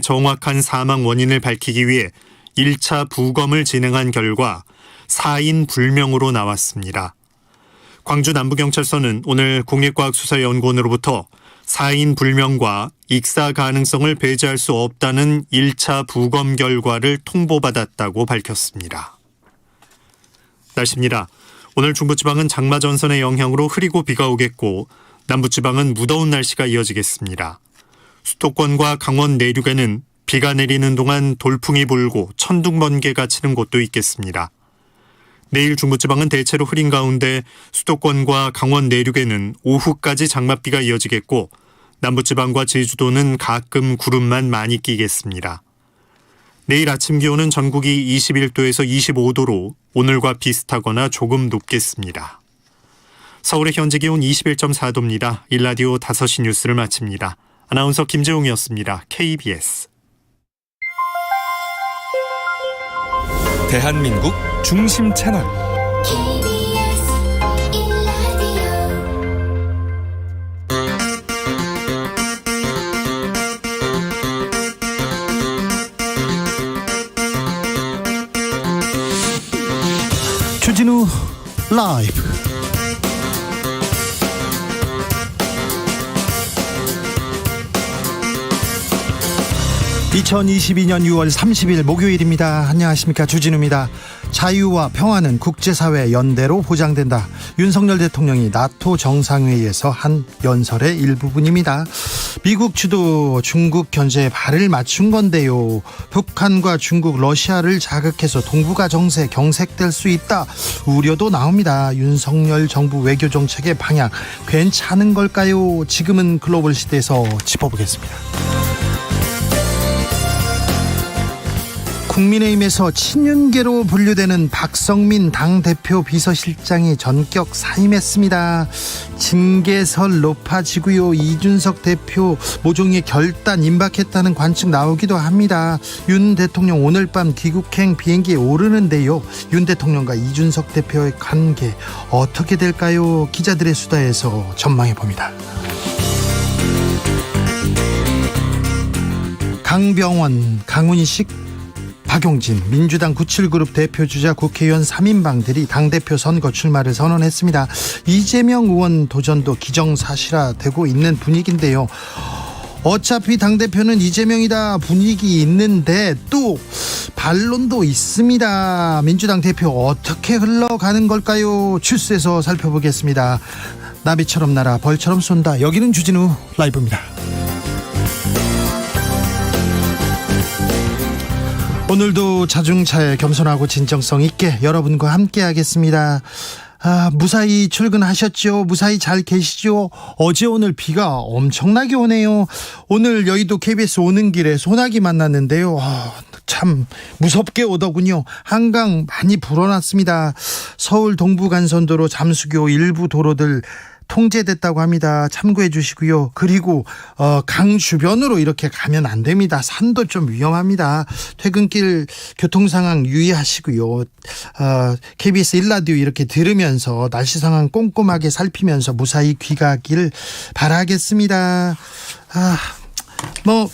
정확한 사망 원인을 밝히기 위해 1차 부검을 진행한 결과 사인 불명으로 나왔습니다. 광주 남부경찰서는 오늘 국립과학수사연구원으로부터 사인 불명과 익사 가능성을 배제할 수 없다는 1차 부검 결과를 통보받았다고 밝혔습니다. 날씨입니다. 오늘 중부지방은 장마전선의 영향으로 흐리고 비가 오겠고 남부지방은 무더운 날씨가 이어지겠습니다. 수도권과 강원 내륙에는 비가 내리는 동안 돌풍이 불고 천둥 번개가 치는 곳도 있겠습니다. 내일 중부지방은 대체로 흐린 가운데 수도권과 강원 내륙에는 오후까지 장맛비가 이어지겠고 남부지방과 제주도는 가끔 구름만 많이 끼겠습니다. 내일 아침 기온은 전국이 21도에서 25도로 오늘과 비슷하거나 조금 높겠습니다. 서울의 현재 기온 21.4도입니다. 일라디오 5시 뉴스를 마칩니다. 아나운서 김재웅이었습니다. KBS. 대한민국 중심 채널 KBS 1라디오 주진우 라이브. (2022년 6월 30일) 목요일입니다. 안녕하십니까, 주진우입니다. 자유와 평화는 국제사회 연대로 보장된다. 윤석열 대통령이 나토 정상회의에서 한 연설의 일부분입니다. 미국 주도 중국 견제에 발을 맞춘 건데요. 북한과 중국, 러시아를 자극해서 동북아 정세 경색될 수 있다 우려도 나옵니다. 윤석열 정부 외교 정책의 방향 괜찮은 걸까요? 지금은 글로벌 시대에서 짚어보겠습니다. 국민의힘에서 친윤계로 분류되는 박성민 당대표 비서실장이 전격 사임했습니다. 징계설 높아지고요. 이준석 대표 모종의 결단 임박했다는 관측 나오기도 합니다. 윤 대통령 오늘 밤 귀국행 비행기에 오르는데요. 윤 대통령과 이준석 대표의 관계 어떻게 될까요? 기자들의 수다에서 전망해봅니다. 강병원, 강훈식, 박용진, 민주당 97그룹 대표주자 국회의원 3인방들이 당대표 선거 출마를 선언했습니다. 이재명 의원 도전도 기정사실화되고 있는 분위기인데요. 어차피 당대표는 이재명이다 분위기 있는데 또 반론도 있습니다. 민주당 대표 어떻게 흘러가는 걸까요? 주스에서 살펴보겠습니다. 나비처럼 날아 벌처럼 쏜다. 여기는 주진우 라이브입니다. 오늘도 자중차에 겸손하고 진정성 있게 여러분과 함께 하겠습니다. 무사히 출근하셨죠? 무사히 잘 계시죠? 어제 오늘 비가 엄청나게 오네요. 오늘 여의도 KBS 오는 길에 소나기 만났는데요. 참 무섭게 오더군요. 한강 많이 불어났습니다. 서울 동부간선도로 잠수교 일부 도로들 통제됐다고 합니다. 참고해 주시고요. 그리고 강 주변으로 이렇게 가면 안 됩니다. 산도 좀 위험합니다. 퇴근길 교통 상황 유의하시고요. KBS 1라디오 이렇게 들으면서 날씨 상황 꼼꼼하게 살피면서 무사히 귀가길 바라겠습니다.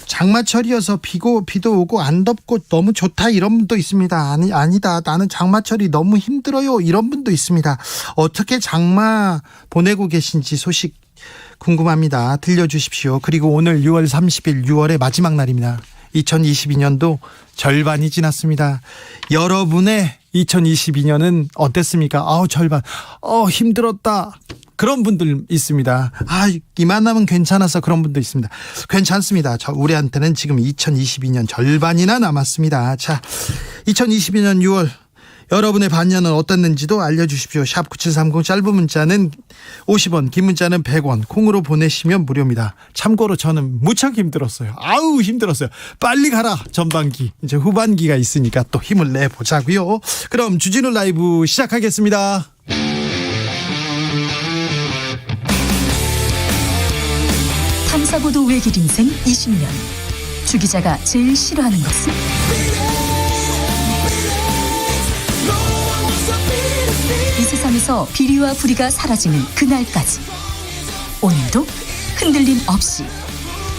장마철이어서 비도 오고 안 덥고 너무 좋다 이런 분도 있습니다. 아니다 나는 장마철이 너무 힘들어요 이런 분도 있습니다. 어떻게 장마 보내고 계신지 소식 궁금합니다. 들려주십시오. 그리고 오늘 6월 30일 6월의 마지막 날입니다. 2022년도 절반이 지났습니다. 여러분의 2022년은 어땠습니까? 절반 힘들었다 그런 분들 있습니다. 이만하면 괜찮아서 그런 분도 있습니다. 괜찮습니다. 우리한테는 지금 2022년 절반이나 남았습니다. 자, 2022년 6월 여러분의 반년은 어땠는지도 알려주십시오. 샵 9730 짧은 문자는 50원, 긴 문자는 100원, 콩으로 보내시면 무료입니다. 참고로 저는 무척 힘들었어요. 힘들었어요. 빨리 가라 전반기. 이제 후반기가 있으니까 또 힘을 내보자고요. 그럼 주진우 라이브 시작하겠습니다. 탐사보도 외길 인생 20년. 주 기자가 제일 싫어하는 것은? 이 세상에서 비리와 부리가 사라지는 그날까지. 오늘도 흔들림 없이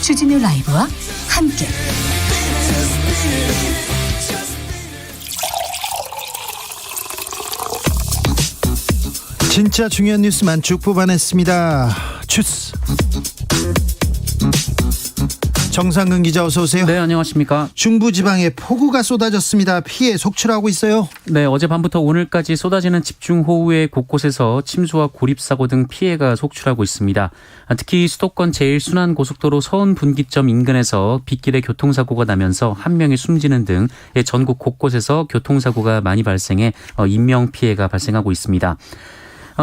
주진우 라이브와 함께 진짜 중요한 뉴스만 쭉 뽑아냈습니다. 주스. 정상근 기자 어서 오세요. 네, 안녕하십니까. 중부지방에 폭우가 쏟아졌습니다. 피해 속출하고 있어요. 네, 어젯밤부터 오늘까지 쏟아지는 집중호우에 곳곳에서 침수와 고립사고 등 피해가 속출하고 있습니다. 특히 수도권 제1순환고속도로 서운분기점 인근에서 빗길에 교통사고가 나면서 한 명이 숨지는 등 전국 곳곳에서 교통사고가 많이 발생해 인명피해가 발생하고 있습니다.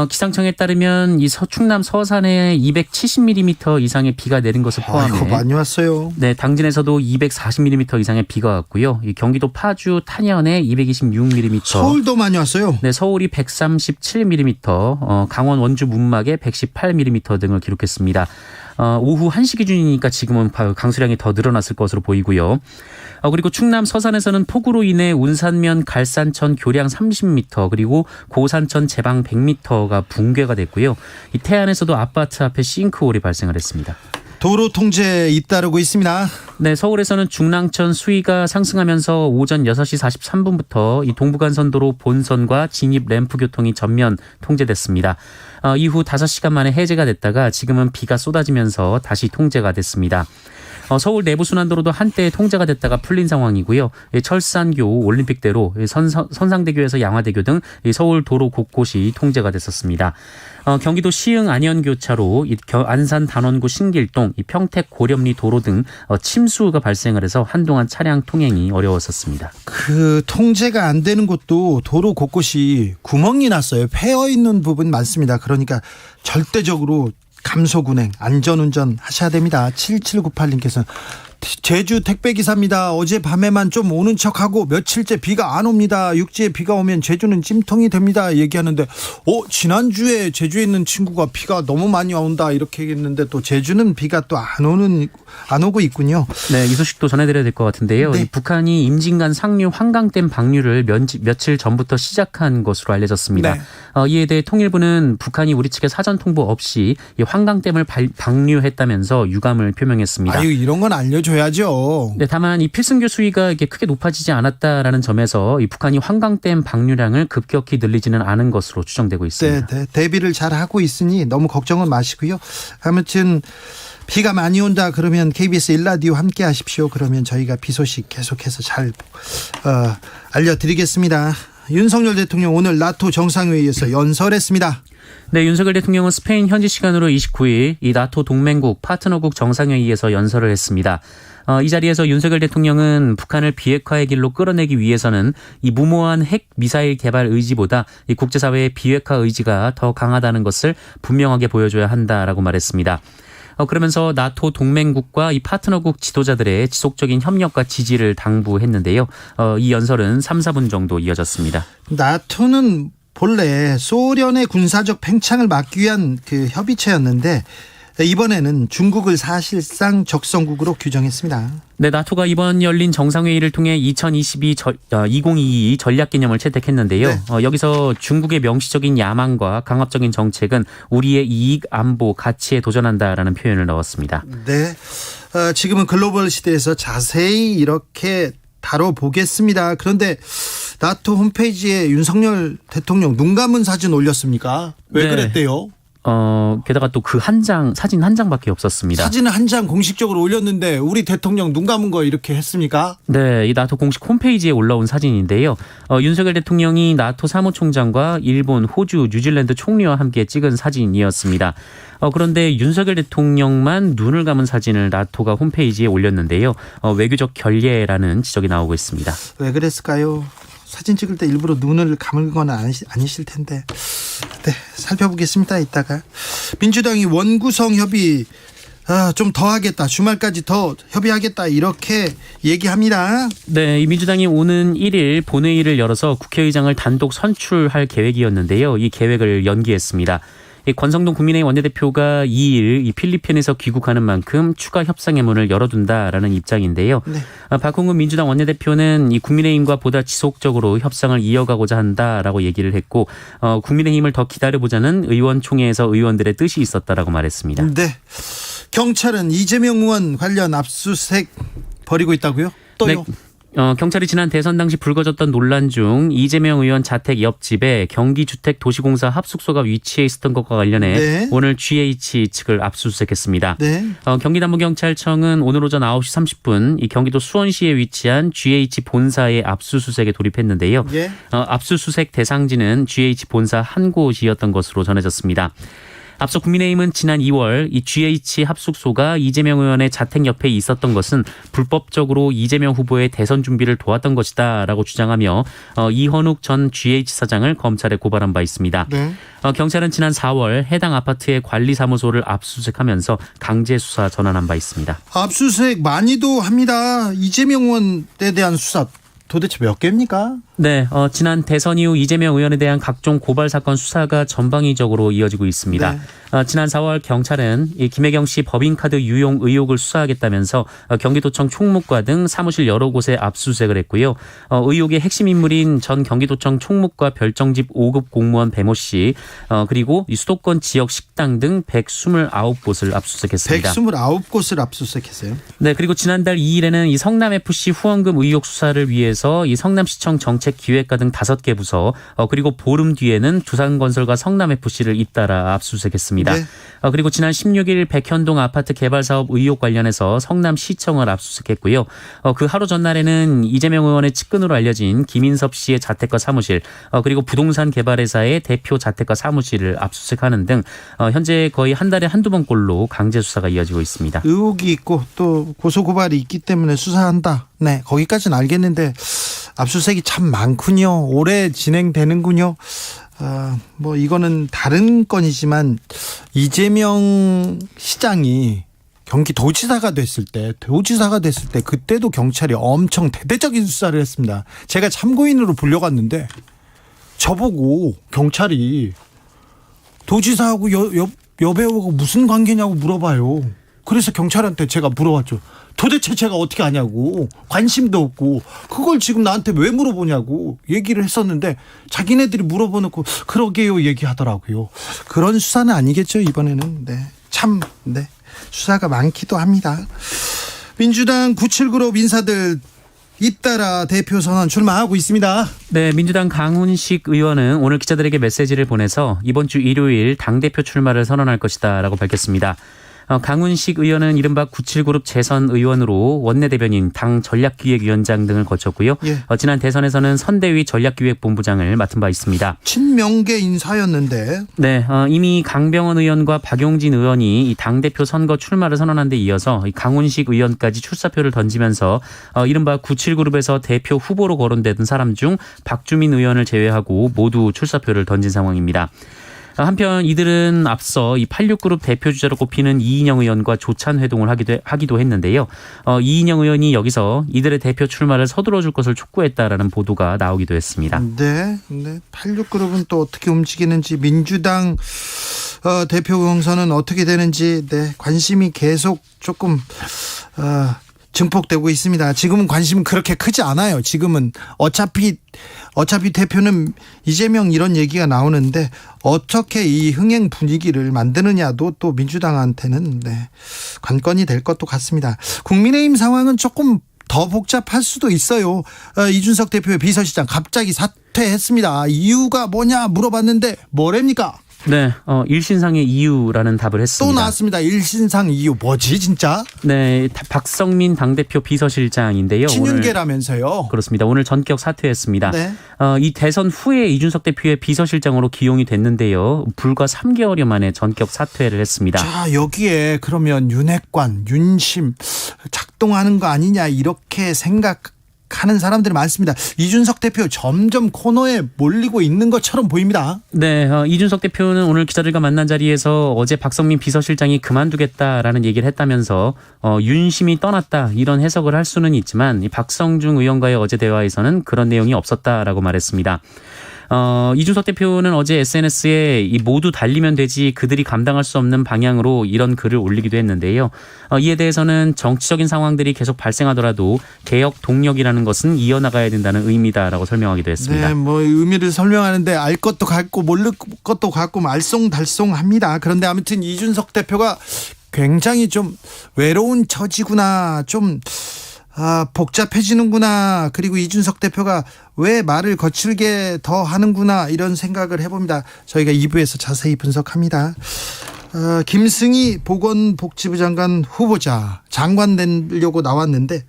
기상청에 따르면 이 충남 서산에 270mm 이상의 비가 내린 것을 포함해 아이고, 많이 왔어요. 네, 당진에서도 240mm 이상의 비가 왔고요. 이 경기도 파주 탄현에 226mm. 서울도 많이 왔어요. 네, 서울이 137mm, 강원 원주 문막에 118mm 등을 기록했습니다. 오후 1시 기준이니까 지금은 강수량이 더 늘어났을 것으로 보이고요. 그리고 충남 서산에서는 폭우로 인해 운산면 갈산천 교량 30m 그리고 고산천 제방 100m가 붕괴가 됐고요. 이 태안에서도 아파트 앞에 싱크홀이 발생을 했습니다. 도로 통제 잇따르고 있습니다. 네, 서울에서는 중랑천 수위가 상승하면서 오전 6시 43분부터 이 동부간선도로 본선과 진입 램프 교통이 전면 통제됐습니다. 이후 5시간 만에 해제가 됐다가 지금은 비가 쏟아지면서 다시 통제가 됐습니다. 서울 내부순환도로도 한때 통제가 됐다가 풀린 상황이고요. 철산교 올림픽대로 선상대교에서 양화대교 등 서울 도로 곳곳이 통제가 됐었습니다. 경기도 시흥 안현교차로 안산 단원구 신길동 평택 고렴리 도로 등 침수가 발생을 해서 한동안 차량 통행이 어려웠었습니다. 그 통제가 안 되는 곳도 도로 곳곳이 구멍이 났어요. 패여 있는 부분 많습니다. 그러니까 절대적으로 감소군행 안전운전 하셔야 됩니다. 7798님께서는 제주 택배기사입니다. 어젯밤에만 좀 오는 척하고 며칠째 비가 안 옵니다. 육지에 비가 오면 제주는 찜통이 됩니다. 얘기하는데 지난주에 제주에 있는 친구가 비가 너무 많이 온다 이렇게 얘기했는데 또 제주는 비가 또 안 오고 있군요. 네, 이 소식도 전해드려야 될 것 같은데요. 네. 북한이 임진간 상류 환강댐 방류를 며칠 전부터 시작한 것으로 알려졌습니다. 네. 이에 대해 통일부는 북한이 우리 측에 사전 통보 없이 이 환강댐을 방류했다면서 유감을 표명했습니다. 아유, 이런 건 알려줘야죠. 네, 다만 이 필승교 수위가 이게 크게 높아지지 않았다라는 점에서 이 북한이 환강댐 방류량을 급격히 늘리지는 않은 것으로 추정되고 있습니다. 네, 대비를 잘 하고 있으니 너무 걱정은 마시고요. 아무튼 비가 많이 온다 그러면 KBS 1라디오 함께 하십시오. 그러면 저희가 비 소식 계속해서 잘 알려드리겠습니다. 윤석열 대통령 오늘 나토 정상회의에서 연설했습니다. 네, 윤석열 대통령은 스페인 현지 시간으로 29일 이 나토 동맹국 파트너국 정상회의에서 연설을 했습니다. 이 자리에서 윤석열 대통령은 북한을 비핵화의 길로 끌어내기 위해서는 이 무모한 핵 미사일 개발 의지보다 이 국제사회의 비핵화 의지가 더 강하다는 것을 분명하게 보여줘야 한다라고 말했습니다. 그러면서 나토 동맹국과 이 파트너국 지도자들의 지속적인 협력과 지지를 당부했는데요. 이 연설은 3, 4분 정도 이어졌습니다. 나토는 본래 소련의 군사적 팽창을 막기 위한 그 협의체였는데 이번에는 중국을 사실상 적성국으로 규정했습니다. 네, 나토가 이번 열린 정상회의를 통해 2022 전략개념을 채택했는데요. 네. 여기서 중국의 명시적인 야망과 강압적인 정책은 우리의 이익, 안보, 가치에 도전한다라는 표현을 넣었습니다. 네, 지금은 글로벌 시대에서 자세히 이렇게 다뤄보겠습니다. 그런데 나토 홈페이지에 윤석열 대통령 눈 감은 사진 올렸습니까? 왜 네. 그랬대요? 게다가 또 그 사진 한 장밖에 없었습니다. 사진을 한 장 공식적으로 올렸는데 우리 대통령 눈 감은 거 이렇게 했습니까? 네, 이 나토 공식 홈페이지에 올라온 사진인데요. 윤석열 대통령이 나토 사무총장과 일본, 호주, 뉴질랜드 총리와 함께 찍은 사진이었습니다. 그런데 윤석열 대통령만 눈을 감은 사진을 나토가 홈페이지에 올렸는데요. 외교적 결례라는 지적이 나오고 있습니다. 왜 그랬을까요? 사진 찍을 때 일부러 눈을 감은 건 아니실 텐데. 네, 살펴보겠습니다. 이따가. 민주당이 원구성 협의 좀 더 하겠다. 주말까지 더 협의하겠다. 이렇게 얘기합니다. 네, 이 민주당이 오는 1일 본회의를 열어서 국회의장을 단독 선출할 계획이었는데요. 이 계획을 연기했습니다. 권성동 국민의힘 원내대표가 2일 이 필리핀에서 귀국하는 만큼 추가 협상의 문을 열어둔다라는 입장인데요. 네. 박홍근 민주당 원내대표는 이 국민의힘과 보다 지속적으로 협상을 이어가고자 한다라고 얘기를 했고 국민의힘을 더 기다려보자는 의원총회에서 의원들의 뜻이 있었다라고 말했습니다. 네. 경찰은 이재명 의원 관련 압수수색 벌이고 있다고요? 또요? 네. 경찰이 지난 대선 당시 불거졌던 논란 중 이재명 의원 자택 옆집에 경기주택도시공사 합숙소가 위치해 있었던 것과 관련해 네. 오늘 GH 측을 압수수색했습니다. 네. 경기남부경찰청은 오늘 오전 9시 30분 이 경기도 수원시에 위치한 GH 본사의 압수수색에 돌입했는데요. 예. 압수수색 대상지는 GH 본사 한 곳이었던 것으로 전해졌습니다. 앞서 국민의힘은 지난 2월 이 GH 합숙소가 이재명 의원의 자택 옆에 있었던 것은 불법적으로 이재명 후보의 대선 준비를 도왔던 것이다라고 주장하며 이현욱 전 GH 사장을 검찰에 고발한 바 있습니다. 네. 경찰은 지난 4월 해당 아파트의 관리사무소를 압수수색하면서 강제 수사 전환한 바 있습니다. 압수수색 많이도 합니다. 이재명 의원에 대한 수사 도대체 몇 개입니까? 네, 지난 대선 이후 이재명 의원에 대한 각종 고발 사건 수사가 전방위적으로 이어지고 있습니다. 네. 지난 4월 경찰은 이 김혜경 씨 법인카드 유용 의혹을 수사하겠다면서 경기도청 총무과 등 사무실 여러 곳에 압수수색을 했고요. 의혹의 핵심 인물인 전 경기도청 총무과 별정집 5급 공무원 배모 씨 그리고 이 수도권 지역 식당 등 129곳을 압수수색했습니다. 129곳을 압수수색했어요. 네, 그리고 지난달 2일에는 이 성남FC 후원금 의혹 수사를 위해서 이 성남시청 정책기획과 등 5개 부서 그리고 보름 뒤에는 두산건설과 성남FC를 잇따라 압수수색했습니다. 네. 그리고 지난 16일 백현동 아파트 개발 사업 의혹 관련해서 성남시청을 압수수색했고요. 그 하루 전날에는 이재명 의원의 측근으로 알려진 김인섭 씨의 자택과 사무실 그리고 부동산 개발회사의 대표 자택과 사무실을 압수수색하는 등 현재 거의 한 달에 한두 번꼴로 강제 수사가 이어지고 있습니다. 의혹이 있고 또 고소고발이 있기 때문에 수사한다. 네, 거기까지는 알겠는데 압수수색이 참 많군요. 오래 진행되는군요. 뭐 이거는 다른 건이지만 이재명 시장이 경기도지사가 됐을 때 그때도 경찰이 엄청 대대적인 수사를 했습니다. 제가 참고인으로 불려갔는데 저보고 경찰이 도지사하고 여배우하고 무슨 관계냐고 물어봐요. 그래서 경찰한테 제가 물어봤죠. 도대체 제가 어떻게 아냐고, 관심도 없고 그걸 지금 나한테 왜 물어보냐고 얘기를 했었는데 자기네들이 물어보놓고 그러게요 얘기하더라고요. 그런 수사는 아니겠죠 이번에는. 네, 참 네, 수사가 많기도 합니다. 민주당 97그룹 인사들 잇따라 대표 선언 출마하고 있습니다. 네, 민주당 강훈식 의원은 오늘 기자들에게 메시지를 보내서 이번 주 일요일 당대표 출마를 선언할 것이다라고 밝혔습니다. 강훈식 의원은 이른바 97그룹 재선 의원으로 원내대변인, 당 전략기획위원장 등을 거쳤고요. 예. 지난 대선에서는 선대위 전략기획본부장을 맡은 바 있습니다. 친명계 인사였는데 네, 이미 강병원 의원과 박용진 의원이 이 당대표 선거 출마를 선언한 데 이어서 이 강훈식 의원까지 출사표를 던지면서 이른바 97그룹에서 대표 후보로 거론되던 사람 중 박주민 의원을 제외하고 모두 출사표를 던진 상황입니다. 한편 이들은 앞서 이 86그룹 대표주자로 꼽히는 이인영 의원과 조찬 회동을 하기도 했는데요. 이인영 의원이 여기서 이들의 대표 출마를 서둘러줄 것을 촉구했다라는 보도가 나오기도 했습니다. 네, 86그룹은 또 어떻게 움직이는지 민주당 대표 경선은 어떻게 되는지 네, 관심이 계속 조금 증폭되고 있습니다. 지금은 관심은 그렇게 크지 않아요. 지금은 어차피 대표는 이재명 이런 얘기가 나오는데 어떻게 이 흥행 분위기를 만드느냐도 또 민주당한테는 네, 관건이 될 것도 같습니다. 국민의힘 상황은 조금 더 복잡할 수도 있어요. 이준석 대표의 비서실장 갑자기 사퇴했습니다. 이유가 뭐냐 물어봤는데 뭐랍니까? 네, 일신상의 이유라는 답을 했습니다. 또 나왔습니다. 일신상 이유 뭐지 진짜? 네, 박성민 당대표 비서실장인데요. 친윤계라면서요. 그렇습니다. 오늘 전격 사퇴했습니다. 네. 이 대선 후에 이준석 대표의 비서실장으로 기용이 됐는데요. 불과 3개월여 만에 전격 사퇴를 했습니다. 자, 여기에 그러면 윤핵관, 윤심 작동하는 거 아니냐 이렇게 생각하는 사람들이 많습니다. 이준석 대표 점점 코너에 몰리고 있는 것처럼 보입니다. 네, 이준석 대표는 오늘 기자들과 만난 자리에서 어제 박성민 비서실장이 그만두겠다라는 얘기를 했다면서 윤심이 떠났다 이런 해석을 할 수는 있지만 이 박성중 의원과의 어제 대화에서는 그런 내용이 없었다라고 말했습니다. 이준석 대표는 어제 SNS에 이 모두 달리면 되지 그들이 감당할 수 없는 방향으로 이런 글을 올리기도 했는데요. 이에 대해서는 정치적인 상황들이 계속 발생하더라도 개혁 동력이라는 것은 이어나가야 된다는 의미다라고 설명하기도 했습니다. 네, 뭐 의미를 설명하는데 알 것도 같고 모를 것도 같고 알쏭달쏭합니다. 그런데 아무튼 이준석 대표가 굉장히 좀 외로운 처지구나 좀 복잡해지는구나. 그리고 이준석 대표가 왜 말을 거칠게 더 하는구나 이런 생각을 해봅니다. 저희가 2부에서 자세히 분석합니다. 김승희 보건복지부 장관 후보자 장관 되려고 나왔는데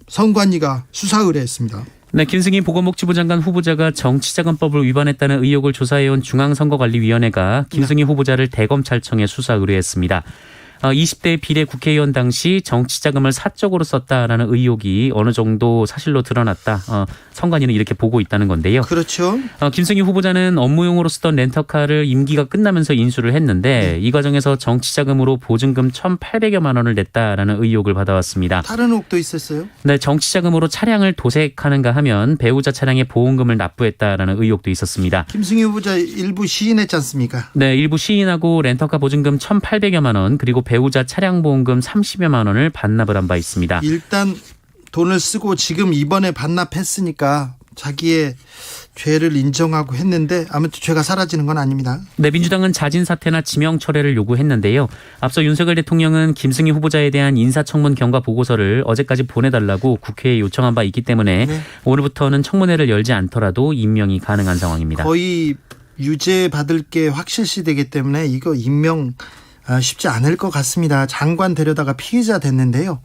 선관위가 수사 의뢰했습니다. 네, 김승희 보건복지부 장관 후보자가 정치자금법을 위반했다는 의혹을 조사해온 중앙선거관리위원회가 김승희 후보자를 대검찰청에 수사 의뢰했습니다. 20대 비례 국회의원 당시 정치자금을 사적으로 썼다라는 의혹이 어느 정도 사실로 드러났다. 선관위는 이렇게 보고 있다는 건데요. 그렇죠. 김승희 후보자는 업무용으로 쓰던 렌터카를 임기가 끝나면서 인수를 했는데 이 과정에서 정치자금으로 보증금 1,800여만 원을 냈다라는 의혹을 받아왔습니다. 다른 의혹도 있었어요? 네, 정치자금으로 차량을 도색하는가 하면 배우자 차량에 보험금을 납부했다라는 의혹도 있었습니다. 김승희 후보자 일부 시인했지 않습니까? 네, 일부 시인하고 렌터카 보증금 1,800여만 원 그리고 배우자 차량 보험금 30여만 원을 반납을 한 바 있습니다. 일단 돈을 쓰고 지금 이번에 반납했으니까 자기의 죄를 인정하고 했는데 아무튼 죄가 사라지는 건 아닙니다. 네, 민주당은 자진 사퇴나 지명 철회를 요구했는데요. 앞서 윤석열 대통령은 김승희 후보자에 대한 인사청문 경과 보고서를 어제까지 보내달라고 국회에 요청한 바 있기 때문에 오늘부터는 청문회를 열지 않더라도 임명이 가능한 상황입니다. 거의 유죄 받을 게 확실시 되기 때문에 이거 임명 쉽지 않을 것 같습니다. 장관 데려다가 피의자 됐는데요.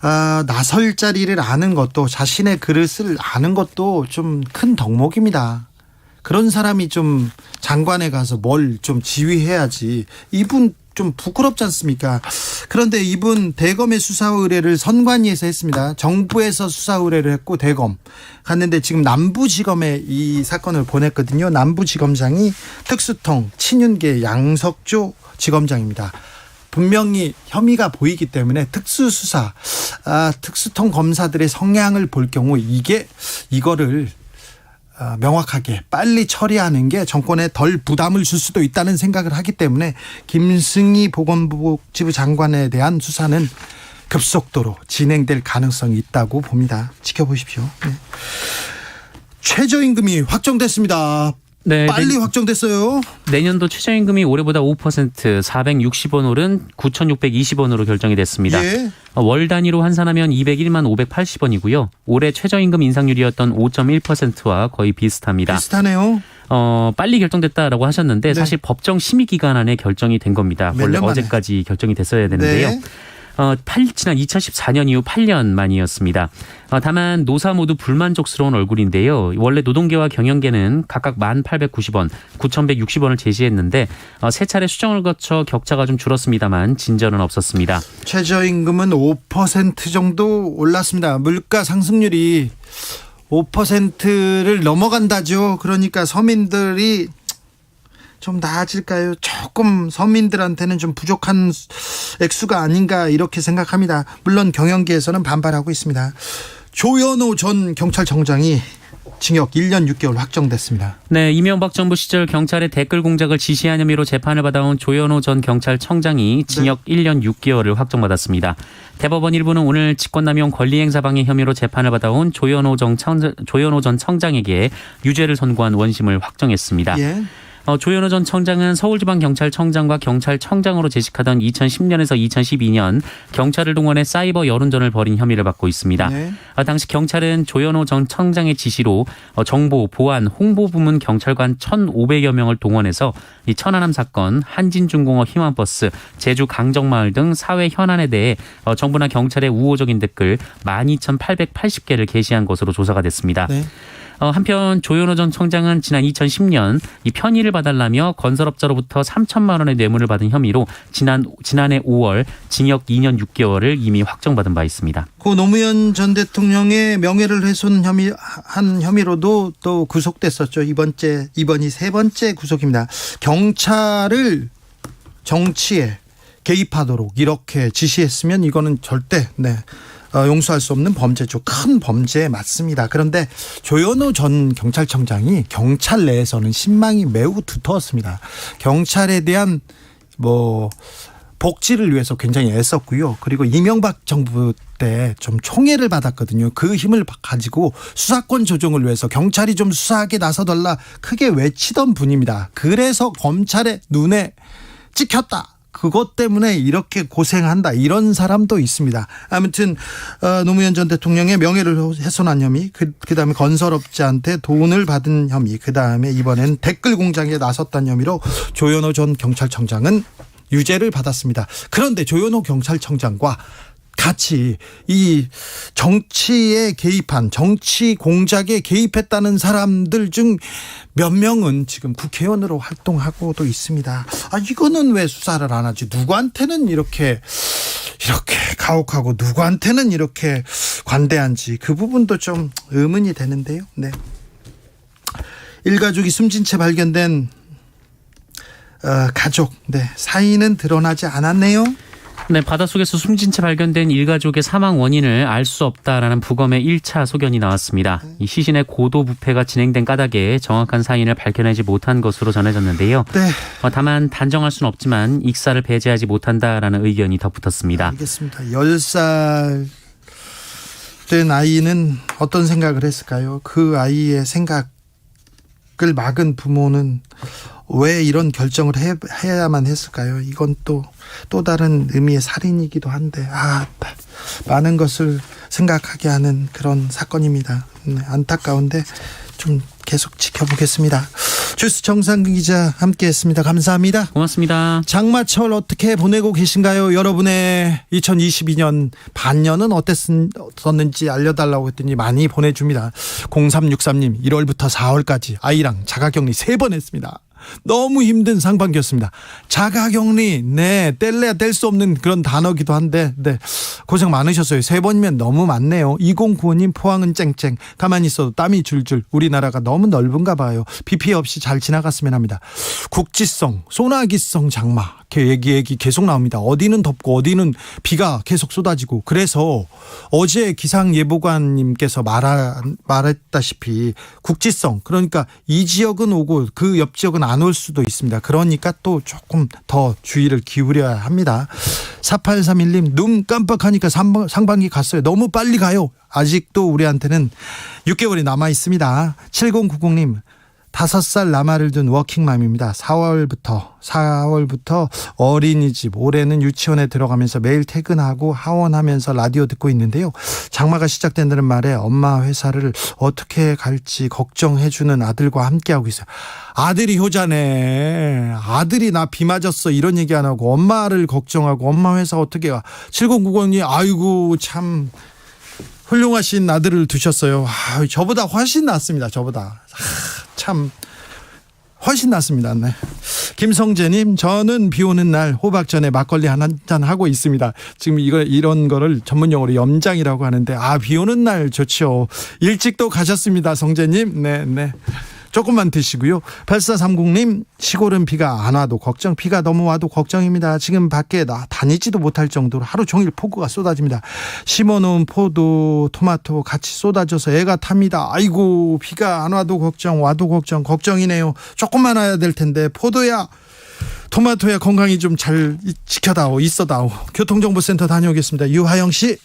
나설 자리를 아는 것도 자신의 그릇을 아는 것도 좀 큰 덕목입니다. 그런 사람이 좀 장관에 가서 뭘 좀 지휘해야지. 이분 좀 부끄럽지 않습니까? 그런데 이분 대검의 수사 의뢰를 선관위에서 했습니다. 정부에서 수사 의뢰를 했고 대검 갔는데 지금 남부지검에 이 사건을 보냈거든요. 남부지검장이 특수통 친윤계 양석조 지검장입니다. 분명히 혐의가 보이기 때문에 특수수사, 특수통 검사들의 성향을 볼 경우 이거를 명확하게 빨리 처리하는 게 정권에 덜 부담을 줄 수도 있다는 생각을 하기 때문에 김승희 보건복지부 장관에 대한 수사는 급속도로 진행될 가능성이 있다고 봅니다. 지켜보십시오. 네. 최저임금이 확정됐습니다. 네, 빨리 확정됐어요. 내년도 최저임금이 올해보다 5% 460원 오른 9,620원으로 결정이 됐습니다. 예. 월 단위로 환산하면 201만 580원이고요. 올해 최저임금 인상률이었던 5.1%와 거의 비슷합니다. 비슷하네요. 빨리 결정됐다라고 하셨는데 사실 법정 심의 기간 안에 결정이 된 겁니다. 몇 원래 년 만에? 어제까지 결정이 됐어야 되는데요. 네. 지난 2014년 이후 8년 만이었습니다. 다만 노사 모두 불만족스러운 얼굴인데요. 원래 노동계와 경영계는 각각 1,890원, 9,160원을 제시했는데 세 차례 수정을 거쳐 격차가 좀 줄었습니다만 진전은 없었습니다. 최저임금은 5% 정도 올랐습니다. 물가 상승률이 5%를 넘어간다죠. 그러니까 서민들이 좀 나아질까요? 조금 서민들한테는 좀 부족한 액수가 아닌가 이렇게 생각합니다. 물론 경영계에서는 반발하고 있습니다. 조현오 전 경찰청장이 징역 1년 6개월 확정됐습니다. 네, 이명박 정부 시절 경찰의 댓글 공작을 지시한 혐의로 재판을 받아온 조현오 전 경찰청장이 징역 1년 6개월을 확정받았습니다. 대법원 1부는 오늘 직권남용 권리행사방해 혐의로 재판을 받아온 조현오 전 청장에게 유죄를 선고한 원심을 확정했습니다. 예. 조현오 전 청장은 서울지방경찰청장과 경찰청장으로 재직하던 2010년에서 2012년 경찰을 동원해 사이버 여론전을 벌인 혐의를 받고 있습니다. 네. 당시 경찰은 조현오 전 청장의 지시로 정보, 보안, 홍보 부문 경찰관 1,500여 명을 동원해서 이 천안함 사건, 한진중공업 희망버스, 제주 강정마을 등 사회 현안에 대해 정부나 경찰의 우호적인 댓글 12,880개를 게시한 것으로 조사가 됐습니다. 네. 한편 조현오 전 청장은 지난 2010년 이 편의를 봐달라며 건설업자로부터 3천만 원의 뇌물을 받은 혐의로 지난해 5월 징역 2년 6개월을 이미 확정받은 바 있습니다. 고 노무현 전 대통령의 명예를 훼손한 혐의로도 또 구속됐었죠. 이번이 세 번째 구속입니다. 경찰을 정치에 개입하도록 이렇게 지시했으면 이거는 절대 용서할 수 없는 범죄죠. 큰 범죄에 맞습니다. 그런데 조현오 전 경찰청장이 경찰 내에서는 신망이 매우 두터웠습니다. 경찰에 대한 복지를 위해서 굉장히 애썼고요. 그리고 이명박 정부 때 좀 총애를 받았거든요. 그 힘을 가지고 수사권 조정을 위해서 경찰이 좀 수사하게 나서달라 크게 외치던 분입니다. 그래서 검찰의 눈에 찍혔다. 그것 때문에 이렇게 고생한다 이런 사람도 있습니다. 아무튼 노무현 전 대통령의 명예를 훼손한 혐의, 그다음에 건설업자한테 돈을 받은 혐의, 그다음에 이번엔 댓글 공작에 나섰다는 혐의로 조현오 전 경찰청장은 유죄를 받았습니다. 그런데 조현오 경찰청장과 같이 이 정치에 개입한, 정치 공작에 개입했다는 사람들 중 몇 명은 지금 국회의원으로 활동하고도 있습니다. 이거는 왜 수사를 안 하지? 누구한테는 이렇게 가혹하고 누구한테는 이렇게 관대한지 그 부분도 좀 의문이 되는데요. 네. 일가족이 숨진 채 발견된 가족, 네, 사인은 드러나지 않았네요. 네, 바닷속에서 숨진 채 발견된 일가족의 사망 원인을 알 수 없다라는 부검의 1차 소견이 나왔습니다. 이 시신의 고도 부패가 진행된 까닭에 정확한 사인을 밝혀내지 못한 것으로 전해졌는데요. 네. 다만 단정할 수는 없지만 익사를 배제하지 못한다라는 의견이 덧붙었습니다. 알겠습니다. 10살 된 아이는 어떤 생각을 했을까요? 그 아이의 생각을 막은 부모는 왜 이런 결정을 해야만 했을까요? 이건 또 다른 의미의 살인이기도 한데 많은 것을 생각하게 하는 그런 사건입니다. 안타까운데 좀 계속 지켜보겠습니다. 주스 정상근 기자 함께했습니다. 감사합니다. 고맙습니다. 장마철 어떻게 보내고 계신가요? 여러분의 2022년 반년은 어땠었는지 알려달라고 했더니 많이 보내줍니다. 0363님 1월부터 4월까지 아이랑 자가격리 3번 했습니다. 너무 힘든 상반기였습니다. 자가격리, 네, 뗄래야 뗄 수 없는 그런 단어기도 한데, 네, 고생 많으셨어요. 3번이면 너무 많네요. 2095님 포항은 쨍쨍, 가만히 있어도 땀이 줄줄. 우리나라가 너무 넓은가 봐요. 비 피해 없이 잘 지나갔으면 합니다. 국지성, 소나기성 장마, 얘기 계속 나옵니다. 어디는 덥고 어디는 비가 계속 쏟아지고, 그래서 어제 기상예보관님께서 말했다시피 국지성, 그러니까 이 지역은 오고 그 옆 지역은 안 올 수도 있습니다. 그러니까 또 조금 더 주의를 기울여야 합니다. 4831님 눈 깜빡하니까 상반기 갔어요. 너무 빨리 가요. 아직도 우리한테는 6개월이 남아 있습니다. 7090님 5살 남아를 둔 워킹맘입니다. 4월부터 어린이집, 올해는 유치원에 들어가면서 매일 퇴근하고 하원하면서 라디오 듣고 있는데요. 장마가 시작된다는 말에 엄마 회사를 어떻게 갈지 걱정해주는 아들과 함께하고 있어요. 아들이 효자네. 아들이 나 비 맞았어 이런 얘기 안 하고 엄마를 걱정하고 엄마 회사 어떻게 가. 7090님 아이고 참 훌륭하신 아들을 두셨어요. 저보다 훨씬 낫습니다. 저보다 참 훨씬 낫습니다. 네. 김성재님 저는 비 오는 날 호박전에 막걸리 한 잔 하고 있습니다. 지금 이런 거를 전문용어로 염장이라고 하는데 비 오는 날 좋죠. 일찍도 가셨습니다. 성재님. 네. 조금만 드시고요. 8430님 시골은 비가 안 와도 걱정, 비가 너무 와도 걱정입니다. 지금 밖에 다니지도 못할 정도로 하루 종일 폭우가 쏟아집니다. 심어놓은 포도, 토마토 같이 쏟아져서 애가 탑니다. 아이고 비가 안 와도 걱정, 와도 걱정, 걱정이네요. 조금만 와야 될 텐데 포도야 토마토야 건강히 좀 잘 지켜다오 있어다오. 교통정보센터 다녀오겠습니다. 유하영 씨.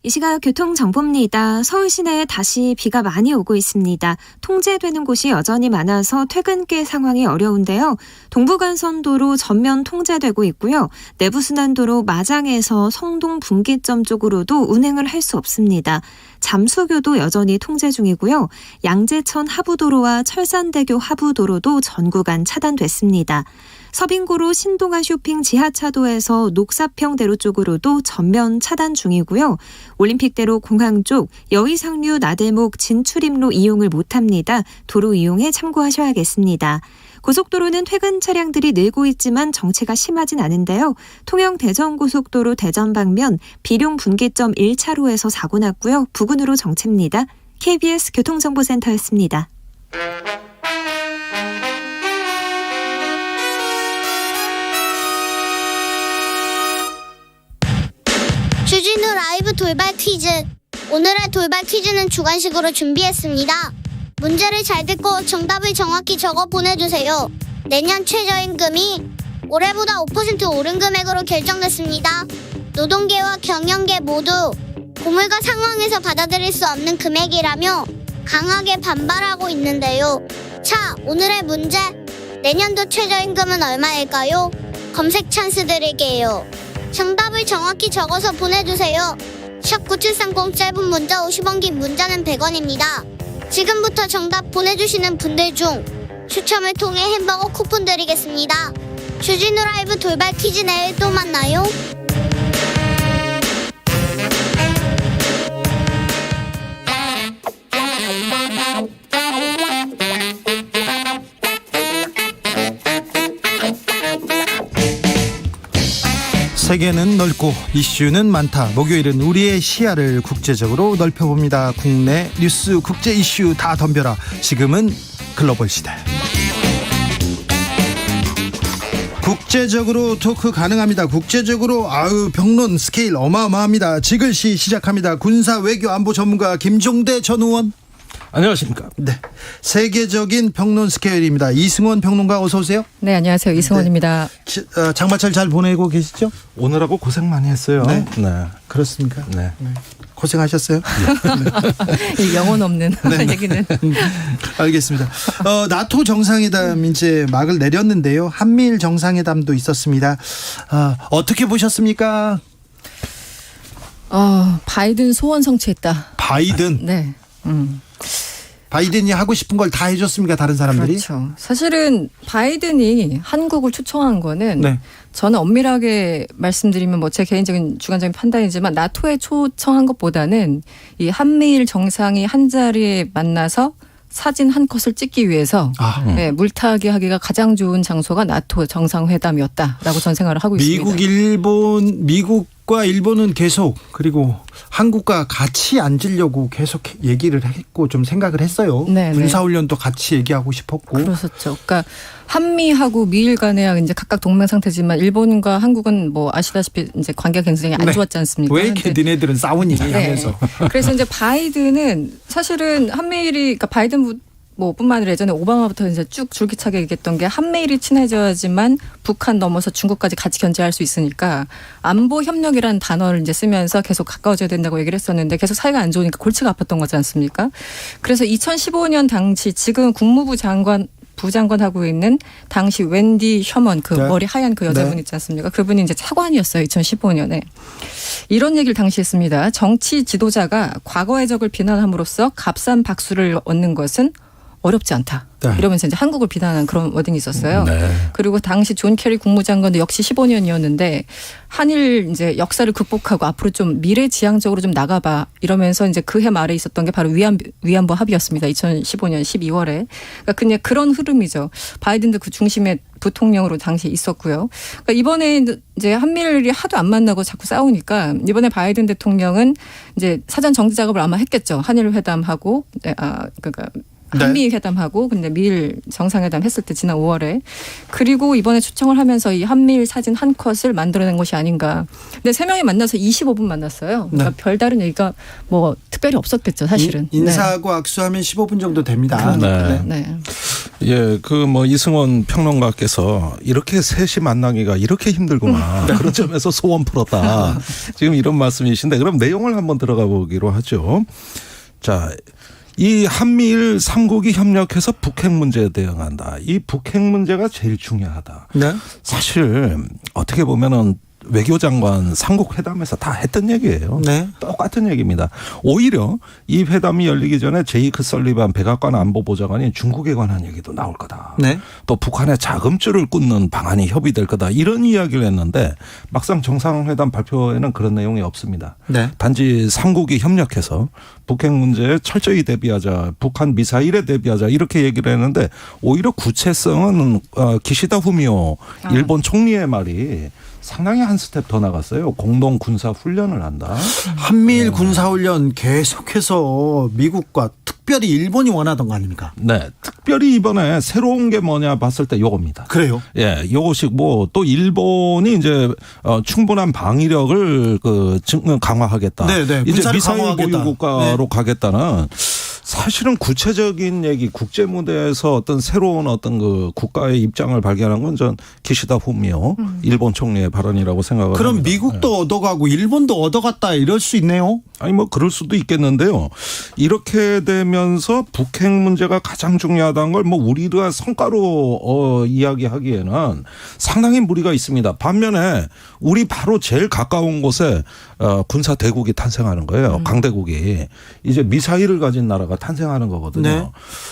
이 시각 교통정보입니다. 서울 시내에 다시 비가 많이 오고 있습니다. 통제되는 곳이 여전히 많아서 퇴근길 상황이 어려운데요. 동부간선도로 전면 통제되고 있고요. 내부순환도로 마장에서 성동 분기점 쪽으로도 운행을 할 수 없습니다. 잠수교도 여전히 통제 중이고요. 양재천 하부도로와 철산대교 하부도로도 전 구간 차단됐습니다. 서빙고로 신동아 쇼핑 지하차도에서 녹사평대로 쪽으로도 전면 차단 중이고요. 올림픽대로 공항 쪽 여의상류 나대목 진출입로 이용을 못합니다. 도로 이용에 참고하셔야겠습니다. 고속도로는 퇴근 차량들이 늘고 있지만 정체가 심하진 않은데요. 통영 대전고속도로 대전 방면 비룡 분기점 1차로에서 사고 났고요. 부근으로 정체입니다. KBS 교통정보센터였습니다. 주진우 라이브 돌발 퀴즈. 오늘의 돌발 퀴즈는 주관식으로 준비했습니다. 문제를 잘 듣고 정답을 정확히 적어 보내주세요. 내년 최저임금이 올해보다 5% 오른 금액으로 결정됐습니다. 노동계와 경영계 모두 고물가 상황에서 받아들일 수 없는 금액이라며 강하게 반발하고 있는데요. 자, 오늘의 문제. 내년도 최저임금은 얼마일까요? 검색 찬스 드릴게요. 정답을 정확히 적어서 보내주세요. 샵 9730 짧은 문자 50원, 긴 문자는 100원입니다. 지금부터 정답 보내주시는 분들 중 추첨을 통해 햄버거 쿠폰 드리겠습니다. 주진우 라이브 돌발 퀴즈 내일 또 만나요. 세계는 넓고 이슈는 많다. 목요일은 우리의 시야를 국제적으로 넓혀봅니다. 국내 뉴스, 국제 이슈 다 덤벼라. 지금은 글로벌 시대. 국제적으로 토크 가능합니다. 국제적으로 평론 스케일 어마어마합니다. 지글시 시작합니다. 군사 외교 안보 전문가 김종대 전 의원. 안녕하십니까. 네, 세계적인 평론 스케일입니다. 이승원 평론가 어서 오세요. 네, 안녕하세요. 이승원입니다. 장마철 잘 보내고 계시죠? 오늘하고 고생 많이 했어요. 네. 네. 그렇습니까? 네. 고생하셨어요? 이 영혼 없는 얘기는. 알겠습니다. 나토 정상회담 이제 막을 내렸는데요. 한미일 정상회담도 있었습니다. 어떻게 보셨습니까? 바이든 소원 성취했다. 바이든. 네. 바이든이 하고 싶은 걸 다 해줬습니까? 다른 사람들이? 그렇죠. 사실은 바이든이 한국을 초청한 거는 네. 저는 엄밀하게 말씀드리면 뭐 제 개인적인 주관적인 판단이지만 나토에 초청한 것보다는 이 한미일 정상이 한 자리에 만나서 사진 한 컷을 찍기 위해서 네, 물타기 하기가 가장 좋은 장소가 나토 정상회담이었다라고 전 생각을 하고 있습니다. 미국과 일본은 계속, 그리고 한국과 같이 앉으려고 계속 얘기를 했고 좀 생각을 했어요. 네네. 군사훈련도 같이 얘기하고 싶었고. 그렇었죠. 그러니까 한미하고 미일 간에 이제 각각 동맹 상태지만 일본과 한국은 뭐 아시다시피 이제 관계가 굉장히 안 네. 좋았지 않습니까? 왜 이렇게 니네들은 싸우니 하면서. 그래서 이제 바이든은 사실은 한미일이, 그러니까 바이든 뭐 뿐만 아니라 예전에 오바마부터 이제 쭉 줄기차게 얘기했던 게 한미일이 친해져야지만 북한 넘어서 중국까지 같이 견제할 수 있으니까 안보 협력이라는 단어를 이제 쓰면서 계속 가까워져야 된다고 얘기를 했었는데 계속 사이가 안 좋으니까 골치가 아팠던 거지 않습니까? 그래서 2015년 당시 지금 국무부 부장관하고 있는 당시 웬디 셔먼 그 네. 머리 하얀 그 여자분 있지 않습니까? 그분이 이제 차관이었어요. 2015년에. 이런 얘기를 당시 했습니다. 정치 지도자가 과거의 적을 비난함으로써 값싼 박수를 얻는 것은 어렵지 않다. 네. 이러면서 이제 한국을 비난하는 그런 워딩이 있었어요. 네. 그리고 당시 존 케리 국무장관도 역시 15년이었는데 한일 이제 역사를 극복하고 앞으로 좀 미래지향적으로 좀 나가봐 이러면서 이제 그 해 말에 있었던 게 바로 위안부 합의였습니다. 2015년 12월에. 그러니까 그냥 그런 흐름이죠. 바이든도 그 중심에 부통령으로 당시에 있었고요. 그러니까 이번에 이제 한미일이 하도 안 만나고 자꾸 싸우니까 이번에 바이든 대통령은 이제 사전 정지 작업을 아마 했겠죠. 한일 회담하고 그러니까 한미 회담하고 근데 미일 정상회담 했을 때 지난 5월에 그리고 이번에 초청을 하면서 이 한미일 사진 한 컷을 만들어낸 것이 아닌가. 근데 세 명이 만나서 25분 만났어요. 그러니까 네. 별다른 얘기가 뭐 특별히 없었겠죠, 사실은. 인사하고 악수하면 15분 정도 됩니다. 네. 네. 예, 그 뭐 이승원 평론가께서 이렇게 셋이 만나기가 이렇게 힘들구나. 그런 점에서 소원 풀었다. 지금 이런 말씀이신데 그럼 내용을 한번 들어가 보기로 하죠. 자, 이 한미일 3국이 협력해서 북핵 문제에 대응한다. 이 북핵 문제가 제일 중요하다. 네. 사실 어떻게 보면은 외교장관 삼국 회담에서 다 했던 얘기예요. 네. 똑같은 얘기입니다. 오히려 이 회담이 열리기 전에 제이크 설리반 백악관 안보보좌관이 중국에 관한 얘기도 나올 거다. 네. 또 북한의 자금줄을 끊는 방안이 협의될 거다. 이런 이야기를 했는데 막상 정상회담 발표에는 그런 내용이 없습니다. 네. 단지 삼국이 협력해서 북핵 문제에 철저히 대비하자, 북한 미사일에 대비하자 이렇게 얘기를 했는데 오히려 구체성은 기시다 후미오 일본 총리의 말이 상당히 한 스텝 더 나갔어요. 공동 군사 훈련을 한다. 한미일 군사훈련 계속해서 미국과 특별히 일본이 원하던 거 아닙니까? 네. 특별히 이번에 새로운 게 뭐냐 봤을 때 요겁니다. 그래요? 예, 요것이 뭐 또 일본이 이제 충분한 방위력을 강화하겠다. 네, 네. 이제 군사를 미사일 강화하겠다. 보유 국가로 가겠다는 사실은 구체적인 얘기 국제 무대에서 어떤 새로운 어떤 그 국가의 입장을 발견한 건 전 기시다 후미오 일본 총리의 발언이라고 생각을 그럼 합니다. 미국도 얻어가고 일본도 얻어갔다 이럴 수 있네요. 아니 뭐 그럴 수도 있겠는데요. 이렇게 되면서 북핵 문제가 가장 중요하다는 걸 뭐 우리가 성과로 이야기하기에는 상당히 무리가 있습니다. 반면에 우리 바로 제일 가까운 곳에 군사 대국이 탄생하는 거예요. 강대국이 이제 미사일을 가진 나라가 탄생하는 거거든요. 네.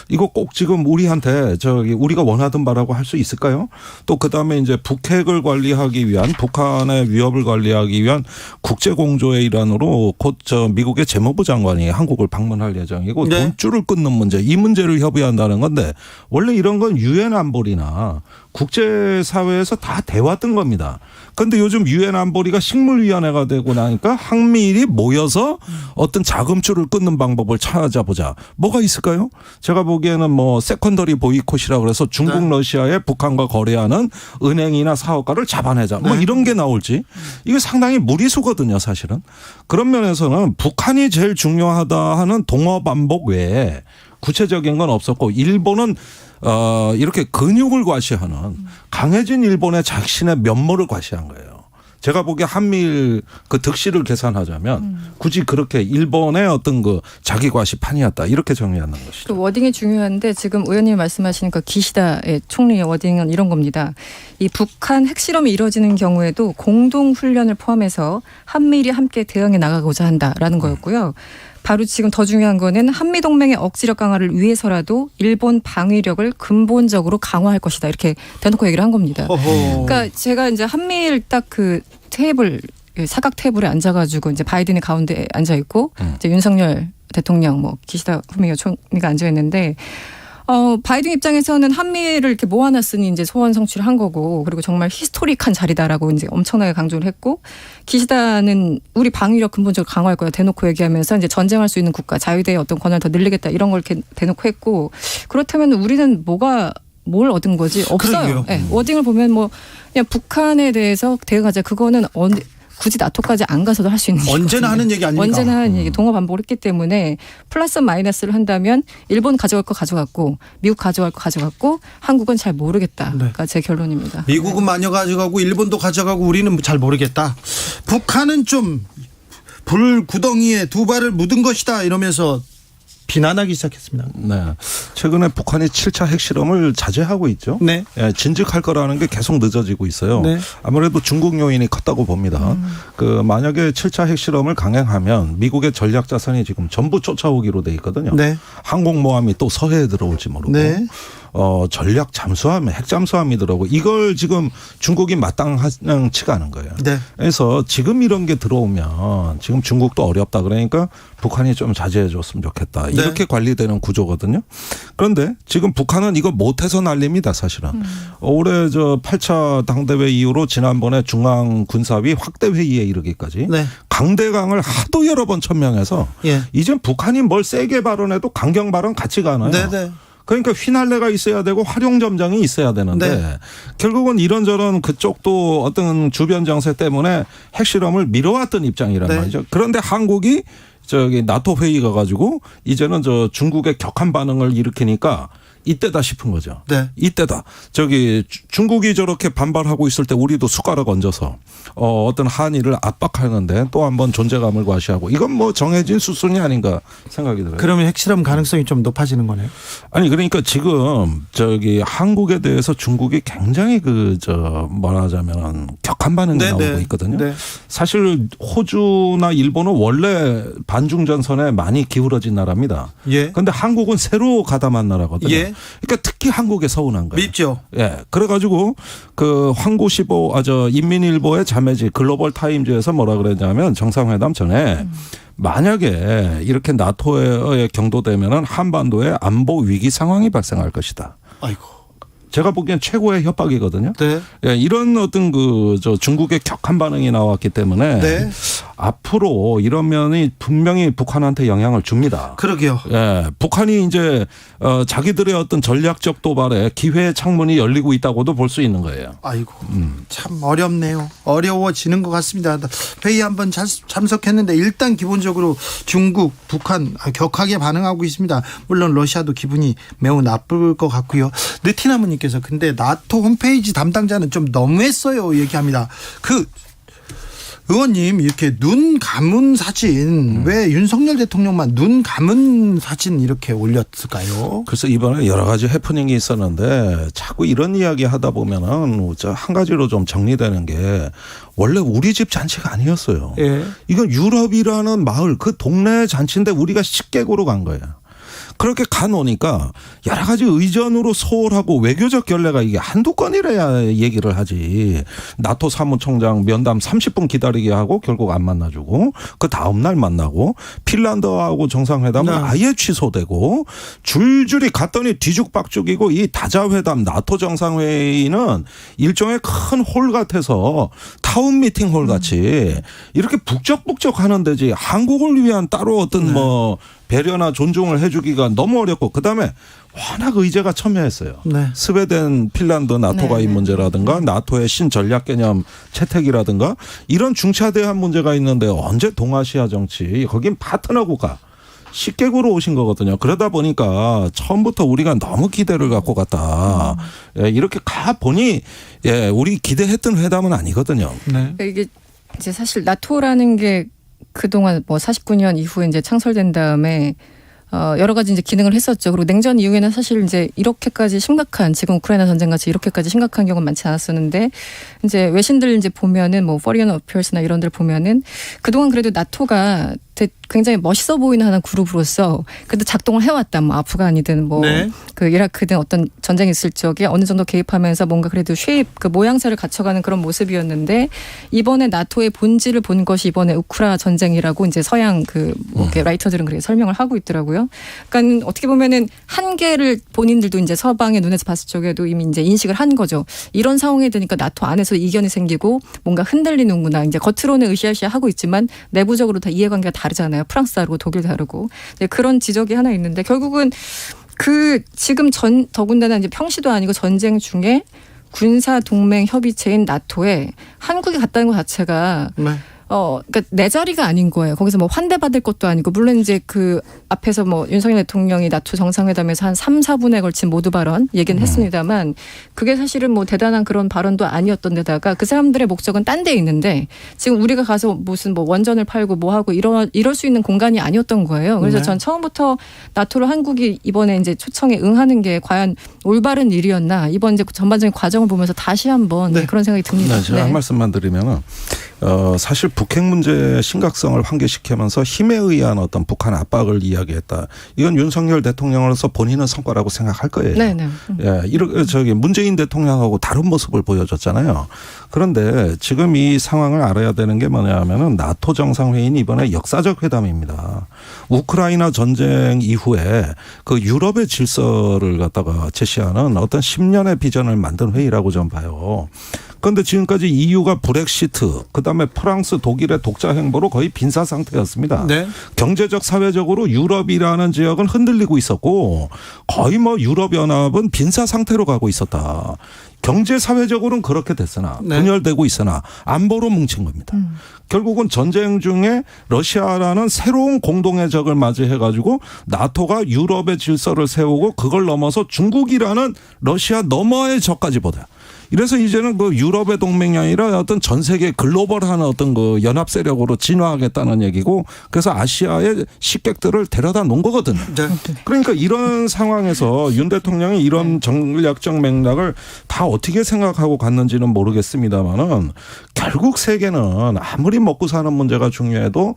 이거 꼭 지금 우리한테 우리가 원하던 바라고 할 수 있을까요? 또 그다음에 이제 북핵을 관리하기 위한 북한의 위협을 관리하기 위한 국제 공조의 일환으로 곧 미국의 재무부 장관이 한국을 방문할 예정이고 네. 돈줄을 끊는 문제, 이 문제를 협의한다는 건데 원래 이런 건 유엔 안보리나 국제사회에서 다 돼왔던 겁니다. 그런데 요즘 유엔 안보리가 식물위원회가 되고 나니까 한미일이 모여서 어떤 자금줄을 끊는 방법을 찾아보자. 뭐가 있을까요? 제가 보기에는 뭐 세컨더리 보이콧이라고 그래서 중국, 러시아에 북한과 거래하는 은행이나 사업가를 잡아내자. 뭐 이런 게 나올지. 이게 상당히 무리수거든요, 사실은. 그런 면에서는 북한이 제일 중요하다 하는 동어반복 외에 구체적인 건 없었고 일본은 이렇게 근육을 과시하는 강해진 일본의 자신의 면모를 과시한 거예요. 제가 보기에 한미일 그 득실을 계산하자면 굳이 그렇게 일본의 어떤 그 자기 과시판이었다 이렇게 정의하는 것이죠. 그 워딩이 중요한데 지금 의원님이 말씀하시는 그 기시다의 총리의 워딩은 이런 겁니다. 이 북한 핵실험이 이루어지는 경우에도 공동훈련을 포함해서 한미일이 함께 대응해 나가고자 한다라는 거였고요. 바로 지금 더 중요한 거는 한미동맹의 억지력 강화를 위해서라도 일본 방위력을 근본적으로 강화할 것이다. 이렇게 대놓고 얘기를 한 겁니다. 그러니까 제가 이제 한미일 딱 그 테이블, 사각 테이블에 앉아가지고 이제 바이든이 가운데 앉아 있고 이제 윤석열 대통령 뭐 기시다 후미오 총리가 앉아 있는데 바이든 입장에서는 한미를 이렇게 모아놨으니 이제 소원 성취를 한 거고 그리고 정말 히스토릭한 자리다라고 이제 엄청나게 강조를 했고 기시다는 우리 방위력 근본적으로 강화할 거야 대놓고 얘기하면서 이제 전쟁할 수 있는 국가 자유대의 어떤 권한을 더 늘리겠다 이런 걸 이렇게 대놓고 했고 그렇다면 우리는 뭘 얻은 거지? 없어요. 네, 워딩을 보면 뭐 그냥 북한에 대해서 대응하자 그거는 굳이 나토까지 안 가서도 할 수 있는 언제나 하는 얘기 아닙니까? 언제나 하는 얘기 동어 반복을 했기 때문에 플러스 마이너스를 한다면 일본 가져갈 거 가져갔고 미국 가져갈 거 가져갔고 한국은 잘 모르겠다가 제 결론입니다. 미국은 마녀 가져가고 일본도 가져가고 우리는 잘 모르겠다. 북한은 좀 불구덩이에 두 발을 묻은 것이다 이러면서 비난하기 시작했습니다. 네. 최근에 북한이 7차 핵실험을 자제하고 있죠. 네. 예, 진즉할 거라는 게 계속 늦어지고 있어요. 네. 아무래도 중국 요인이 컸다고 봅니다. 만약에 7차 핵실험을 강행하면 미국의 전략 자산이 지금 전부 쫓아오기로 돼 있거든요. 네. 항공모함이 또 서해에 들어올지 모르고. 네. 전략 잠수함, 핵 잠수함이 들어오고 이걸 지금 중국이 마땅치가 않은 거예요. 네. 그래서 지금 이런 게 들어오면 지금 중국도 어렵다 그러니까 북한이 좀 자제해 줬으면 좋겠다. 네. 이렇게 관리되는 구조거든요. 그런데 지금 북한은 이거 못해서 난립니다, 사실은. 올해 8차 당대회 이후로 지난번에 중앙군사위 확대회의에 이르기까지 네. 강대강을 하도 여러 번 천명해서 예. 이젠 북한이 뭘 세게 발언해도 강경 발언 같지가 않아요. 네네. 그러니까 휘날레가 있어야 되고 활용점장이 있어야 되는데 네. 결국은 이런저런 그쪽도 어떤 주변 정세 때문에 핵실험을 미뤄왔던 입장이란 네. 말이죠. 그런데 한국이 나토 회의 가가지고 이제는 중국의 격한 반응을 일으키니까 이때다 싶은 거죠. 네. 이때다. 중국이 저렇게 반발하고 있을 때 우리도 숟가락 얹어서 어떤 한일을 압박하는데 또 한 번 존재감을 과시하고 이건 뭐 정해진 수순이 아닌가 생각이 들어요. 그러면 핵실험 가능성이 좀 높아지는 거네요. 아니 그러니까 지금 한국에 대해서 중국이 굉장히 말하자면 격한 반응이 네, 나오고 네. 있거든요. 네. 사실 호주나 일본은 원래 반중전선에 많이 기울어진 나라입니다. 예. 그런데 한국은 새로 가담한 나라거든요. 예. 그러니까 특히 한국에 서운한 거예요. 밉죠. 예. 그래가지고 황구시보 인민일보의 자매지 글로벌 타임즈에서 뭐라 그랬냐면 정상회담 전에 만약에 이렇게 나토에 경도되면은 한반도에 안보 위기 상황이 발생할 것이다. 아이고. 제가 보기엔 최고의 협박이거든요. 네. 예, 이런 어떤 중국의 격한 반응이 나왔기 때문에 네. 앞으로 이런 면이 분명히 북한한테 영향을 줍니다. 그러게요. 예, 북한이 이제 자기들의 어떤 전략적 도발에 기회의 창문이 열리고 있다고도 볼 수 있는 거예요. 아이고 참 어렵네요. 어려워지는 것 같습니다. 회의 한번 참석했는데 일단 기본적으로 중국, 북한 격하게 반응하고 있습니다. 물론 러시아도 기분이 매우 나쁠 것 같고요. 느티나무님께서 근데 나토 홈페이지 담당자는 좀 너무했어요 얘기합니다. 의원님 이렇게 눈 감은 사진 왜 윤석열 대통령만 눈 감은 사진 이렇게 올렸을까요? 그래서 이번에 여러 가지 해프닝이 있었는데 자꾸 이런 이야기 하다 보면은 한 가지로 좀 정리되는 게 원래 우리 집 잔치가 아니었어요. 예. 이건 유럽이라는 마을 그 동네 잔치인데 우리가 식객으로 간 거예요. 그렇게 가놓으니까 여러 가지 의전으로 소홀하고 외교적 결례가 이게 한두 건이라야 얘기를 하지. 나토 사무총장 면담 30분 기다리게 하고 결국 안 만나주고 그 다음날 만나고 핀란드하고 정상회담은 아예 취소되고 줄줄이 갔더니 뒤죽박죽이고 이 다자회담 나토 정상회의는 일종의 큰 홀 같아서 타운 미팅 홀 같이 이렇게 북적북적 하는 데지 한국을 위한 따로 어떤 뭐 배려나 존중을 해주기가 너무 어렵고 그다음에 워낙 의제가 첨예했어요. 네. 스웨덴, 핀란드 나토 가입 문제라든가 나토의 신전략 개념 채택이라든가 이런 중차대한 문제가 있는데 언제 동아시아 정치 거긴 파트너 국가 식객으로 오신 거거든요. 그러다 보니까 처음부터 우리가 너무 기대를 갖고 갔다. 예, 이렇게 가 보니 예, 우리 기대했던 회담은 아니거든요. 네. 이게 이제 사실 나토라는 게 그동안 뭐 49년 이후에 이제 창설된 다음에 여러 가지 이제 기능을 했었죠. 그리고 냉전 이후에는 사실 이제 이렇게까지 심각한 지금 우크라이나 전쟁 같이 이렇게까지 심각한 경우는 많지 않았었는데 이제 외신들 이제 보면은 뭐 Foreign Affairs나 이런 데 보면은 그동안 그래도 나토가 굉장히 멋있어 보이는 하는 그룹으로서 그래도 작동을 해왔다. 뭐 아프간이든 뭐 그 이라크든 어떤 전쟁이 있을 적에 어느 정도 개입하면서 뭔가 그래도 쉐입 그 모양새를 갖춰가는 그런 모습이었는데 이번에 나토의 본질을 본 것이 이번에 우크라 전쟁이라고 이제 서양 그 뭐 라이터들은 그렇게 설명을 하고 있더라고요. 그러니까 어떻게 보면은 한계를 본인들도 이제 서방의 눈에서 봤을 적에도 이미 이제 인식을 한 거죠. 이런 상황이 되니까 나토 안에서 이견이 생기고 뭔가 흔들리는구나. 이제 겉으로는 으쌰으쌰 하고 있지만 내부적으로 다 이해관계가 다르잖아요. 프랑스 다르고 독일 다르고 그런 지적이 하나 있는데 결국은 그 지금 더군다나 이제 평시도 아니고 전쟁 중에 군사 동맹 협의체인 나토에 한국이 갔다는 것 자체가 그러니까 내 자리가 아닌 거예요. 거기서 뭐 환대받을 것도 아니고 물론 이제 그 앞에서 뭐 윤석열 대통령이 나토 정상회담에서 한 3, 4분에 걸친 모두 발언 얘기는 했습니다만 그게 사실은 뭐 대단한 그런 발언도 아니었던 데다가 그 사람들의 목적은 딴 데 있는데 지금 우리가 가서 무슨 뭐 원전을 팔고 뭐 하고 이럴 수 있는 공간이 아니었던 거예요. 그래서 전 처음부터 나토로 한국이 이번에 이제 초청에 응하는 게 과연 올바른 일이었나 이번 이제 전반적인 과정을 보면서 다시 한번 그런 생각이 듭니다. 네, 제가 한 말씀만 드리면은 사실 북핵 문제의 심각성을 환기시키면서 힘에 의한 어떤 북한 압박을 이야기했다. 이건 윤석열 대통령으로서 본인은 성과라고 생각할 거예요. 네네. 예, 이렇게 문재인 대통령하고 다른 모습을 보여줬잖아요. 그런데 지금 이 상황을 알아야 되는 게 뭐냐면은 나토 정상회의는 이번에 역사적 회담입니다. 우크라이나 전쟁 이후에 그 유럽의 질서를 갖다가 제시하는 어떤 10년의 비전을 만든 회의라고 좀 봐요. 그런데 지금까지 EU가 브렉시트, 그다음에 프랑스, 독일의 독자 행보로 거의 빈사 상태였습니다. 네. 경제적, 사회적으로 유럽이라는 지역은 흔들리고 있었고 거의 뭐 유럽연합은 빈사 상태로 가고 있었다. 경제, 사회적으로는 그렇게 됐으나 분열되고 있으나 안보로 뭉친 겁니다. 결국은 전쟁 중에 러시아라는 새로운 공동의 적을 맞이해가지고 나토가 유럽의 질서를 세우고 그걸 넘어서 중국이라는 러시아 너머의 적까지 보다. 이래서 이제는 그 유럽의 동맹이 아니라 어떤 전 세계 글로벌한 어떤 그 연합 세력으로 진화하겠다는 얘기고 그래서 아시아의 식객들을 데려다 놓은 거거든요. 그러니까 이런 상황에서 윤 대통령이 이런 전략적 맥락을 다 어떻게 생각하고 갔는지는 모르겠습니다만은 결국 세계는 아무리 먹고 사는 문제가 중요해도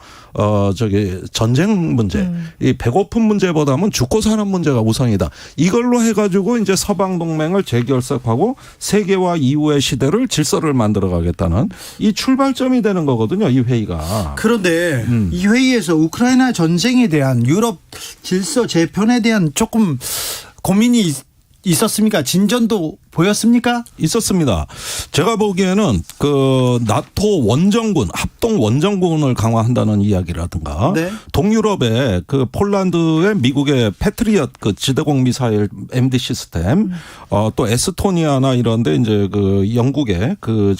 전쟁 문제, 이 배고픈 문제보다는 죽고 사는 문제가 우선이다. 이걸로 해가지고 이제 서방 동맹을 재결석하고 세계와 이후의 시대를 질서를 만들어가겠다는 이 출발점이 되는 거거든요. 이 회의가. 그런데 이 회의에서 우크라이나 전쟁에 대한 유럽 질서 재편에 대한 조금 고민이 있었습니까? 진전도 보였습니까? 있었습니다. 제가 보기에는 그 나토 원정군, 합동 원정군을 강화한다는 이야기라든가 동유럽의 그 폴란드의 미국의 패트리엇 그 지대공 미사일 MD 시스템, 또 에스토니아나 이런데 이제 그 영국의 그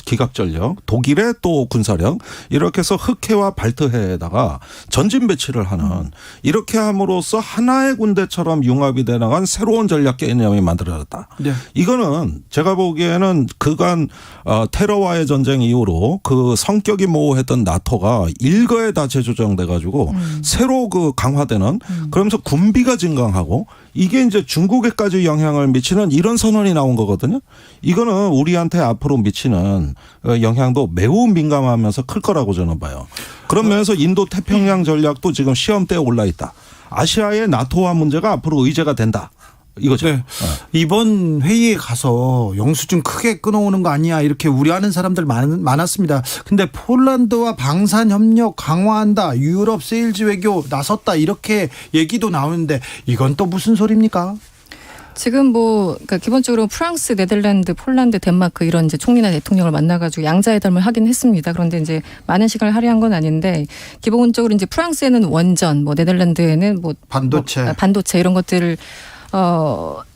기갑 전력, 독일의 또 군사력 이렇게 해서 흑해와 발트해에다가 전진 배치를 하는 이렇게 함으로써 하나의 군대처럼 융합이 돼 나간 새로운 전략 개념이 만들어졌다. 이거는 제가 보기에는 그간 테러와의 전쟁 이후로 그 성격이 모호했던 나토가 일거에 다 재조정돼 가지고 새로 그 강화되는 그러면서 군비가 증강하고 이게 이제 중국에까지 영향을 미치는 이런 선언이 나온 거거든요. 이거는 우리한테 앞으로 미치는 영향도 매우 민감하면서 클 거라고 저는 봐요. 그런 면에서 인도 태평양 전략도 지금 시험대에 올라 있다. 아시아의 나토화 문제가 앞으로 의제가 된다. 이거죠. 네. 이번 회의에 가서 영수증 크게 끊어오는 거 아니야 이렇게 우려하는 사람들 많았습니다. 근데 폴란드와 방산 협력 강화한다, 유럽 세일즈 외교 나섰다 이렇게 얘기도 나오는데 이건 또 무슨 소리입니까? 지금 그러니까 기본적으로 프랑스, 네덜란드, 폴란드, 덴마크 이런 이제 총리나 대통령을 만나가지고 양자회담을 하긴 했습니다. 그런데 이제 많은 시간을 할애한 건 아닌데 기본적으로 이제 프랑스에는 원전, 네덜란드에는 반도체 이런 것들을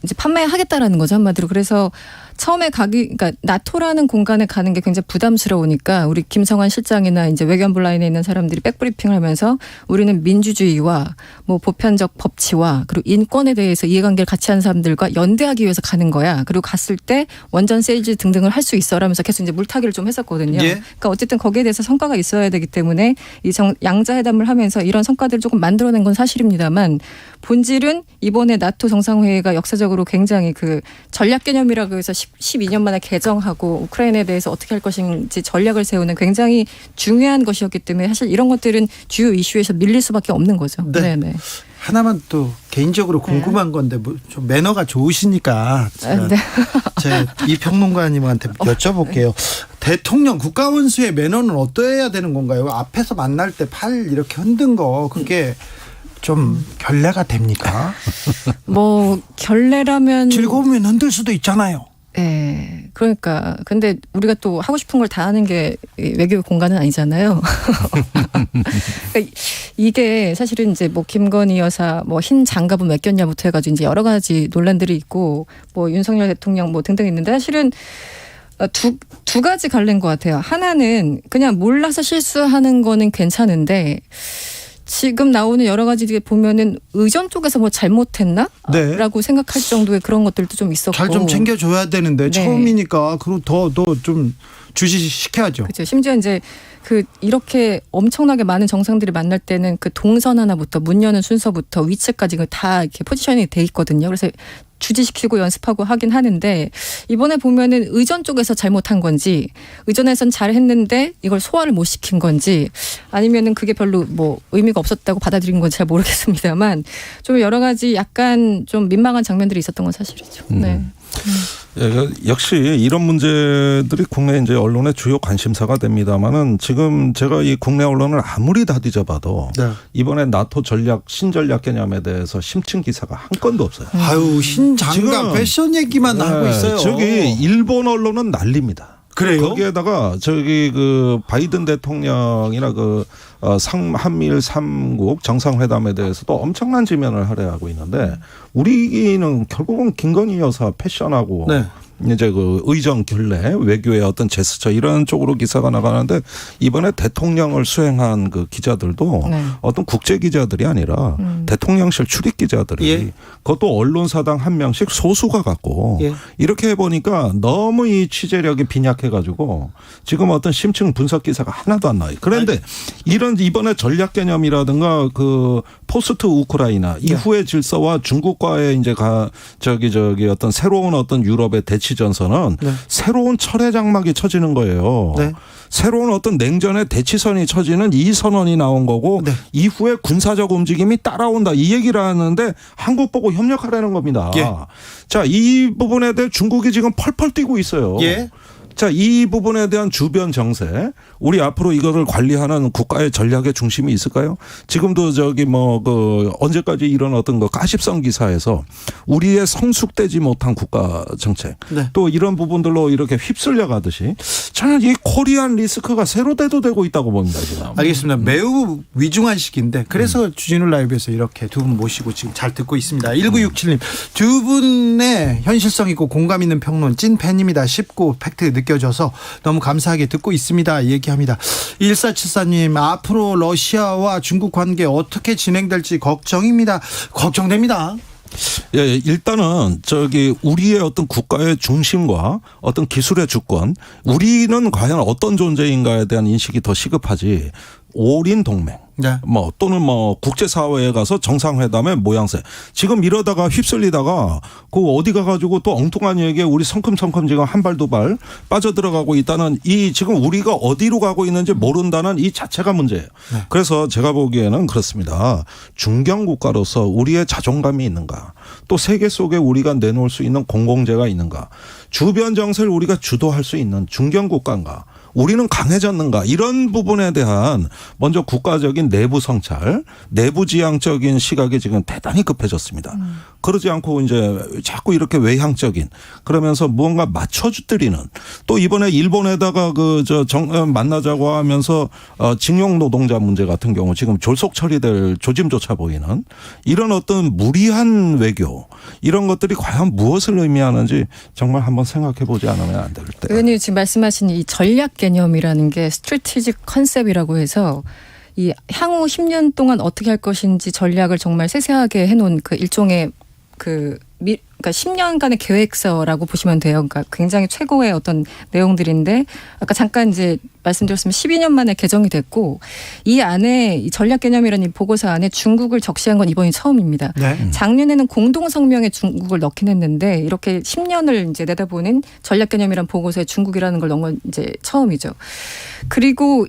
이제 판매하겠다라는 거죠, 한마디로. 그래서 처음에 그러니까 나토라는 공간에 가는 게 굉장히 부담스러우니까 우리 김성환 실장이나 이제 외교안보 라인에 있는 사람들이 백브리핑을 하면서 우리는 민주주의와 보편적 법치와 그리고 인권에 대해서 이해관계를 같이 하는 사람들과 연대하기 위해서 가는 거야. 그리고 갔을 때 원전 세일즈 등등을 할 수 있어라면서 계속 이제 물타기를 좀 했었거든요. 예. 그러니까 어쨌든 거기에 대해서 성과가 있어야 되기 때문에 이 양자회담을 하면서 이런 성과들을 조금 만들어낸 건 사실입니다만 본질은 이번에 나토 정상회의가 역사적으로 굉장히 그 전략 개념이라고 해서 12년 만에 개정하고 우크라이나에 대해서 어떻게 할 것인지 전략을 세우는 굉장히 중요한 것이었기 때문에 사실 이런 것들은 주요 이슈에서 밀릴 수밖에 없는 거죠. 네. 네네. 하나만 또 개인적으로 궁금한 건데 좀 매너가 좋으시니까 제 이 평론가님한테 여쭤볼게요. 대통령 국가원수의 매너는 어떠해야 되는 건가요? 앞에서 만날 때 팔 이렇게 흔든 거 그게 좀 결례가 됩니까? 결례라면 즐거우면 흔들 수도 있잖아요. 네, 그러니까 근데 우리가 또 하고 싶은 걸 다 하는 게 외교 공간은 아니잖아요. 그러니까 이게 사실은 이제 김건희 여사 흰 장갑은 왜 꼈냐부터 해가지고 이제 여러 가지 논란들이 있고 윤석열 대통령 등등 있는데 사실은 두 가지 갈래인 것 같아요. 하나는 그냥 몰라서 실수하는 거는 괜찮은데. 지금 나오는 여러 가지 보면은 의전 쪽에서 잘못했나? 네. 라고 생각할 정도의 그런 것들도 좀 있었고. 잘 좀 챙겨줘야 되는데 처음이니까 그럼 더 좀 주시시켜야죠. 그렇죠. 심지어 이제 이렇게 엄청나게 많은 정상들이 만날 때는 그 동선 하나부터 문 여는 순서부터 위치까지 다 이렇게 포지션이 돼 있거든요. 그래서 주지시키고 연습하고 하긴 하는데 이번에 보면은 의전 쪽에서 잘못한 건지 의전에선 잘했는데 이걸 소화를 못 시킨 건지 아니면은 그게 별로 의미가 없었다고 받아들인 건지 잘 모르겠습니다만 좀 여러 가지 약간 좀 민망한 장면들이 있었던 건 사실이죠. 네. 역시 이런 문제들이 국내 이제 언론의 주요 관심사가 됩니다만은 지금 제가 이 국내 언론을 아무리 다 뒤져봐도 이번에 나토 신전략 개념에 대해서 심층 기사가 한 건도 없어요. 아유, 신장갑 패션 얘기만 하고 있어요. 저기 일본 언론은 난립니다. 그래요? 거기에다가 바이든 대통령이나 한미일 3국 정상회담에 대해서도 엄청난 지면을 할애하고 있는데 우리는 결국은 김건희 여사 패션하고 이제 의정 결례 외교의 어떤 제스처 이런 쪽으로 기사가 나가는데 이번에 대통령을 수행한 기자들도 어떤 국제 기자들이 아니라 대통령실 출입 기자들이 그것도 언론사당 한 명씩 소수가 갖고 이렇게 해보니까 너무 이 취재력이 빈약해가지고 지금 어떤 심층 분석 기사가 하나도 안 나와요. 그런데 이번에 전략 개념이라든가 포스트 우크라이나 이후의 질서와 중국과의 이제 어떤 새로운 어떤 유럽의 대치 전선은 새로운 철의 장막이 쳐지는 거예요. 새로운 어떤 냉전의 대치선이 쳐지는 이 선언이 나온 거고 이후에 군사적 움직임이 따라온다 이 얘기를 하는데 한국 보고 협력하라는 겁니다. 자, 이 부분에 대해 중국이 지금 펄펄 뛰고 있어요. 자, 이 부분에 대한 주변 정세, 우리 앞으로 이거를 관리하는 국가의 전략의 중심이 있을까요? 지금도 언제까지 이런 어떤 가십성 기사에서 우리의 성숙되지 못한 국가 정책, 또 이런 부분들로 이렇게 휩쓸려 가듯이 저는 이 코리안 리스크가 새로 대두되고 있다고 봅니다, 지금. 알겠습니다. 매우 위중한 시기인데 그래서 주진우 라이브에서 이렇게 두 분 모시고 지금 잘 듣고 있습니다. 1967님, 두 분의 현실성 있고 공감 있는 평론 찐 팬입니다. 쉽고 팩트 느껴져서 너무 감사하게 듣고 있습니다. 얘기합니다. 1474님, 앞으로 러시아와 중국 관계 어떻게 진행될지 걱정입니다. 걱정됩니다. 예, 일단은 우리의 어떤 국가의 중심과 어떤 기술의 주권, 우리는 과연 어떤 존재인가에 대한 인식이 더 시급하지. 올인 동맹. 네. 또는 국제사회에 가서 정상회담의 모양새. 지금 이러다가 휩쓸리다가 어디 가가지고 또 엉뚱한 얘기에 우리 성큼성큼 지금 한 발 두 발 빠져들어가고 있다는 이 지금 우리가 어디로 가고 있는지 모른다는 이 자체가 문제예요. 네. 그래서 제가 보기에는 그렇습니다. 중견국가로서 우리의 자존감이 있는가. 또 세계 속에 우리가 내놓을 수 있는 공공재가 있는가. 주변 정세를 우리가 주도할 수 있는 중견국가인가. 우리는 강해졌는가 이런 부분에 대한 먼저 국가적인 내부 성찰, 내부 지향적인 시각이 지금 대단히 급해졌습니다. 그러지 않고 이제 자꾸 이렇게 외향적인 그러면서 무언가 맞춰주드리는 또 이번에 일본에다가 만나자고 하면서 징용 노동자 문제 같은 경우 지금 졸속 처리될 조짐조차 보이는 이런 어떤 무리한 외교 이런 것들이 과연 무엇을 의미하는지 정말 한번 생각해 보지 않으면 안 될 때. 의원님 지금 말씀하신 이 전략 개념이라는 게 스트래티직 컨셉이라고 해서 이 향후 10년 동안 어떻게 할 것인지 전략을 정말 세세하게 해놓은 그 일종의 그러니까 10년간의 계획서라고 보시면 돼요. 그러니까 굉장히 최고의 어떤 내용들인데 아까 잠깐 이제 말씀드렸으면 12년 만에 개정이 됐고 이 안에 이 전략 개념이라는 이 보고서 안에 중국을 적시한 건 이번이 처음입니다. 네. 작년에는 공동 성명에 중국을 넣긴 했는데 이렇게 10년을 이제 내다보는 전략 개념이란 보고서에 중국이라는 걸 넣은 건 이제 처음이죠. 그리고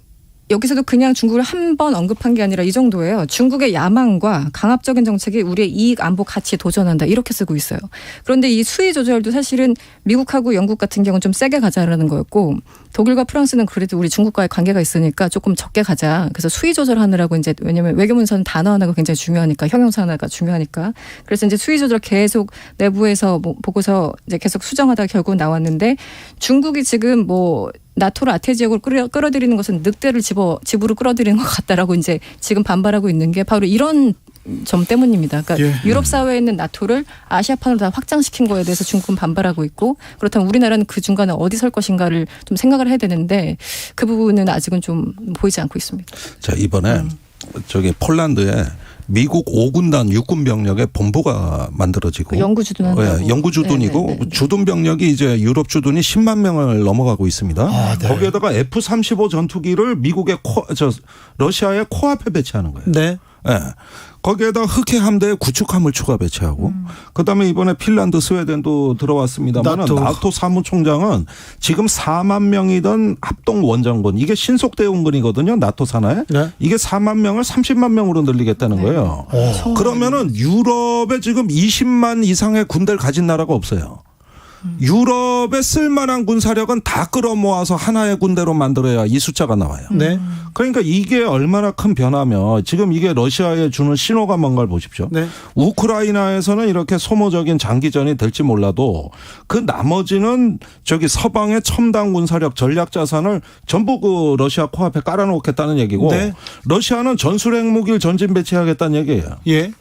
여기서도 그냥 중국을 한 번 언급한 게 아니라 이 정도예요. 중국의 야망과 강압적인 정책이 우리의 이익 안보 가치에 도전한다. 이렇게 쓰고 있어요. 그런데 이 수위 조절도 사실은 미국하고 영국 같은 경우는 좀 세게 가자라는 거였고 독일과 프랑스는 그래도 우리 중국과의 관계가 있으니까 조금 적게 가자. 그래서 수위 조절하느라고 이제 왜냐하면 외교문서는 단어 하나가 굉장히 중요하니까 형용사 하나가 중요하니까 그래서 이제 수위 조절 계속 내부에서 보고서 이제 계속 수정하다가 결국 나왔는데 중국이 지금 나토를 아태 지역으로 끌어들이는 것은 늑대를 집으로 끌어들이는 것 같다라고 이제 지금 반발하고 있는 게 바로 이런 점 때문입니다. 그러니까 유럽 사회에 있는 나토를 아시아판으로 다 확장시킨 거에 대해서 중국은 반발하고 있고 그렇다면 우리나라는 그 중간에 어디 설 것인가를 좀 생각을 해야 되는데 그 부분은 아직은 좀 보이지 않고 있습니다. 자, 이번에 폴란드에 미국 5군단 육군 병력의 본부가 만들어지고 영구 주둔한다고. 영구 주둔이고 주둔 병력이 이제 유럽 주둔이 10만 명을 넘어가고 있습니다. 네. 거기에다가 F-35 전투기를 미국의 러시아의 코앞에 배치하는 거예요. 네. 네. 거기에다 흑해 함대에 구축함을 추가 배치하고 그다음에 이번에 핀란드 스웨덴도 들어왔습니다만 나토 사무총장은 지금 4만 명이던 합동 원정군 이게 신속 대응군이거든요. 나토 산하에. 네. 이게 4만 명을 30만 명으로 늘리겠다는 거예요. 그러면은 유럽에 지금 20만 이상의 군대를 가진 나라가 없어요. 유럽에 쓸만한 군사력은 다 끌어모아서 하나의 군대로 만들어야 이 숫자가 나와요. 네. 그러니까 이게 얼마나 큰 변화면 지금 이게 러시아에 주는 신호가 뭔가를 보십시오. 네. 우크라이나에서는 이렇게 소모적인 장기전이 될지 몰라도 그 나머지는 서방의 첨단 군사력 전략 자산을 전부 그 러시아 코앞에 깔아놓겠다는 얘기고 네. 러시아는 전술핵 무기를 전진 배치하겠다는 얘기예요. 예.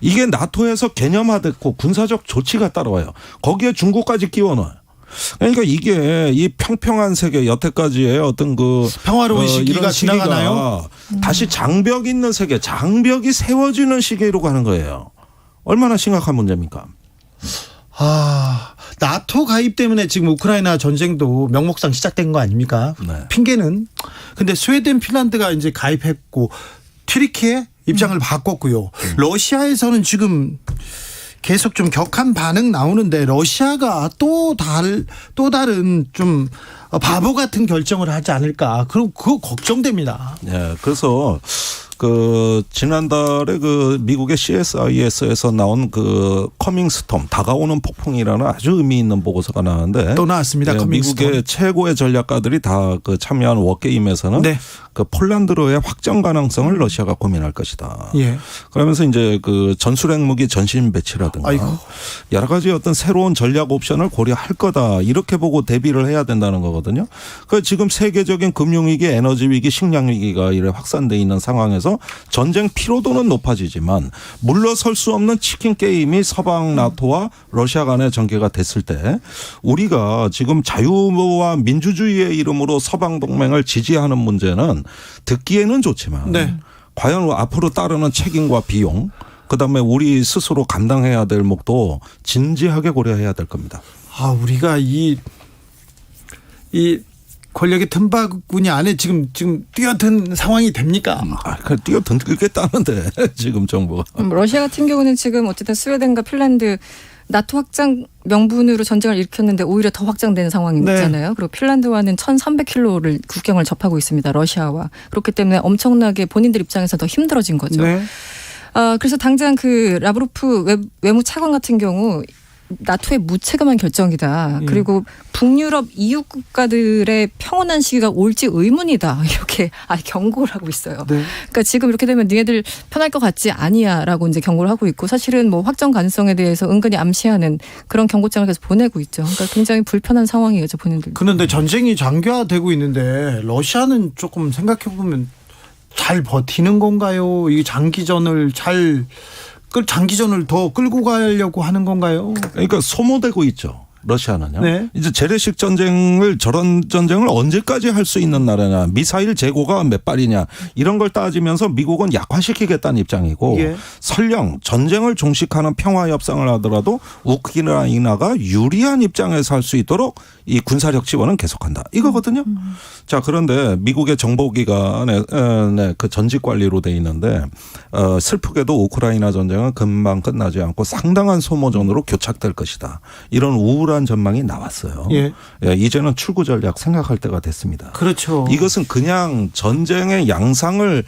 이게 나토에서 개념화됐고 군사적 조치가 따라와요. 거기에 중국까지 끼워넣어요. 그러니까 이게 이 평평한 세계 여태까지의 어떤 평화로운 시기가 지나가나요? 다시 장벽 있는 세계, 장벽이 세워지는 시기로 가는 거예요. 얼마나 심각한 문제입니까? 나토 가입 때문에 지금 우크라이나 전쟁도 명목상 시작된 거 아닙니까? 네. 핑계는. 근데 스웨덴, 핀란드가 이제 가입했고 튀르키예 입장을 바꿨고요. 러시아에서는 지금 계속 좀 격한 반응 나오는데 러시아가 또 다른 좀 바보 같은 결정을 하지 않을까. 그거 걱정됩니다. 네, 그래서 지난달에 미국의 CSIS에서 나온 커밍스톰 다가오는 폭풍이라는 아주 의미 있는 보고서가 나왔는데 또 나왔습니다. 네, 미국의 최고의 전략가들이 다 참여한 워게임에서는 네. 폴란드로의 확정 가능성을 러시아가 고민할 것이다. 예. 그러면서 이제 전술핵 무기 전신 배치라든가 여러 가지 어떤 새로운 전략 옵션을 고려할 거다 이렇게 보고 대비를 해야 된다는 거거든요. 지금 세계적인 금융위기, 에너지위기, 식량위기가 이래 확산돼 있는 상황에서 전쟁 피로도는 높아지지만 물러설 수 없는 치킨 게임이 서방 나토와 러시아 간의 전개가 됐을 때 우리가 지금 자유와 민주주의의 이름으로 서방 동맹을 지지하는 문제는 듣기에는 좋지만 네. 과연 앞으로 따르는 책임과 비용 그다음에 우리 스스로 감당해야 될 몫도 진지하게 고려해야 될 겁니다. 우리가 이 권력의 틈바구니 안에 지금 뛰어든 상황이 됩니까? 뛰어들겠다는데 지금 정부가. 러시아 같은 경우는 지금 어쨌든 스웨덴과 핀란드 나토 확장 명분으로 전쟁을 일으켰는데 오히려 더 확장되는 상황이잖아요. 그리고 핀란드와는 1,300km를 국경을 접하고 있습니다. 러시아와. 그렇기 때문에 엄청나게 본인들 입장에서 더 힘들어진 거죠. 네. 그래서 당장 그 라브로프 외무 차관 같은 경우 나토의 무책임한 결정이다. 그리고 북유럽 EU 국가들의 평온한 시기가 올지 의문이다. 이렇게 경고를 하고 있어요. 네. 그러니까 지금 이렇게 되면 니네들 편할 것 같지 아니야라고 이제 경고를 하고 있고 사실은 뭐 확정 가능성에 대해서 은근히 암시하는 그런 경고장을 계속 보내고 있죠. 그러니까 굉장히 불편한 상황이죠, 본인들. 그런데 전쟁이 장기화되고 있는데 러시아는 조금 생각해 보면 잘 버티는 건가요? 이 장기전을 더 끌고 가려고 하는 건가요? 그러니까 소모되고 있죠. 러시아는요. 네. 이제 재래식 저런 전쟁을 언제까지 할 수 있는 나라냐. 미사일 재고가 몇 발이냐. 이런 걸 따지면서 미국은 약화시키겠다는 입장이고 예. 설령 전쟁을 종식하는 평화 협상을 하더라도 우크라이나가 유리한 입장에서 할 수 있도록 이 군사력 지원은 계속한다. 이거거든요. 자, 그런데 미국의 정보기관의 그 전직 관리로 돼 있는데 슬프게도 우크라이나 전쟁은 금방 끝나지 않고 상당한 소모전으로 교착될 것이다. 이런 우울한 전망이 나왔어요. 예. 이제는 출구 전략 생각할 때가 됐습니다. 그렇죠. 이것은 그냥 전쟁의 양상을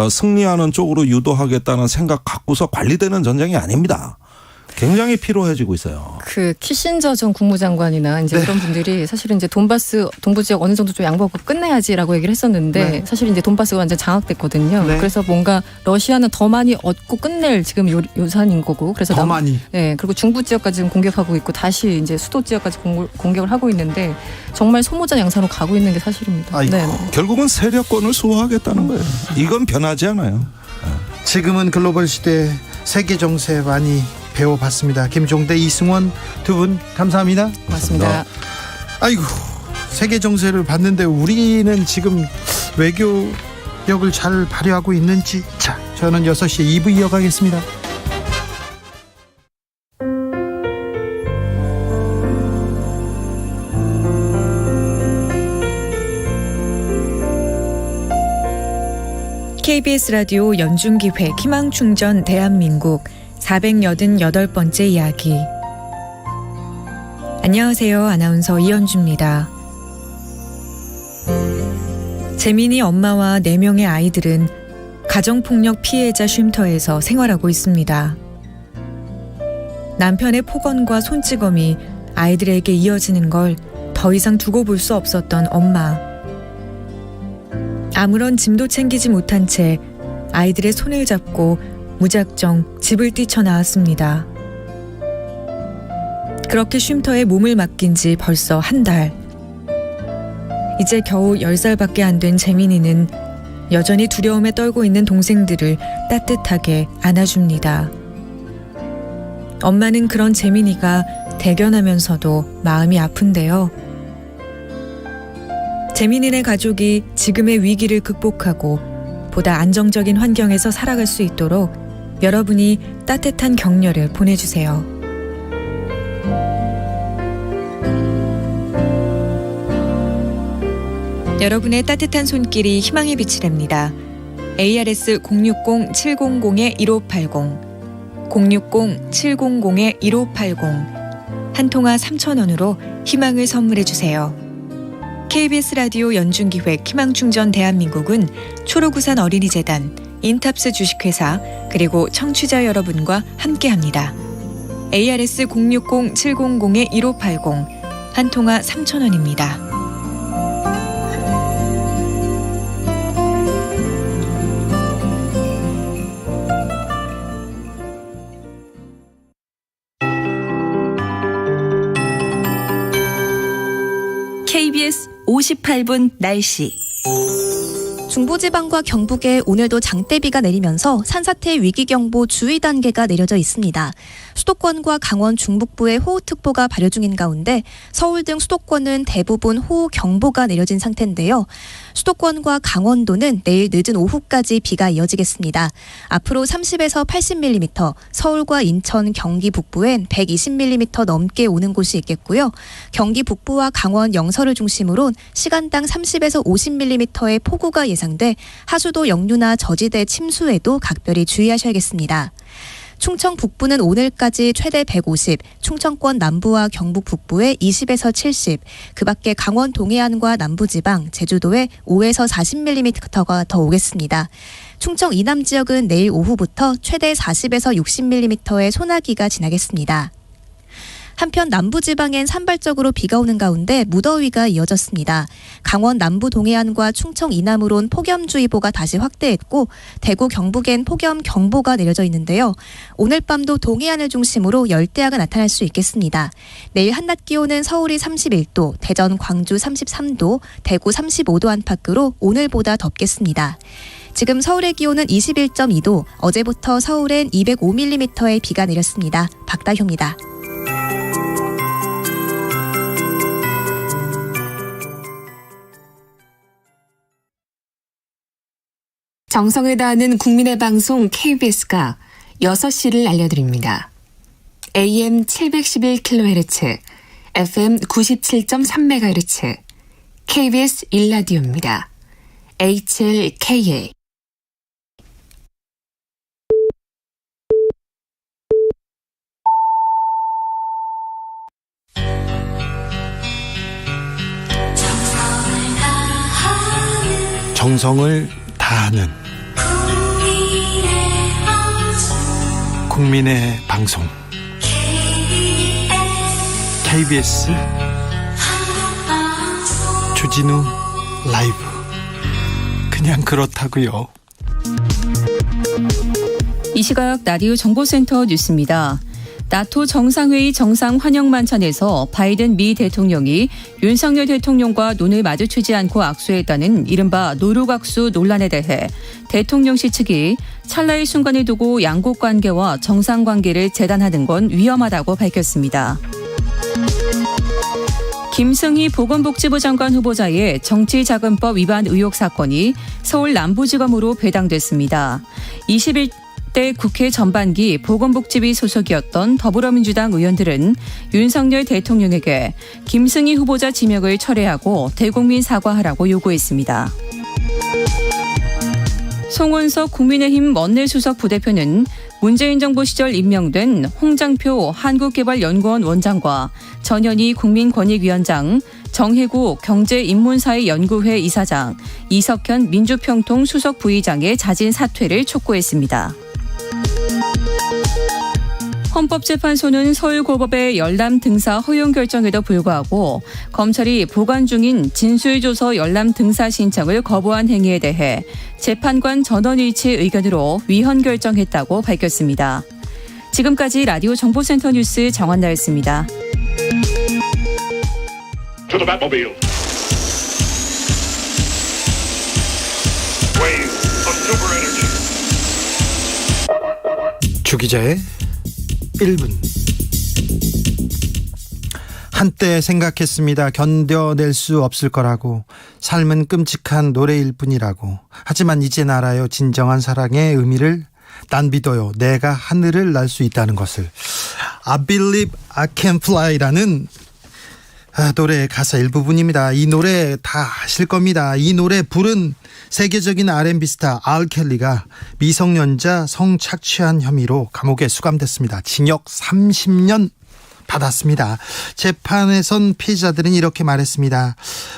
승리하는 쪽으로 유도하겠다는 생각 갖고서 관리되는 전쟁이 아닙니다. 굉장히 피로해지고 있어요. 그 키신저 전 국무장관이나 이제 그런 분들이 사실은 이제 돈바스 동부 지역 어느 정도 좀 양보하고 끝내야지라고 얘기를 했었는데 사실 이제 돈바스가 완전 장악됐거든요. 그래서 뭔가 러시아는 더 많이 얻고 끝낼 지금 요산인 거고 그래서 더 많이. 네, 그리고 중부 지역까지 지금 공격하고 있고 다시 이제 수도 지역까지 공격을 하고 있는데 정말 소모전 양상으로 가고 있는 게 사실입니다. 네. 결국은 세력권을 수호하겠다는 거예요. 이건 변하지 않아요. 지금은 글로벌 시대 세계 정세 많이 배워봤습니다. 김종대, 이승원 두 분 감사합니다. 고맙습니다. 아이고, 세계 정세를 봤는데 우리는 지금 외교력을 잘 발휘하고 있는지. 자, 저는 6시에 2부 이어가겠습니다. KBS 라디오 연중기획 희망충전 대한민국 488번째 이야기. 안녕하세요. 아나운서 이현주입니다. 재민이 엄마와 4명의 아이들은 가정폭력 피해자 쉼터에서 생활하고 있습니다. 남편의 폭언과 손찌검이 아이들에게 이어지는 걸 더 이상 두고 볼 수 없었던 엄마. 아무런 짐도 챙기지 못한 채 아이들의 손을 잡고 무작정 집을 뛰쳐나왔습니다. 그렇게 쉼터에 몸을 맡긴 지 벌써 한 달. 이제 겨우 10살밖에 안 된 재민이는 여전히 두려움에 떨고 있는 동생들을 따뜻하게 안아줍니다. 엄마는 그런 재민이가 대견하면서도 마음이 아픈데요. 재민이네 가족이 지금의 위기를 극복하고 보다 안정적인 환경에서 살아갈 수 있도록 여러분이 따뜻한 격려를 보내주세요. 여러분의 따뜻한 손길이 희망의 빛이 됩니다. ARS 060-700-1580 060-700-1580 한 통화 3,000원으로 희망을 선물해주세요. KBS 라디오 연중기획 희망충전 대한민국은 초록우산 어린이재단, 인탑스 주식회사 그리고 청취자 여러분과 함께합니다. ARS 060-700-1580 한 통화 3,000원입니다. KBS 58분 날씨. 중부지방과 경북에 오늘도 장대비가 내리면서 산사태 위기경보 주의 단계가 내려져 있습니다. 수도권과 강원 중북부에 호우특보가 발효 중인 가운데 서울 등 수도권은 대부분 호우경보가 내려진 상태인데요. 수도권과 강원도는 내일 늦은 오후까지 비가 이어지겠습니다. 앞으로 30에서 80mm, 서울과 인천, 경기 북부엔 120mm 넘게 오는 곳이 있겠고요. 경기 북부와 강원 영서를 중심으로 시간당 30에서 50mm의 폭우가 예상돼 하수도 역류나 저지대 침수에도 각별히 주의하셔야겠습니다. 충청 북부는 오늘까지 최대 150, 충청권 남부와 경북 북부에 20에서 70, 그 밖에 강원 동해안과 남부지방, 제주도에 5에서 40mm가 더 오겠습니다. 충청 이남 지역은 내일 오후부터 최대 40에서 60mm의 소나기가 지나겠습니다. 한편 남부지방엔 산발적으로 비가 오는 가운데 무더위가 이어졌습니다. 강원 남부 동해안과 충청 이남으론 폭염주의보가 다시 확대했고 대구 경북엔 폭염경보가 내려져 있는데요. 오늘 밤도 동해안을 중심으로 열대야가 나타날 수 있겠습니다. 내일 한낮 기온은 서울이 31도, 대전, 광주 33도, 대구 35도 안팎으로 오늘보다 덥겠습니다. 지금 서울의 기온은 21.2도, 어제부터 서울엔 205mm의 비가 내렸습니다. 박다효입니다. 정성을 다하는 국민의 방송 KBS가 6시를 알려드립니다. AM 711kHz, FM 97.3MHz, KBS 1라디오입니다. HLKA. 정성을 다하는 국민의 방송 KBS 주진우 라이브. 그냥 그렇다고요. 이 시각 라디오 정보센터 뉴스입니다. 나토 정상회의 정상 환영 만찬에서 바이든 미 대통령이 윤석열 대통령과 눈을 마주치지 않고 악수했다는 이른바 노룩악수 논란에 대해 대통령실 측이 찰나의 순간을 두고 양국 관계와 정상관계를 재단하는 건 위험하다고 밝혔습니다. 김승희 보건복지부 장관 후보자의 정치자금법 위반 의혹 사건이 서울 남부지검으로 배당됐습니다. 21대 국회 전반기 보건복지위 소속이었던 더불어민주당 의원들은 윤석열 대통령에게 김승희 후보자 지명을 철회하고 대국민 사과하라고 요구했습니다. 송원석 국민의힘 원내수석 부대표는 문재인 정부 시절 임명된 홍장표 한국개발연구원 원장과 전현희 국민권익위원장, 정혜구 경제인문사회연구회 이사장, 이석현 민주평통 수석 부의장의 자진 사퇴를 촉구했습니다. 헌법재판소는 서울고법의 열람 등사 허용 결정에도 불구하고 검찰이 보관 중인 진술조서 열람 등사 신청을 거부한 행위에 대해 재판관 전원일치 의견으로 위헌 결정했다고 밝혔습니다. 지금까지 라디오 정보센터 뉴스 정한나였습니다. 주 기자의 1분. 한때 생각했습니다. 견뎌낼 수 없을 거라고. 삶은 끔찍한 노래일 뿐이라고. 하지만 이젠 알아요. 진정한 사랑의 의미를. 난 믿어요. 내가 하늘을 날 수 있다는 것을. I believe I can fly라는 노래의 가사 일부분입니다. 이 노래 다 아실 겁니다. 이 노래 부른 세계적인 R&B 스타 알 켈리가 미성년자 성착취한 혐의로 감옥에 수감됐습니다. 징역 30년 받았습니다. 재판에선 피해자들은 이렇게 말했습니다.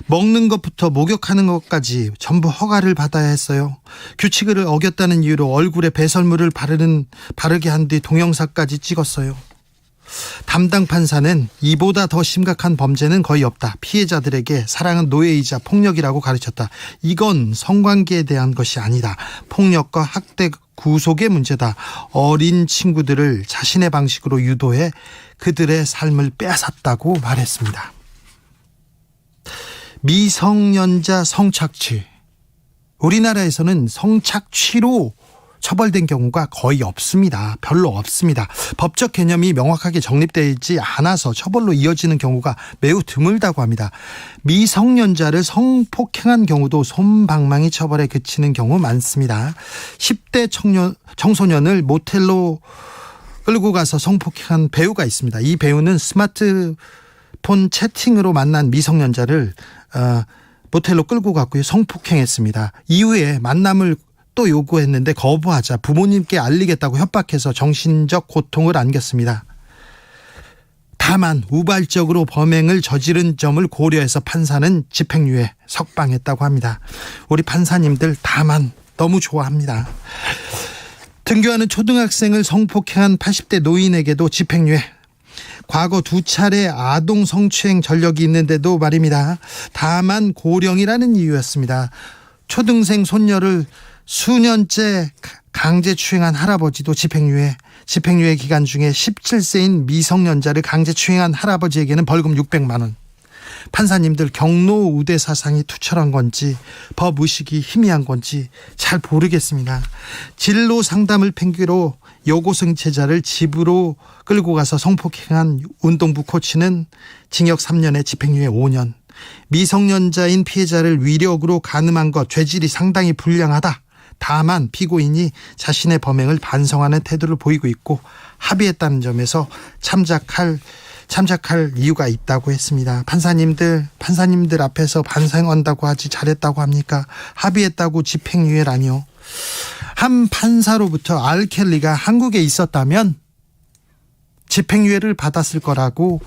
먹는 것부터 목욕하는 것까지 전부 허가를 받아야 했어요. 규칙을 어겼다는 이유로 얼굴에 배설물을 바르게 한 뒤 동영상까지 찍었어요. 담당 판사는 이보다 더 심각한 범죄는 거의 없다. 피해자들에게 사랑은 노예이자 폭력이라고 가르쳤다. 이건 성관계에 대한 것이 아니다. 폭력과 학대 구속의 문제다. 어린 친구들을 자신의 방식으로 유도해 그들의 삶을 빼앗았다고 말했습니다. 미성년자 성착취. 우리나라에서는 성착취로 처벌된 경우가 거의 없습니다. 별로 없습니다. 법적 개념이 명확하게 정립되지 않아서 처벌로 이어지는 경우가 매우 드물다고 합니다. 미성년자를 성폭행한 경우도 솜방망이 처벌에 그치는 경우 많습니다. 10대 청소년을 모텔로 끌고 가서 성폭행한 배우가 있습니다. 이 배우는 스마트폰 채팅으로 만난 미성년자를 모텔로 끌고 갔고요. 성폭행했습니다. 이후에 만남을 또 요구했는데 거부하자 부모님께 알리겠다고 협박해서 정신적 고통을 안겼습니다. 다만 우발적으로 범행을 저지른 점을 고려해서 판사는 집행유예 석방했다고 합니다. 우리 판사님들 다만 너무 좋아합니다. 등교하는 초등학생을 성폭행한 80대 노인에게도 집행유예. 과거 2차례 아동 성추행 전력이 있는데도 말입니다. 다만 고령이라는 이유였습니다. 초등생 손녀를 수년째 강제 추행한 할아버지도 집행유예 기간 중에 17세인 미성년자를 강제 추행한 할아버지에게는 벌금 600만 원. 판사님들 경로 우대 사상이 투철한 건지 법의식이 희미한 건지 잘 모르겠습니다. 진로 상담을 핑계로 여고생 제자를 집으로 끌고 가서 성폭행한 운동부 코치는 징역 3년에 집행유예 5년. 미성년자인 피해자를 위력으로 간음한 것 죄질이 상당히 불량하다. 다만 피고인이 자신의 범행을 반성하는 태도를 보이고 있고 합의했다는 점에서 참작할 이유가 있다고 했습니다. 판사님들 앞에서 반성한다고 하지 잘했다고 합니까? 합의했다고 집행유예라니요. 한 판사로부터 알켈리가 한국에 있었다면 집행유예를 받았을 거라고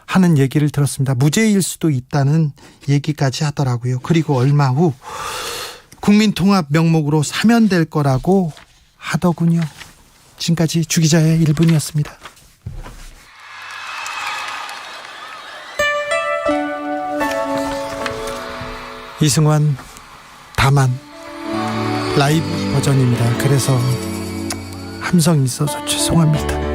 하는 얘기를 들었습니다. 무죄일 수도 있다는 얘기까지 하더라고요. 그리고 얼마 후 국민통합 명목으로 사면될 거라고 하더군요. 지금까지 주기자의 1분이었습니다. 이승환 다만 라이브 버전입니다. 그래서 함성이 있어서 죄송합니다.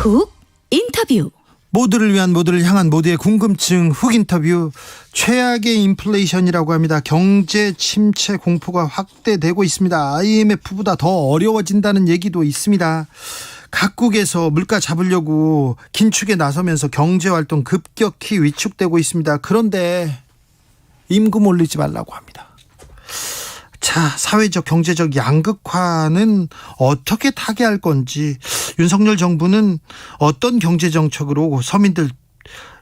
훅 인터뷰. 모두를 위한 모두를 향한 모두의 궁금증 훅 인터뷰. 최악의 인플레이션이라고 합니다. 경제 침체 공포가 확대되고 있습니다. IMF보다 더 어려워진다는 얘기도 있습니다. 각국에서 물가 잡으려고 긴축에 나서면서 경제활동 급격히 위축되고 있습니다. 그런데 임금 올리지 말라고 합니다. 자, 사회적 경제적 양극화는 어떻게 타개할 건지, 윤석열 정부는 어떤 경제정책으로 서민들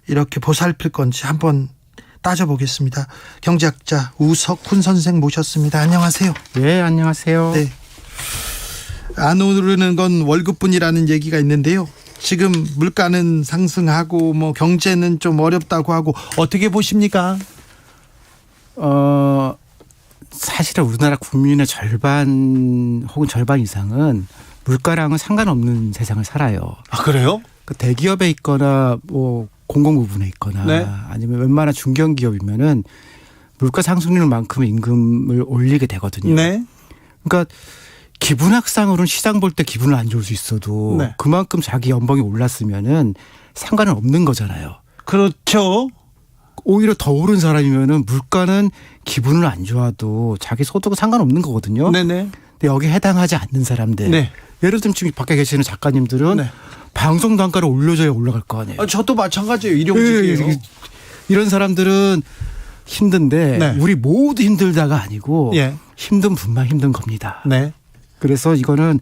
이렇게 보살필 건지 한번 따져보겠습니다. 경제학자 우석훈 선생 모셨습니다. 안녕하세요. 네, 안녕하세요. 네. 안 오르는 건 월급뿐이라는 얘기가 있는데요. 지금 물가는 상승하고 뭐 경제는 좀 어렵다고 하고 어떻게 보십니까? 사실은 우리나라 국민의 절반 혹은 절반 이상은 물가랑은 상관없는 세상을 살아요. 아, 그래요? 그 대기업에 있거나 뭐 공공부문에 있거나 네. 아니면 웬만한 중견기업이면은 물가 상승률만큼 임금을 올리게 되거든요. 네. 그러니까 기분학상으로는 시장 볼 때 기분은 안 좋을 수 있어도 네. 그만큼 자기 연봉이 올랐으면은 상관은 없는 거잖아요. 그렇죠. 오히려 더 오른 사람이면은 물가는 기분은 안 좋아도 자기 소득은 상관없는 거거든요. 네네. 근데 여기 해당하지 않는 사람들. 네. 예를 들면 지금 밖에 계시는 작가님들은 네. 방송 단가를 올려줘야 올라갈 거 아니에요. 저도 마찬가지예요. 일용직이에요. 이런 사람들은 힘든데 네. 우리 모두 힘들다가 아니고 예. 힘든 분만 힘든 겁니다. 네. 그래서 이거는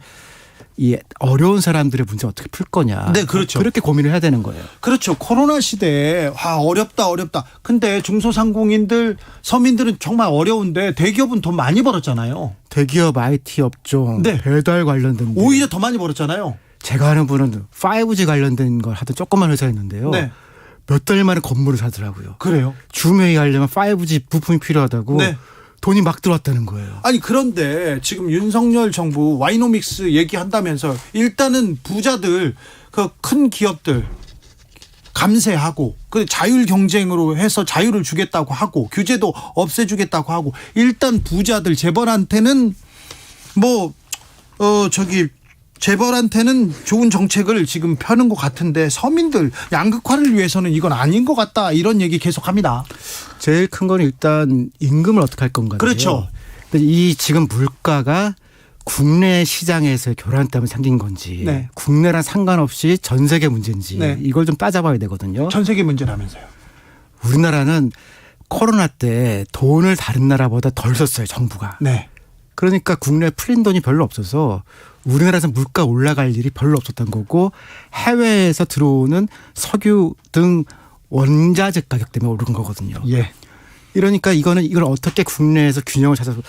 이 어려운 사람들의 문제 어떻게 풀 거냐. 네, 그렇죠. 그렇게 고민을 해야 되는 거예요. 그렇죠. 코로나 시대에 어렵다. 근데 중소상공인들, 서민들은 정말 어려운데 대기업은 돈 많이 벌었잖아요. 대기업 IT 업종, 네. 배달 관련된 데. 오히려 더 많이 벌었잖아요. 제가 아는 분은 5G 관련된 걸 하던 조그만 회사였는데요. 네. 몇 달 만에 건물을 사더라고요. 그래요? 줌회의 하려면 5G 부품이 필요하다고 네. 돈이 막 들어왔다는 거예요. 아니 그런데 지금 윤석열 정부 와이노믹스 얘기한다면서 일단은 부자들 그 큰 기업들 감세하고 그 자율 경쟁으로 해서 자유를 주겠다고 하고 규제도 없애주겠다고 하고 일단 부자들 재벌한테는 재벌한테는 좋은 정책을 지금 펴는 것 같은데 서민들 양극화를 위해서는 이건 아닌 것 같다 이런 얘기 계속합니다. 제일 큰 건 일단 임금을 어떻게 할 건가요? 그렇죠. 근데 이 지금 물가가 국내 시장에서 교란 때문에 생긴 건지 네. 국내랑 상관없이 전 세계 문제인지 네. 이걸 좀 따져봐야 되거든요. 전 세계 문제라면서요. 우리나라는 코로나 때 돈을 다른 나라보다 덜 썼어요, 정부가. 네. 그러니까 국내에 풀린 돈이 별로 없어서 우리나라에서 물가 올라갈 일이 별로 없었던 거고 해외에서 들어오는 석유 등 원자재 가격 때문에 오른 거거든요. 예. 이러니까 이걸 어떻게 국내에서 균형을 찾아서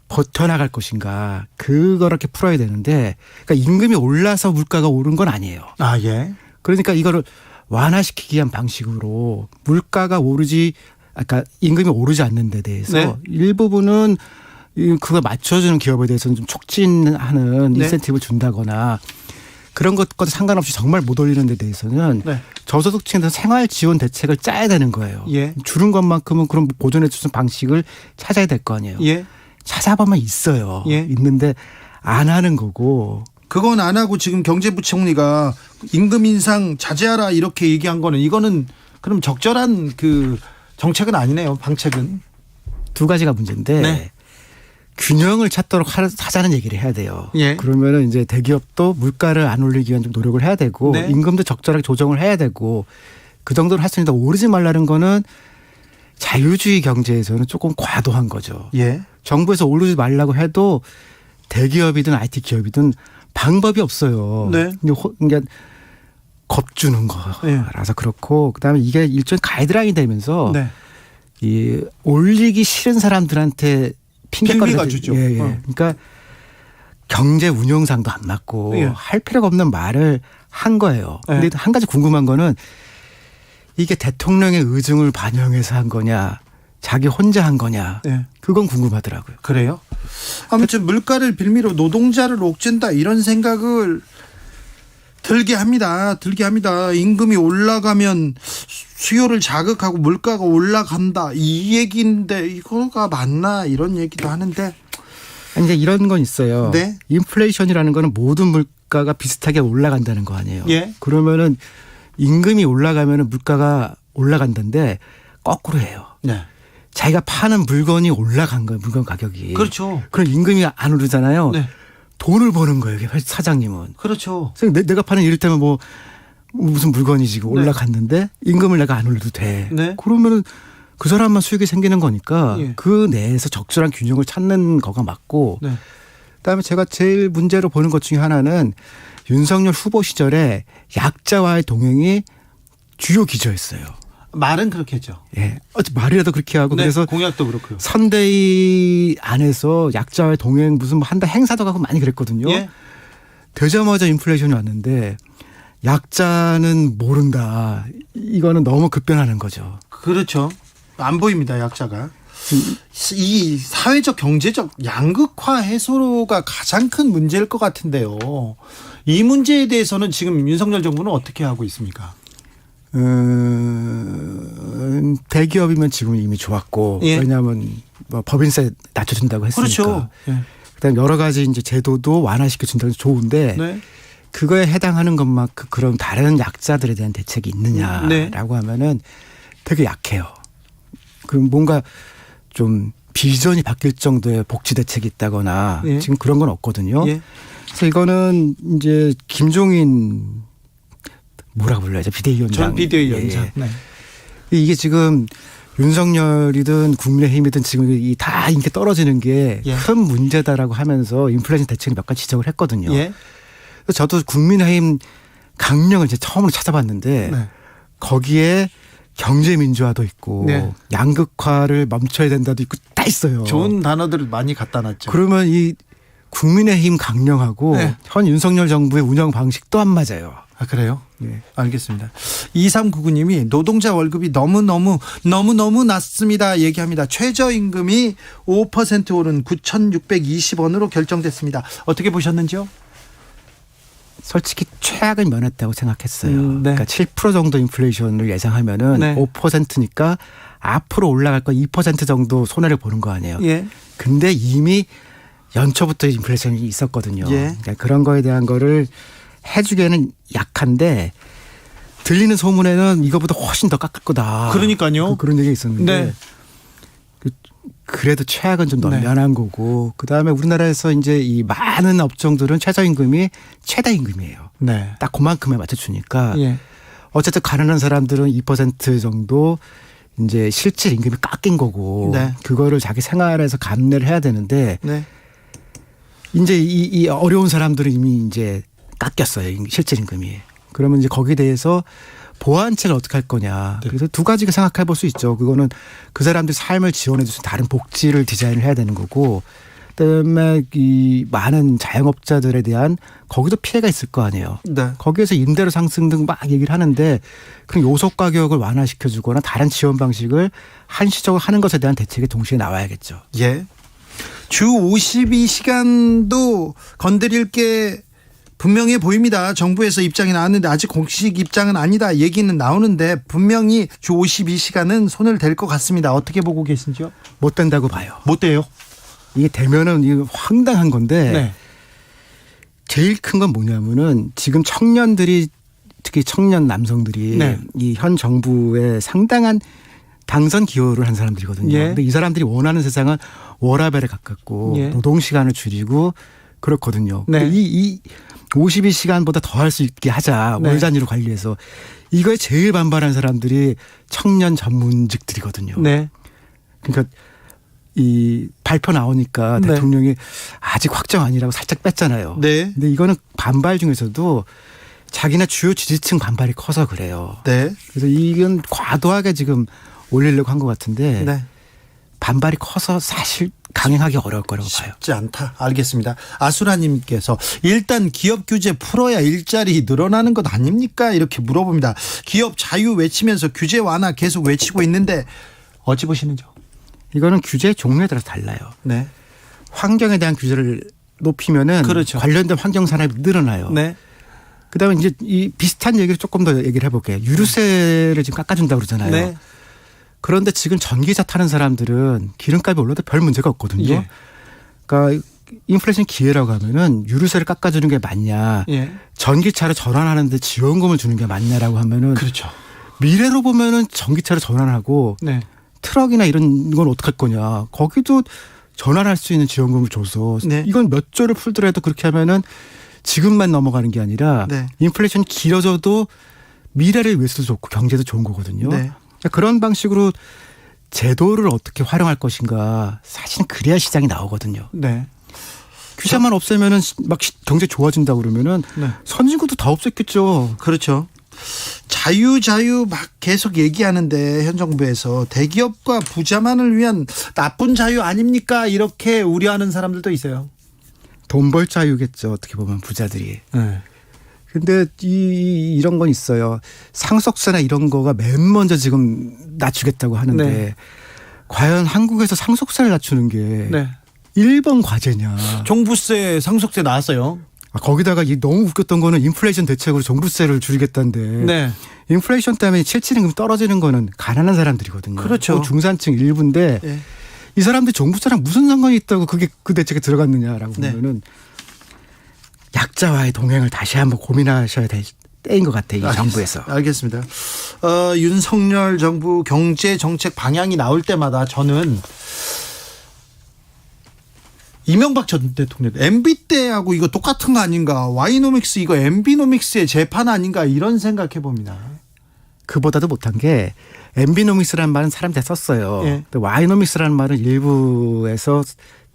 버텨나갈 것인가 그걸 이렇게 풀어야 되는데 그러니까 임금이 올라서 물가가 오른 건 아니에요. 아 예. 그러니까 이거를 완화시키기 위한 방식으로 물가가 아까 임금이 오르지 않는 데 대해서 네. 일부분은 그거 맞춰주는 기업에 대해서는 좀 촉진하는 네. 인센티브를 준다거나 그런 것과 상관없이 정말 못 올리는 데 대해서는 네. 저소득층에서 생활 지원 대책을 짜야 되는 거예요. 예. 줄은 것만큼은 그런 보존해 주는 방식을 찾아야 될 거 아니에요. 예. 찾아보면 있어요. 예. 있는데 안 하는 거고. 그건 안 하고 지금 경제부총리가 임금 인상 자제하라 이렇게 얘기한 거는 이거는 그럼 적절한 그 정책은 아니네요. 방책은. 두 가지가 문제인데 네. 균형을 찾도록 하자는 얘기를 해야 돼요. 예. 그러면은 이제 대기업도 물가를 안 올리기 위한 좀 노력을 해야 되고 네. 임금도 적절하게 조정을 해야 되고 그 정도는 할 수 있는데 오르지 말라는 거는 자유주의 경제에서는 조금 과도한 거죠. 예. 정부에서 오르지 말라고 해도 대기업이든 IT 기업이든 방법이 없어요. 네. 그러니까 겁주는 거라서 그렇고 그다음에 이게 일종의 가이드라인이 되면서 네. 이 올리기 싫은 사람들한테 핑계가 주죠. 예. 그러니까 경제 운영상도 안 맞고 예. 할 필요가 없는 말을 한 거예요. 근데 한 가지 궁금한 거는 이게 대통령의 의중을 반영해서 한 거냐 자기 혼자 한 거냐 네. 그건 궁금하더라고요. 그래요? 아무튼 물가를 빌미로 노동자를 옥죄다 이런 생각을 들게 합니다. 임금이 올라가면 수요를 자극하고 물가가 올라간다 이 얘기인데 이거가 맞나 이런 얘기도 하는데 아니 이제 이런 건 있어요. 네. 인플레이션이라는 거는 모든 물가가 비슷하게 올라간다는 거 아니에요. 예. 그러면은 임금이 올라가면은 물가가 올라간다는데 거꾸로 해요. 네. 자기가 파는 물건이 올라간 거예요. 물건 가격이. 그렇죠. 그럼 임금이 안 오르잖아요. 네. 돈을 버는 거예요. 사장님은. 그렇죠. 그래서 내가 파는 이를테면 무슨 물건이 지금 올라갔는데 임금을 내가 안 올려도 돼. 네. 그러면은 그 사람만 수익이 생기는 거니까 예. 그 내에서 적절한 균형을 찾는 거가 맞고 네. 그다음에 제가 제일 문제로 보는 것 중에 하나는 윤석열 후보 시절에 약자와의 동행이 주요 기조였어요. 말은 그렇게 했죠. 예. 말이라도 그렇게 하고 네, 그래서 공약도 그렇고요. 선대위 안에서 약자와의 동행 무슨 한 달 행사도 가고 많이 그랬거든요. 예. 되자마자 인플레이션이 왔는데 약자는 모른다. 이거는 너무 급변하는 거죠. 그렇죠. 안 보입니다. 약자가. 이 사회적 경제적 양극화 해소가 가장 큰 문제일 것 같은데요. 이 문제에 대해서는 지금 윤석열 정부는 어떻게 하고 있습니까? 대기업이면 지금 이미 좋았고 예. 왜냐하면 법인세 낮춰준다고 했으니까. 그렇죠. 예. 그다음 여러 가지 이제 제도도 완화시켜 준다고 좋은데 네. 그거에 해당하는 것만큼 그런 다른 약자들에 대한 대책이 있느냐라고 네. 하면은 되게 약해요. 그 뭔가 좀 비전이 바뀔 정도의 복지 대책이 있다거나 예. 지금 그런 건 없거든요. 예. 그래서 이거는 이제 김종인 뭐라고 불러야죠? 비대위원장. 전 비대위원장. 예. 네. 이게 지금 윤석열이든 국민의힘이든 지금 이 다 인기 떨어지는 게 큰 문제다라고 하면서 인플레이션 대책을 몇 가지 지적을 했거든요. 예. 그래서 저도 국민의힘 강령을 이제 처음으로 찾아봤는데 네. 거기에 경제 민주화도 있고 네. 양극화를 멈춰야 된다도 있고 다 있어요. 좋은 단어들을 많이 갖다 놨죠. 그러면 이 국민의힘 강령하고 네. 현 윤석열 정부의 운영 방식도 안 맞아요. 아, 그래요? 네. 알겠습니다. 2399님이 노동자 월급이 너무너무 낮습니다. 얘기합니다. 최저임금이 5% 오른 9,620원으로 결정됐습니다. 어떻게 보셨는지요? 솔직히 최악을 면했다고 생각했어요. 네. 그러니까 7% 정도 인플레이션을 예상하면은 네. 5%니까 앞으로 올라갈 거 2% 정도 손해를 보는 거 아니에요. 예. 근데 이미 연초부터 인플레이션이 있었거든요. 예. 그러니까 그런 거에 대한 거를 해주기에는 약한데 들리는 소문에는 이거보다 훨씬 더 깎을 거다. 그러니까요. 그런 얘기가 있었는데 네. 그래도 최악은 좀 네. 면한 거고 그다음에 우리나라에서 이제 이 많은 업종들은 최저임금이 최다임금이에요. 네. 딱 그만큼에 맞춰주니까 예. 어쨌든 가난한 사람들은 2% 정도 이제 실질 임금이 깎인 거고 네. 그거를 자기 생활에서 감내를 해야 되는데 네. 이제 이 어려운 사람들은 이미 이제 깎였어요. 실질 임금이. 그러면 이제 거기에 대해서 보완책을 어떻게 할 거냐. 그래서 두 가지가 생각해 볼 수 있죠. 그거는 그 사람들 삶을 지원해 줄 수 있는 다른 복지를 디자인을 해야 되는 거고 그다음에 이 많은 자영업자들에 대한 거기도 피해가 있을 거 아니에요. 네. 거기에서 임대료 상승 등 막 얘기를 하는데 그럼 요소 가격을 완화시켜 주거나 다른 지원 방식을 한시적으로 하는 것에 대한 대책이 동시에 나와야겠죠. 예. 주 52시간도 건드릴 게 분명해 보입니다. 정부에서 입장이 나왔는데 아직 공식 입장은 아니다. 얘기는 나오는데 분명히 주 52시간은 손을 댈 것 같습니다. 어떻게 보고 계신지요? 못 된다고 봐요. 못 돼요. 이게 되면은 이거 황당한 건데 네. 제일 큰 건 뭐냐면은 지금 청년들이 특히 청년 남성들이 네. 이 현 정부에 상당한 당선 기여를 한 사람들이거든요. 예. 근데 이 사람들이 원하는 세상은 워라밸에 가깝고 예. 노동 시간을 줄이고 그렇거든요. 네. 근데 이 52시간보다 더 할 수 있게 하자. 네. 월 단위로 관리해서 이거에 제일 반발한 사람들이 청년 전문직들이거든요. 네. 그러니까 이 발표 나오니까 네. 대통령이 아직 확정 아니라고 살짝 뺐잖아요. 네. 근데 이거는 반발 중에서도 자기네 주요 지지층 반발이 커서 그래요. 네. 그래서 이건 과도하게 지금 올리려고 한 것 같은데 네. 반발이 커서 사실 강행하기 어려울 거라고 봐요. 쉽지 않다. 알겠습니다. 아수라님께서 일단 기업 규제 풀어야 일자리 늘어나는 것 아닙니까? 이렇게 물어봅니다. 기업 자유 외치면서 규제 완화 계속 외치고 있는데 어찌 보시는지요? 이거는 규제 종류에 따라서 달라요. 네. 환경에 대한 규제를 높이면은 그렇죠. 관련된 환경 산업이 늘어나요. 네. 그다음에 이제 이 비슷한 얘기를 조금 더 얘기를 해볼게요. 유류세를 지금 깎아준다고 그러잖아요. 네. 그런데 지금 전기차 타는 사람들은 기름값이 올라도 별 문제가 없거든요. 예. 그러니까 인플레이션 기회라고 하면은 유류세를 깎아주는 게 맞냐, 예. 전기차로 전환하는데 지원금을 주는 게 맞냐라고 하면은 그렇죠. 미래로 보면은 전기차로 전환하고 네. 트럭이나 이런 건 어떡할 거냐. 거기도 전환할 수 있는 지원금을 줘서 네. 이건 몇 조를 풀더라도 그렇게 하면은 지금만 넘어가는 게 아니라 네. 인플레이션이 길어져도 미래를 위해서도 좋고 경제도 좋은 거거든요. 네. 그런 방식으로 제도를 어떻게 활용할 것인가 사실은 그래야 시장이 나오거든요. 네. 규제만 없애면은 막 경제 좋아진다 그러면은 네. 선진국도 다 없앴겠죠. 그렇죠. 자유 막 계속 얘기하는데 현 정부에서 대기업과 부자만을 위한 나쁜 자유 아닙니까? 이렇게 우려하는 사람들도 있어요. 돈 벌 자유겠죠. 어떻게 보면 부자들이. 네. 근데 이런 건 있어요. 상속세나 이런 거가 맨 먼저 지금 낮추겠다고 하는데 네. 과연 한국에서 상속세를 낮추는 게 네. 1번 과제냐. 종부세, 상속세 나왔어요. 거기다가 너무 웃겼던 거는 인플레이션 대책으로 종부세를 줄이겠다는데 네. 인플레이션 때문에 실질임금 떨어지는 거는 가난한 사람들이거든요. 그렇죠. 중산층 일부인데 네. 이 사람들 종부세랑 무슨 상관이 있다고 그게 그 대책에 들어갔느냐라고 네. 보면은 약자와의 동행을 다시 한번 고민하셔야 될 때인 것 같아요. 이 정부에서. 알겠습니다. 윤석열 정부 경제 정책 방향이 나올 때마다 저는 이명박 전 대통령 MB 때하고 이거 똑같은 거 아닌가, 와이노믹스 이거 MB노믹스의 재판 아닌가 이런 생각해 봅니다. 그보다도 못한 게 MB노믹스라는 말은 사람들이 다 썼어요. 예. 근데 와이노믹스라는 말은 일부에서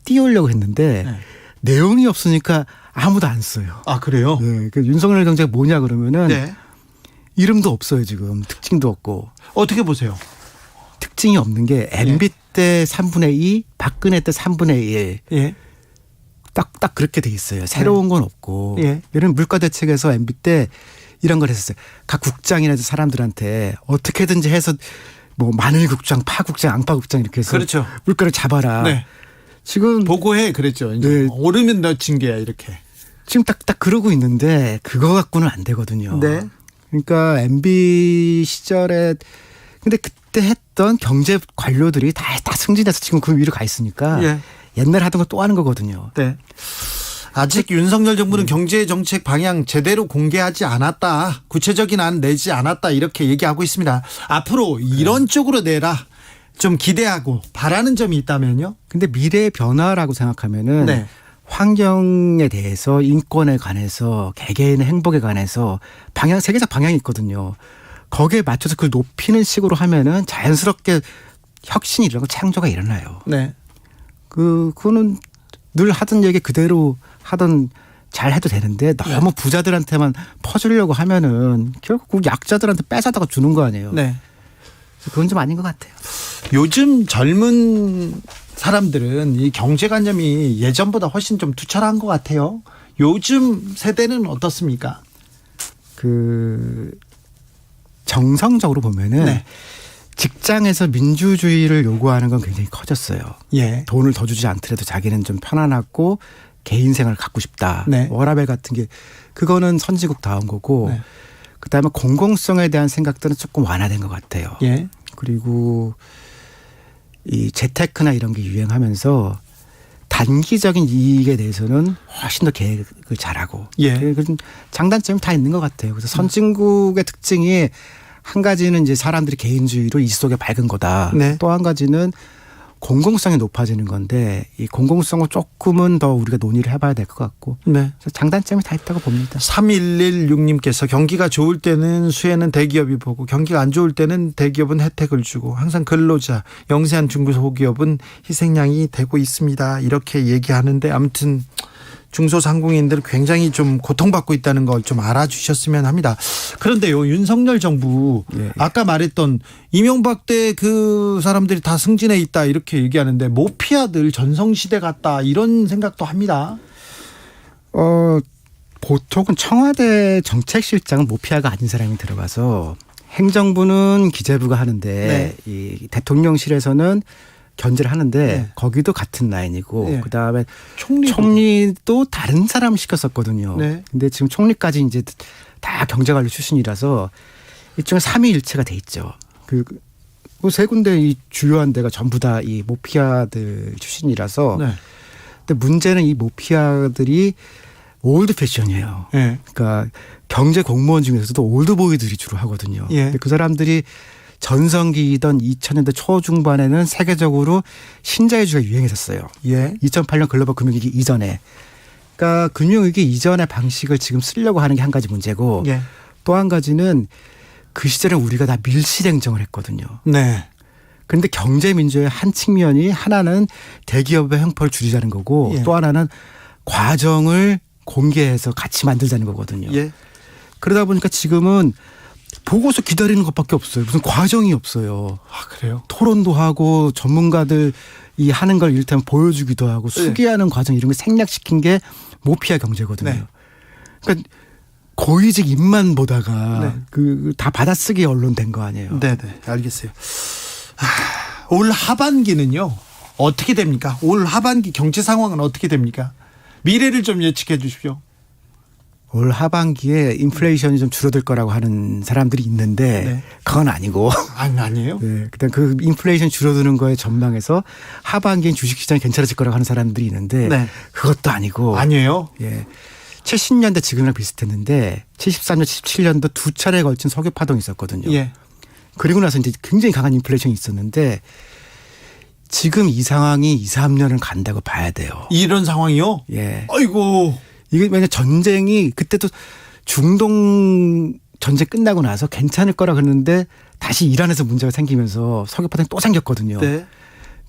띄우려고 했는데 네. 내용이 없으니까 아무도 안 써요. 아 그래요? 네, 그 윤석열 경제가 뭐냐 그러면은 네. 이름도 없어요 지금. 특징도 없고. 어떻게 보세요? 특징이 없는 게 MB 때 3분의 2, 박근혜 때 3분의 1. 예. 딱 그렇게 돼 있어요. 새로운 건 없고. 예. 이런 물가 대책에서 MB 때 이런 걸 했었어요. 각 국장이나 사람들한테 어떻게든지 해서 뭐 마늘국장, 파국장, 앙파국장 이렇게 해서 그렇죠. 물가를 잡아라. 네. 지금 보고해 그랬죠. 이제 네. 오르면 너 징계야 이렇게. 지금 딱 그러고 있는데 그거 갖고는 안 되거든요. 네. 그러니까 MB 시절에 근데 그때 했던 경제 관료들이 다 승진해서 지금 그 위로 가 있으니까 예. 옛날 하던 거 또 하는 거거든요. 네. 아직 윤석열 정부는 경제 정책 방향 제대로 공개하지 않았다. 구체적인 안 내지 않았다. 이렇게 얘기하고 있습니다. 앞으로 이런 쪽으로 내라. 좀 기대하고 바라는 점이 있다면요? 근데 미래의 변화라고 생각하면은 네. 환경에 대해서 인권에 관해서 개개인의 행복에 관해서 방향 세계적 방향이 있거든요. 거기에 맞춰서 그걸 높이는 식으로 하면은 자연스럽게 혁신이 일어나고 창조가 일어나요. 네. 그거는 늘 하던 얘기 그대로 하던 잘 해도 되는데 너무 부자들한테만 퍼주려고 하면은 결국 약자들한테 뺏어다가 주는 거 아니에요. 네. 그건 좀 아닌 것 같아요. 요즘 젊은 사람들은 이 경제관념이 예전보다 훨씬 좀 투철한 것 같아요. 요즘 세대는 어떻습니까? 정성적으로 보면은 네. 직장에서 민주주의를 요구하는 건 굉장히 커졌어요. 예. 돈을 더 주지 않더라도 자기는 좀 편안하고 개인 생활을 갖고 싶다. 네. 워라밸 같은 게 그거는 선진국다운 거고 네. 그다음에 공공성에 대한 생각들은 조금 완화된 것 같아요. 예. 그리고 이 재테크나 이런 게 유행하면서 단기적인 이익에 대해서는 훨씬 더 계획을 잘하고 예. 그런 장단점이 다 있는 것 같아요. 그래서 선진국의 특징이 한 가지는 이제 사람들이 개인주의로 이 속에 밝은 거다. 네. 또 한 가지는 공공성이 높아지는 건데 이 공공성을 조금은 더 우리가 논의를 해봐야 될 것 같고 네. 그래서 장단점이 다 있다고 봅니다. 3116님께서 경기가 좋을 때는 수혜는 대기업이 보고 경기가 안 좋을 때는 대기업은 혜택을 주고 항상 근로자, 영세한 중소기업은 희생양이 되고 있습니다. 이렇게 얘기하는데 아무튼 중소상공인들 굉장히 좀 고통받고 있다는 걸 좀 알아주셨으면 합니다. 그런데요, 윤석열 정부 아까 말했던 이명박 때 그 사람들이 다 승진해 있다 이렇게 얘기하는데 모피아들 전성시대 같다 이런 생각도 합니다. 보통은 청와대 정책실장은 모피아가 아닌 사람이 들어가서 행정부는 기재부가 하는데 이 대통령실에서는 견제를 하는데 네. 거기도 같은 라인이고 네. 그다음에 총리도 다른 사람을 시켰었거든요. 네. 근데 지금 총리까지 이제 다 경제관료 출신이라서 일종의 삼위일체가 돼 있죠. 그 세 군데 이 주요한 데가 전부 다 이 모피아들 출신이라서 네. 근데 문제는 이 모피아들이 올드 패션이에요. 네. 그러니까 경제 공무원 중에서도 올드보이들이 주로 하거든요. 예. 근데 그 사람들이 전성기이던 2000년대 초중반에는 세계적으로 신자유주의가 유행했었어요. 예. 2008년 글로벌 금융위기 이전에. 그러니까 금융위기 이전의 방식을 지금 쓰려고 하는 게 한 가지 문제고 예. 또 한 가지는 그 시절에 우리가 다 밀실행정을 했거든요. 네. 그런데 경제민주의 한 측면이 하나는 대기업의 횡포를 줄이자는 거고 예. 또 하나는 과정을 공개해서 같이 만들자는 거거든요. 예. 그러다 보니까 지금은 보고서 기다리는 것밖에 없어요. 무슨 과정이 없어요. 아, 그래요? 토론도 하고 전문가들 이 하는 걸 이를테면 보여주기도 하고 수기하는 과정 이런 걸 생략시킨 게 모피아 경제거든요. 네. 그러니까 고위직 입만 보다가 네. 그 다 받아쓰기 언론 된 거 아니에요. 네네, 알겠어요. 올 하반기는요 어떻게 됩니까? 올 하반기 경제 상황은 어떻게 됩니까? 미래를 좀 예측해 주십시오. 올 하반기에 인플레이션이 좀 줄어들 거라고 하는 사람들이 있는데 네. 그건 아니고 아니에요? 네, 그다음 그 인플레이션 줄어드는 거에 전망해서 하반기엔 주식시장이 괜찮아질 거라고 하는 사람들이 있는데 네. 그것도 아니고 아니에요? 예. 70년대 지금이랑 비슷했는데 73년, 77년도 두 차례에 걸친 석유 파동이 있었거든요. 예. 그리고 나서 이제 굉장히 강한 인플레이션이 있었는데 지금 이 상황이 2, 3년은 간다고 봐야 돼요. 이런 상황이요? 예. 아이고. 이게 왜냐 전쟁이 그때도 중동 전쟁 끝나고 나서 괜찮을 거라 그랬는데 다시 이란에서 문제가 생기면서 석유 파동이 또 생겼거든요. 네.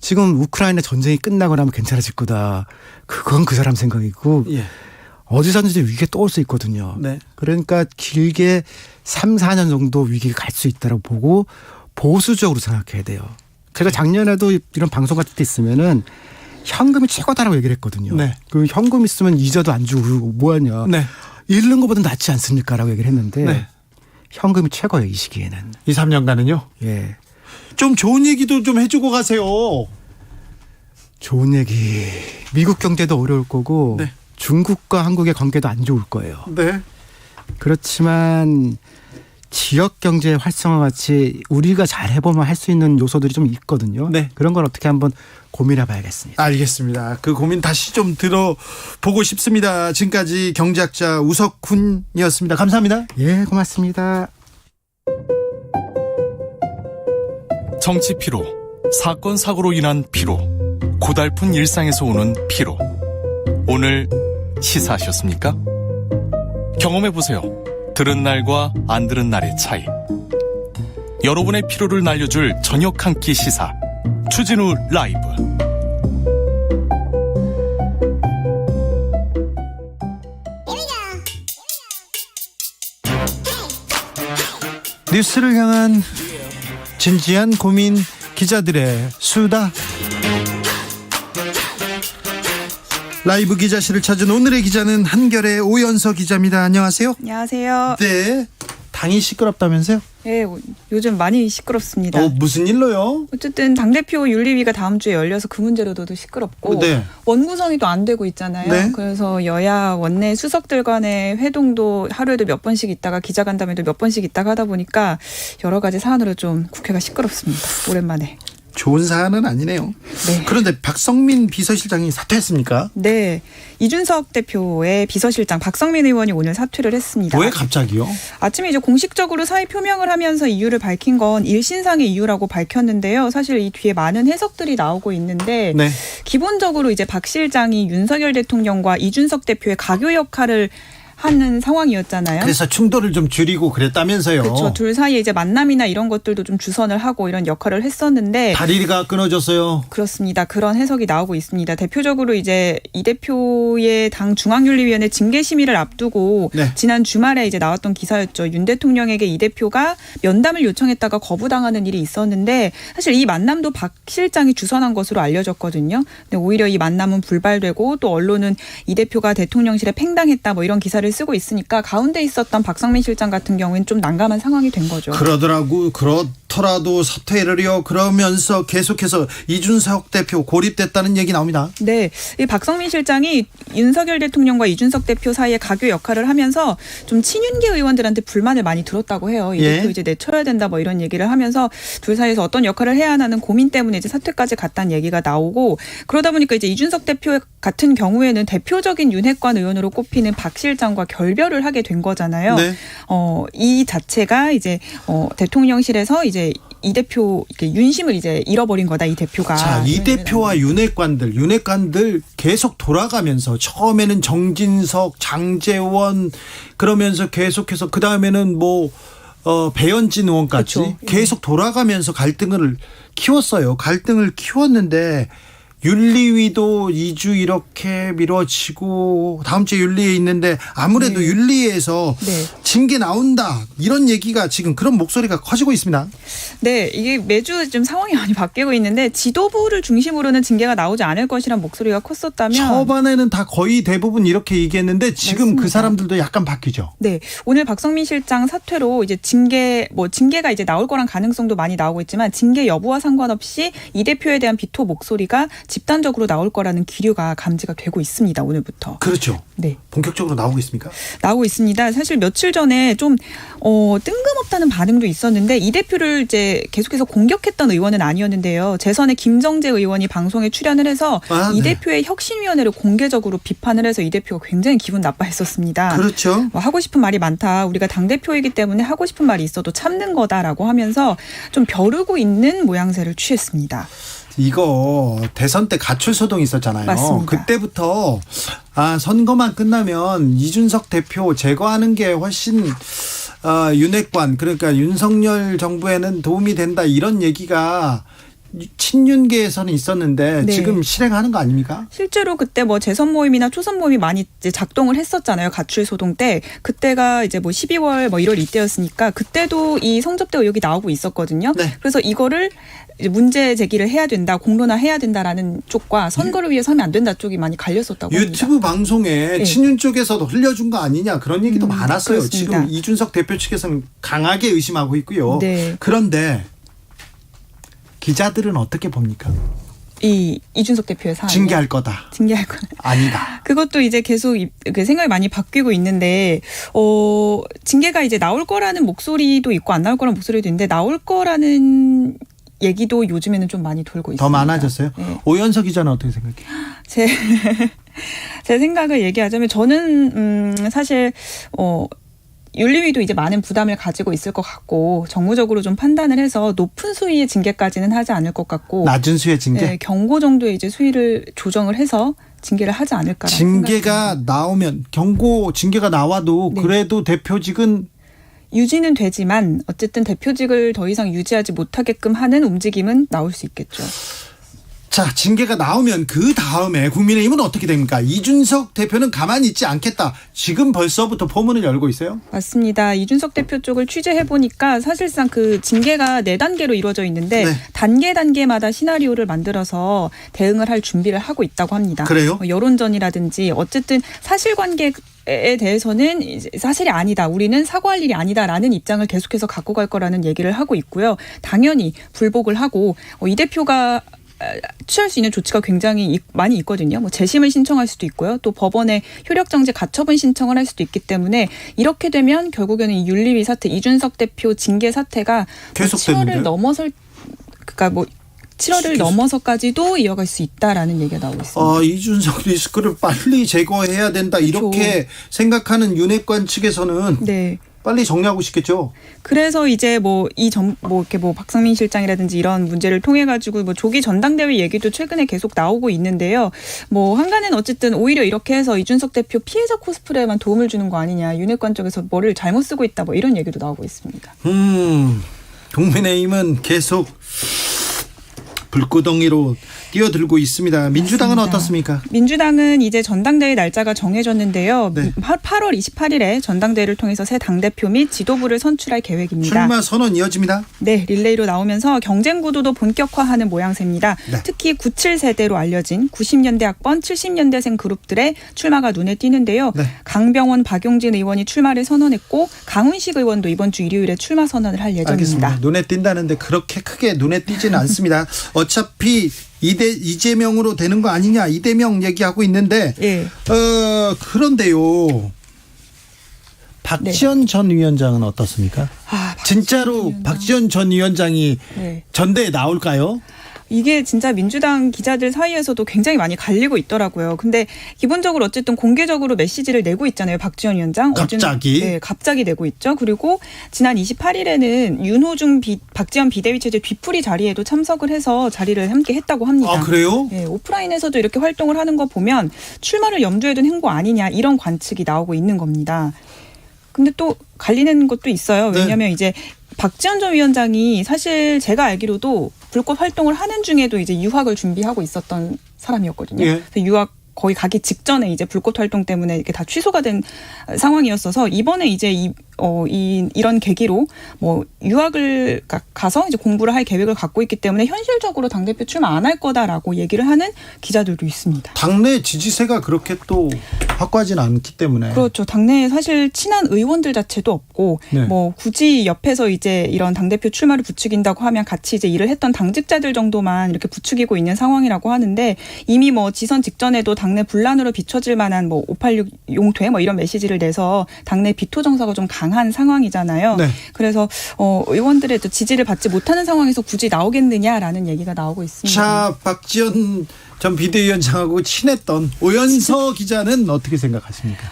지금 우크라이나 전쟁이 끝나고 나면 괜찮아질 거다. 그건 그 사람 생각이고 예. 어디서든지 위기가 또 올 수 있거든요. 네. 그러니까 길게 3, 4년 정도 위기가 갈 수 있다고 보고 보수적으로 생각해야 돼요. 제가 작년에도 이런 방송 같은 데 있으면은 현금이 최고다라고 얘기를 했거든요. 네. 그 현금 있으면 이자도 안 주고 뭐하냐. 네. 잃는 것보다 낫지 않습니까라고 얘기를 했는데 네. 현금이 최고예요. 이 시기에는. 2, 3년간은요? 예. 좀 좋은 얘기도 좀 해주고 가세요. 좋은 얘기. 미국 경제도 어려울 거고 네. 중국과 한국의 관계도 안 좋을 거예요. 네. 그렇지만 지역 경제 활성화 같이 우리가 잘 해보면 할 수 있는 요소들이 좀 있거든요. 네. 그런 걸 어떻게 한번 고민해 봐야겠습니다. 알겠습니다. 그 고민 다시 좀 들어보고 싶습니다. 지금까지 경제학자 우석훈이었습니다. 감사합니다. 예, 고맙습니다. 정치 피로, 사건 사고로 인한 피로, 고달픈 일상에서 오는 피로. 오늘 시사하셨습니까? 경험해보세요. 들은 날과 안 들은 날의 차이. 여러분의 피로를 날려줄 저녁 한 끼 시사. 추진우 라이브. 뉴스를 향한 진지한 고민, 기자들의 수다. 라이브 기자실을 찾은 오늘의 기자는 한결의 오연서 기자입니다. 안녕하세요. 안녕하세요. 네. 당이 시끄럽다면서요? 네, 요즘 많이 시끄럽습니다. 무슨 일로요? 어쨌든 당대표 윤리위가 다음 주에 열려서 그 문제로도 시끄럽고 네. 원구성이 또 안 되고 있잖아요. 네. 그래서 여야 원내 수석들 간의 회동도 하루에도 몇 번씩 있다가 기자간담회도 몇 번씩 있다가 하다 보니까 여러 가지 사안으로 좀 국회가 시끄럽습니다. 오랜만에. 좋은 사안은 아니네요. 네. 그런데 박성민 비서실장이 사퇴했습니까? 네. 이준석 대표의 비서실장 박성민 의원이 오늘 사퇴를 했습니다. 왜 갑자기요? 아침에 이제 공식적으로 사의 표명을 하면서 이유를 밝힌 건 일신상의 이유라고 밝혔는데요. 사실 이 뒤에 많은 해석들이 나오고 있는데 네. 기본적으로 이제 박 실장이 윤석열 대통령과 이준석 대표의 가교 역할을 하는 상황이었잖아요. 그래서 충돌을 좀 줄이고 그랬다면서요. 그렇죠. 둘 사이에 이제 만남이나 이런 것들도 좀 주선을 하고 이런 역할을 했었는데 다리가 끊어졌어요. 그렇습니다. 그런 해석이 나오고 있습니다. 대표적으로 이제 이 대표의 당 중앙윤리위원회 징계 심의를 앞두고 네. 지난 주말에 이제 나왔던 기사였죠. 윤 대통령에게 이 대표가 면담을 요청했다가 거부당하는 일이 있었는데 사실 이 만남도 박 실장이 주선한 것으로 알려졌거든요. 근데 오히려 이 만남은 불발되고 또 언론은 이 대표가 대통령실에 팽당했다 뭐 이런 기사를 쓰고 있으니까 가운데 있었던 박성민 실장 같은 경우에는 좀 난감한 상황이 된 거죠. 그렇더라도 사퇴를요. 그러면서 계속해서 이준석 대표 고립됐다는 얘기 나옵니다. 네, 이 박성민 실장이 윤석열 대통령과 이준석 대표 사이에 가교 역할을 하면서 좀 친윤계 의원들한테 불만을 많이 들었다고 해요. 이 대표 이제 내쳐야 된다 뭐 이런 얘기를 하면서 둘 사이에서 어떤 역할을 해야 하는 고민 때문에 이제 사퇴까지 갔다는 얘기가 나오고 그러다 보니까 이제 이준석 대표 같은 경우에는 대표적인 윤핵관 의원으로 꼽히는 박 실장과 결별을 하게 된 거잖아요. 네. 이 자체가 이제 대통령실에서 이제 이 대표 윤심을 이제 잃어버린 거다 이 대표가. 자, 이 대표와 윤핵관들 계속 돌아가면서 처음에는 정진석, 장제원 그러면서 계속해서 그 다음에는 뭐 배현진 의원까지 그렇죠. 계속 돌아가면서 갈등을 키웠어요. 갈등을 키웠는데. 윤리위도 2주 이렇게 미뤄지고 다음 주에 윤리에 있는데 아무래도 윤리에서 징계 나온다 이런 얘기가 지금 그런 목소리가 커지고 있습니다. 네, 이게 매주 좀 상황이 많이 바뀌고 있는데 지도부를 중심으로는 징계가 나오지 않을 것이란 목소리가 컸었다면 초반에는 다 거의 대부분 이렇게 얘기했는데 지금 맞습니다. 그 사람들도 약간 바뀌죠. 네, 오늘 박성민 실장 사퇴로 이제 징계가 이제 나올 거란 가능성도 많이 나오고 있지만 징계 여부와 상관없이 이 대표에 대한 비토 목소리가 집단적으로 나올 거라는 기류가 감지가 되고 있습니다. 오늘부터. 그렇죠. 네. 본격적으로 나오고 있습니까? 나오고 있습니다. 사실 며칠 전 전에 좀 뜬금없다는 반응도 있었는데 이 대표를 이제 계속해서 공격했던 의원은 아니었는데요. 재선의 김정재 의원이 방송에 출연을 해서 이 대표의 혁신위원회를 공개적으로 비판을 해서 이 대표가 굉장히 기분 나빠했었습니다. 그렇죠. 하고 싶은 말이 많다. 우리가 당대표이기 때문에 하고 싶은 말이 있어도 참는 거다라고 하면서 좀 벼르고 있는 모양새를 취했습니다. 이거 대선 때 가출소동 있었잖아요. 맞습니다. 그때부터 선거만 끝나면 이준석 대표 제거하는 게 훨씬 윤핵관 그러니까 윤석열 정부에는 도움이 된다 이런 얘기가 친윤계에서는 있었는데 네. 지금 실행하는 거 아닙니까? 실제로 그때 뭐 재선 모임이나 초선 모임이 많이 이제 작동을 했었잖아요. 가출 소동 때. 그때가 이제 뭐 12월 뭐 1월 이때였으니까 그때도 이 성접대 의혹이 나오고 있었거든요. 네. 그래서 이거를 이제 문제 제기를 해야 된다, 공론화해야 된다라는 쪽과 선거를 위해 서면 안 된다 쪽이 많이 갈렸었다고 합니다. 유튜브 방송에 네. 친윤 쪽에서도 흘려준 거 아니냐 그런 얘기도 많았어요. 그렇습니다. 지금 이준석 대표 측에서는 강하게 의심하고 있고요. 네. 그런데 기자들은 어떻게 봅니까? 이 이준석 대표의 사안 징계할 거다. 징계할 거다. 아니다. 그것도 이제 계속 생각이 많이 바뀌고 있는데 징계가 이제 나올 거라는 목소리도 있고 안 나올 거라는 목소리도 있는데 나올 거라는 얘기도 요즘에는 좀 많이 돌고 있습니다. 더 많아졌어요? 네. 오연서 기자는 어떻게 생각해요? 제 생각을 얘기하자면 저는 사실 윤리위도 이제 많은 부담을 가지고 있을 것 같고 정무적으로 좀 판단을 해서 높은 수위의 징계까지는 하지 않을 것 같고 낮은 수위의 징계? 네, 경고 정도의 이제 수위를 조정을 해서 징계를 하지 않을까라는 징계가 나오면 경고 징계가 나와도 네. 그래도 대표직은 유지는 되지만 어쨌든 대표직을 더 이상 유지하지 못하게끔 하는 움직임은 나올 수 있겠죠. 자, 징계가 나오면 그 다음에 국민의힘은 어떻게 됩니까? 이준석 대표는 가만히 있지 않겠다. 지금 벌써부터 포문을 열고 있어요? 맞습니다. 이준석 대표 쪽을 취재해보니까 사실상 그 징계가 4단계로 이루어져 있는데 네. 단계마다 시나리오를 만들어서 대응을 할 준비를 하고 있다고 합니다. 그래요? 여론전이라든지 어쨌든 사실관계에 대해서는 이제 사실이 아니다. 우리는 사과할 일이 아니다라는 입장을 계속해서 갖고 갈 거라는 얘기를 하고 있고요. 당연히 불복을 하고 이 대표가 취할 수 있는 조치가 굉장히 많이 있거든요. 뭐 재심을 신청할 수도 있고요. 또 법원에 효력정지 가처분 신청을 할 수도 있기 때문에 이렇게 되면 결국에는 이 윤리위 사태, 이준석 대표 징계 사태가 계속되는데요? 7월을 넘어설 그러니까 뭐 7월을 넘어서까지도 이어갈 수 있다라는 얘기가 나오고 있습니다. 이준석 리스크를 빨리 제거해야 된다. 이렇게 생각하는 윤핵관 측에서는 네. 빨리 정리하고 싶겠죠. 그래서 이제 이렇게 박상민 실장이라든지 이런 문제를 통해 가지고 조기 전당대회 얘기도 최근에 계속 나오고 있는데요. 한간은 어쨌든 오히려 이렇게 해서 이준석 대표 피해자 코스프레에만 도움을 주는 거 아니냐. 윤핵관 쪽에서 뭐를 잘못 쓰고 있다. 이런 얘기도 나오고 있습니다. 국민의힘은 계속 불구덩이로 뛰어들고 있습니다. 민주당은 맞습니다. 어떻습니까? 민주당은 이제 전당대회 날짜가 정해졌는데요. 네. 8월 28일에 전당대회를 통해서 새 당대표 및 지도부를 선출할 계획입니다. 출마 선언 이어집니다. 네, 릴레이로 나오면서 경쟁 구도도 본격화하는 모양새입니다. 네. 특히 97세대로 알려진 90년대 학번 70년대생 그룹들의 출마가 눈에 띄는데요. 네. 강병원, 박용진 의원이 출마를 선언했고 강훈식 의원도 이번 주 일요일에 출마 선언을 할 예정입니다. 알겠습니다. 눈에 띈다는데 그렇게 크게 눈에 띄지는 않습니다. 어차피 이재명으로 되는 거 아니냐 이대명 얘기하고 있는데 예. 그런데요. 박지원 전 위원장은 어떻습니까? 진짜로 박지원 전 위원장이 네. 전대에 나올까요? 이게 진짜 민주당 기자들 사이에서도 굉장히 많이 갈리고 있더라고요. 근데 기본적으로 어쨌든 공개적으로 메시지를 내고 있잖아요. 박지원 위원장. 갑자기? 네, 갑자기 내고 있죠. 그리고 지난 28일에는 윤호중 박지원 비대위 체제 뒤풀이 자리에도 참석을 해서 자리를 함께 했다고 합니다. 아, 그래요? 네, 오프라인에서도 이렇게 활동을 하는 거 보면 출마를 염두에 둔 행보 아니냐 이런 관측이 나오고 있는 겁니다. 근데 또 갈리는 것도 있어요. 왜냐하면 이제 박지원 전 위원장이 사실 제가 알기로도 불꽃 활동을 하는 중에도 이제 유학을 준비하고 있었던 사람이었거든요. 예. 그래서 유학 거의 가기 직전에 이제 불꽃 활동 때문에 이렇게 다 취소가 된 상황이었어서 이번에 이제 이런 계기로 유학을 가서 이제 공부를 할 계획을 갖고 있기 때문에 현실적으로 당대표 출마 안 할 거다라고 얘기를 하는 기자들도 있습니다. 당내 지지세가 그렇게 또 확고하진 않기 때문에. 그렇죠. 당내에 사실 친한 의원들 자체도 없고 네. 굳이 옆에서 이제 이런 당대표 출마를 부추긴다고 하면 같이 이제 일을 했던 당직자들 정도만 이렇게 부추기고 있는 상황이라고 하는데 이미 지선 직전에도 당내 분란으로 비춰질 만한 586 용퇴 이런 메시지를 내서 당내 비토 정서가 좀 강해 강한 상황이잖아요. 네. 그래서 의원들의 또 지지를 받지 못하는 상황에서 굳이 나오겠느냐라는 얘기가 나오고 있습니다. 자, 박지원 전 비대위원장하고 친했던 오연서 기자는 어떻게 생각하십니까?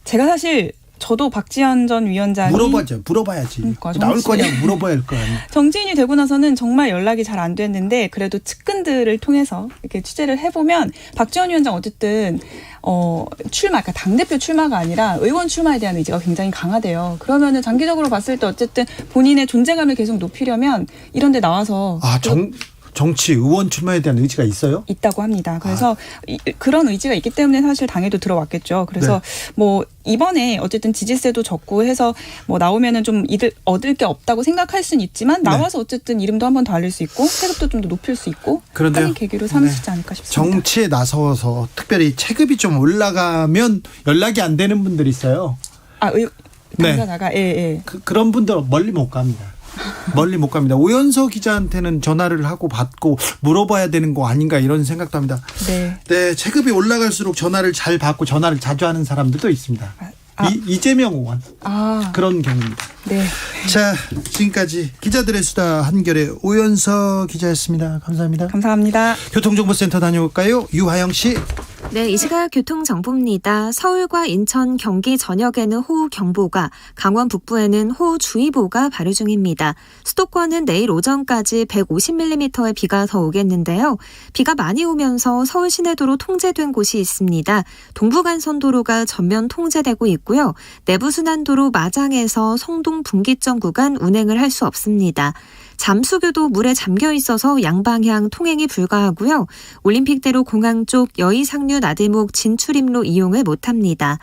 제가 사실 저도 박지원 전 위원장이 물어봐야지. 그러니까, 나올 거냐고 물어봐야 할 거 아니에요. 정치인이 되고 나서는 정말 연락이 잘 안 됐는데 그래도 측근들을 통해서 이렇게 취재를 해보면 박지원 위원장 어쨌든 그러니까 당대표 출마가 아니라 의원 출마에 대한 의지가 굉장히 강하대요. 그러면은 장기적으로 봤을 때 어쨌든 본인의 존재감을 계속 높이려면 이런 데 나와서 정치 의원 출마에 대한 의지가 있어요? 있다고 합니다. 그래서 그런 의지가 있기 때문에 사실 당에도 들어왔겠죠. 그래서 뭐 이번에 어쨌든 지지세도 적고 해서 뭐 나오면은 좀 얻을 게 없다고 생각할 수는 있지만 나와서 어쨌든 이름도 한 번 더 알릴 수 있고 세금도 좀 더 높일 수 있고 하는 계기로 삼으시지 않을까 싶습니다. 정치에 나서서 특별히 체급이 좀 올라가면 연락이 안 되는 분들이 있어요. 당사자가 그런 분들 멀리 못 갑니다. 오연서 기자한테는 전화를 하고 받고 물어봐야 되는 거 아닌가 이런 생각도 합니다. 네, 체급이 올라갈수록 전화를 잘 받고 전화를 자주 하는 사람들도 있습니다. 이재명 의원 그런 경우입니다. 네. 자, 지금까지 기자들의 수다 한결의 오연서 기자였습니다. 감사합니다. 감사합니다. 교통정보센터 다녀올까요? 유하영 씨. 네, 이 시각 교통정보입니다. 서울과 인천, 경기 전역에는 호우경보가, 강원 북부에는 호우주의보가 발효 중입니다. 수도권은 내일 오전까지 150mm의 비가 더 오겠는데요. 비가 많이 오면서 서울 시내도로 통제된 곳이 있습니다. 동부간선도로가 전면 통제되고 있고요. 내부순환도로 마장에서 성동 분기점 구간 운행을 할 수 없습니다. 잠수교도 물에 잠겨 있어서 양방향 통행이 불가하고요. 올림픽대로 공항 쪽 여의상류 나들목 진출입로 이용을 못합니다.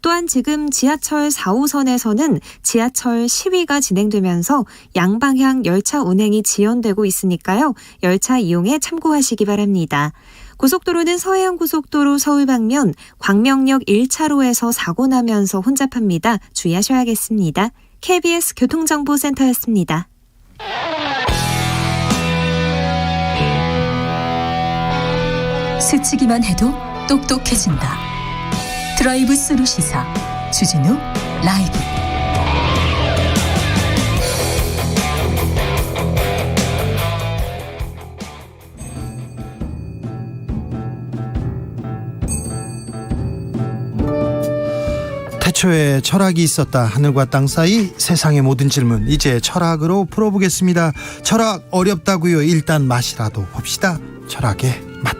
또한 지금 지하철 4호선에서는 지하철 시위가 진행되면서 양방향 열차 운행이 지연되고 있으니까요. 열차 이용에 참고하시기 바랍니다. 고속도로는 서해안고속도로 서울 방면 광명역 1차로에서 사고 나면서 혼잡합니다. 주의하셔야겠습니다. KBS 교통정보센터였습니다. 스치기만 해도 똑똑해진다. 드라이브 스루 시사 주진우 라이브. 태초에 철학이 있었다. 하늘과 땅 사이 세상의 모든 질문 이제 철학으로 풀어보겠습니다. 철학 어렵다고요? 일단 맛이라도 봅시다. 철학의 맛.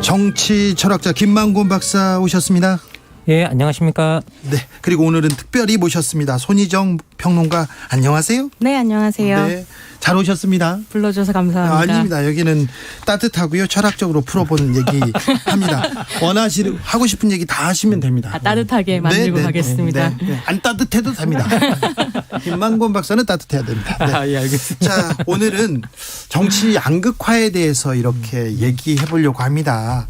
정치 철학자 김만곤 박사 오셨습니다. 예, 안녕하십니까. 네, 그리고 오늘은 특별히 모셨습니다. 손희정 평론가, 안녕하세요. 네, 안녕하세요. 네, 잘 오셨습니다. 불러주셔서 감사합니다. 아닙니다. 여기는 따뜻하고요, 철학적으로 풀어보는 얘기 합니다. 하고 싶은 얘기 다 하시면 됩니다. 따뜻하게 만들고 가겠습니다. 네. 안 따뜻해도 됩니다. 김만곤 박사는 따뜻해야 됩니다. 네. 예, 알겠습니다. 자, 오늘은 정치 양극화에 대해서 이렇게 얘기해 보려고 합니다.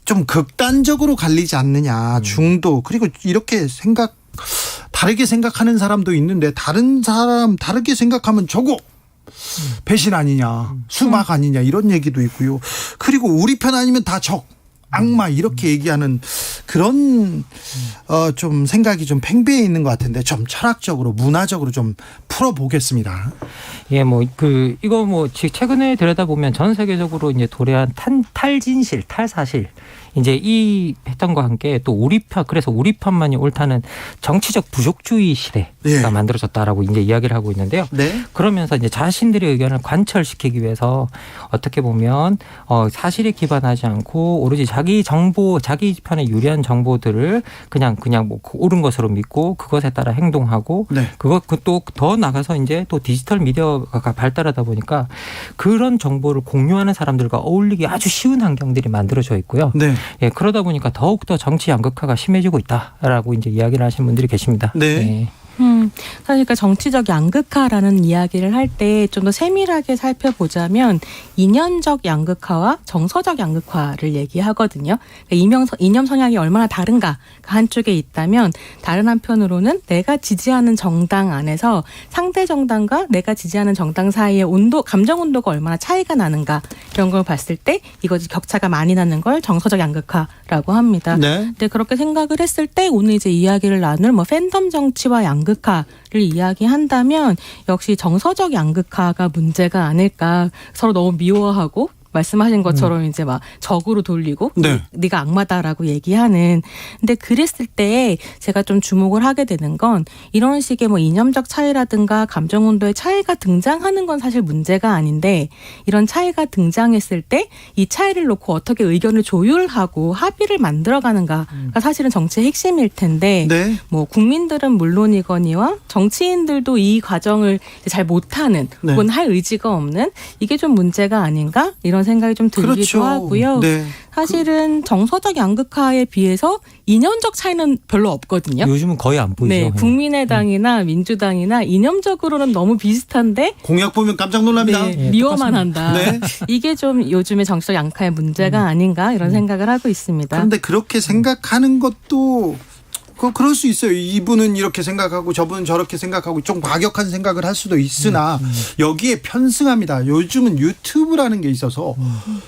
좀 극단적으로 갈리지 않느냐, 중도, 그리고 이렇게 다르게 생각하는 사람도 있는데, 다른 사람 다르게 생각하면 저거 배신 아니냐, 수박 아니냐, 이런 얘기도 있고요. 그리고 우리 편 아니면 다 적, 악마, 이렇게 얘기하는 그런 좀 생각이 좀 팽배해 있는 것 같은데, 좀 철학적으로, 문화적으로 좀 풀어보겠습니다. 예, 이거 최근에 들여다보면 전 세계적으로 이제 도래한 탈진실, 탈사실, 이제 이 패턴과 함께 또 그래서 우리 편만이 옳다는 정치적 부족주의 시대가 만들어졌다라고 이제 이야기를 하고 있는데요. 네. 그러면서 이제 자신들의 의견을 관철시키기 위해서 어떻게 보면 사실에 기반하지 않고 오로지 자기 편에 유리한 정보들을 그냥 옳은 것으로 믿고 그것에 따라 행동하고 또 더 나가서 이제 또 디지털 미디어가 발달하다 보니까 그런 정보를 공유하는 사람들과 어울리기 아주 쉬운 환경들이 만들어져 있고요. 네. 예, 그러다 보니까 더욱더 정치 양극화가 심해지고 있다라고 이제 이야기를 하시는 분들이 계십니다. 네. 사실 그 정치적 양극화라는 이야기를 할 때 좀 더 세밀하게 살펴보자면 이념적 양극화와 정서적 양극화를 얘기하거든요. 그러니까 이념 성향이 얼마나 다른가 한쪽에 있다면 다른 한편으로는 내가 지지하는 정당 안에서 상대 정당과 내가 지지하는 정당 사이의 온도, 감정 온도가 얼마나 차이가 나는가 이런 걸 봤을 때 이것이 격차가 많이 나는 걸 정서적 양극화라고 합니다. 네. 근데 그렇게 생각을 했을 때 오늘 이제 이야기를 나눌 뭐 팬덤 정치와 양극화를 이야기한다면 역시 정서적 양극화가 문제가 아닐까. 서로 너무 미워하고 말씀하신 것처럼 이제 막 적으로 돌리고 네. 네가 악마다라고 얘기하는. 근데 그랬을 때 제가 좀 주목을 하게 되는 건 이런 식의 뭐 이념적 차이라든가 감정 온도의 차이가 등장하는 건 사실 문제가 아닌데 이런 차이가 등장했을 때 이 차이를 놓고 어떻게 의견을 조율하고 합의를 만들어가는가가 사실은 정치의 핵심일 텐데 네. 뭐 국민들은 물론이거니와 정치인들도 이 과정을 잘 못하는 네. 혹은 할 의지가 없는 이게 좀 문제가 아닌가 이런 생각이 좀 들기도 그렇죠. 하고요. 네. 사실은 정서적 양극화에 비해서 이념적 차이는 별로 없거든요. 요즘은 거의 안 보이죠. 네, 국민의당이나 민주당이나 이념적으로는 너무 비슷한데 공약 보면 깜짝 놀랍니다. 네, 미워만 한다. 네. 이게 좀 요즘의 정치적 양극화의 문제가 아닌가 이런 생각을 하고 있습니다. 그런데 그렇게 생각하는 것도 그럴 수 있어요. 이분은 이렇게 생각하고 저분은 저렇게 생각하고 좀 과격한 생각을 할 수도 있으나 여기에 편승합니다. 요즘은 유튜브라는 게 있어서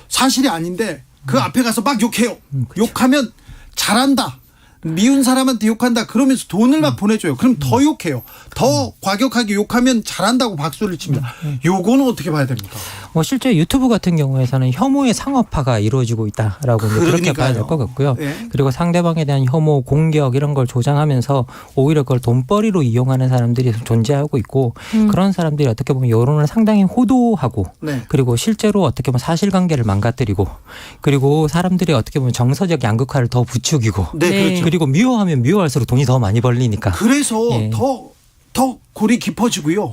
사실이 아닌데 그 앞에 가서 막 욕해요. 욕하면 잘한다. 미운 사람한테 욕한다. 그러면서 돈을 막 보내줘요. 그럼 더 욕해요. 더 과격하게 욕하면 잘한다고 박수를 칩니다. 요거는 어떻게 봐야 됩니까? 뭐 실제 유튜브 같은 경우에서는 혐오의 상업화가 이루어지고 있다라고 그렇게 봐야 될 것 같고요. 네. 그리고 상대방에 대한 혐오, 공격 이런 걸 조장하면서 오히려 그걸 돈벌이로 이용하는 사람들이 존재하고 있고 그런 사람들이 어떻게 보면 여론을 상당히 호도하고 네. 그리고 실제로 어떻게 보면 사실관계를 망가뜨리고 그리고 사람들이 어떻게 보면 정서적 양극화를 더 부추기고 네, 그렇죠. 그리고 미워하면 미워할수록 돈이 더 많이 벌리니까. 그래서 더 골이 깊어지고요.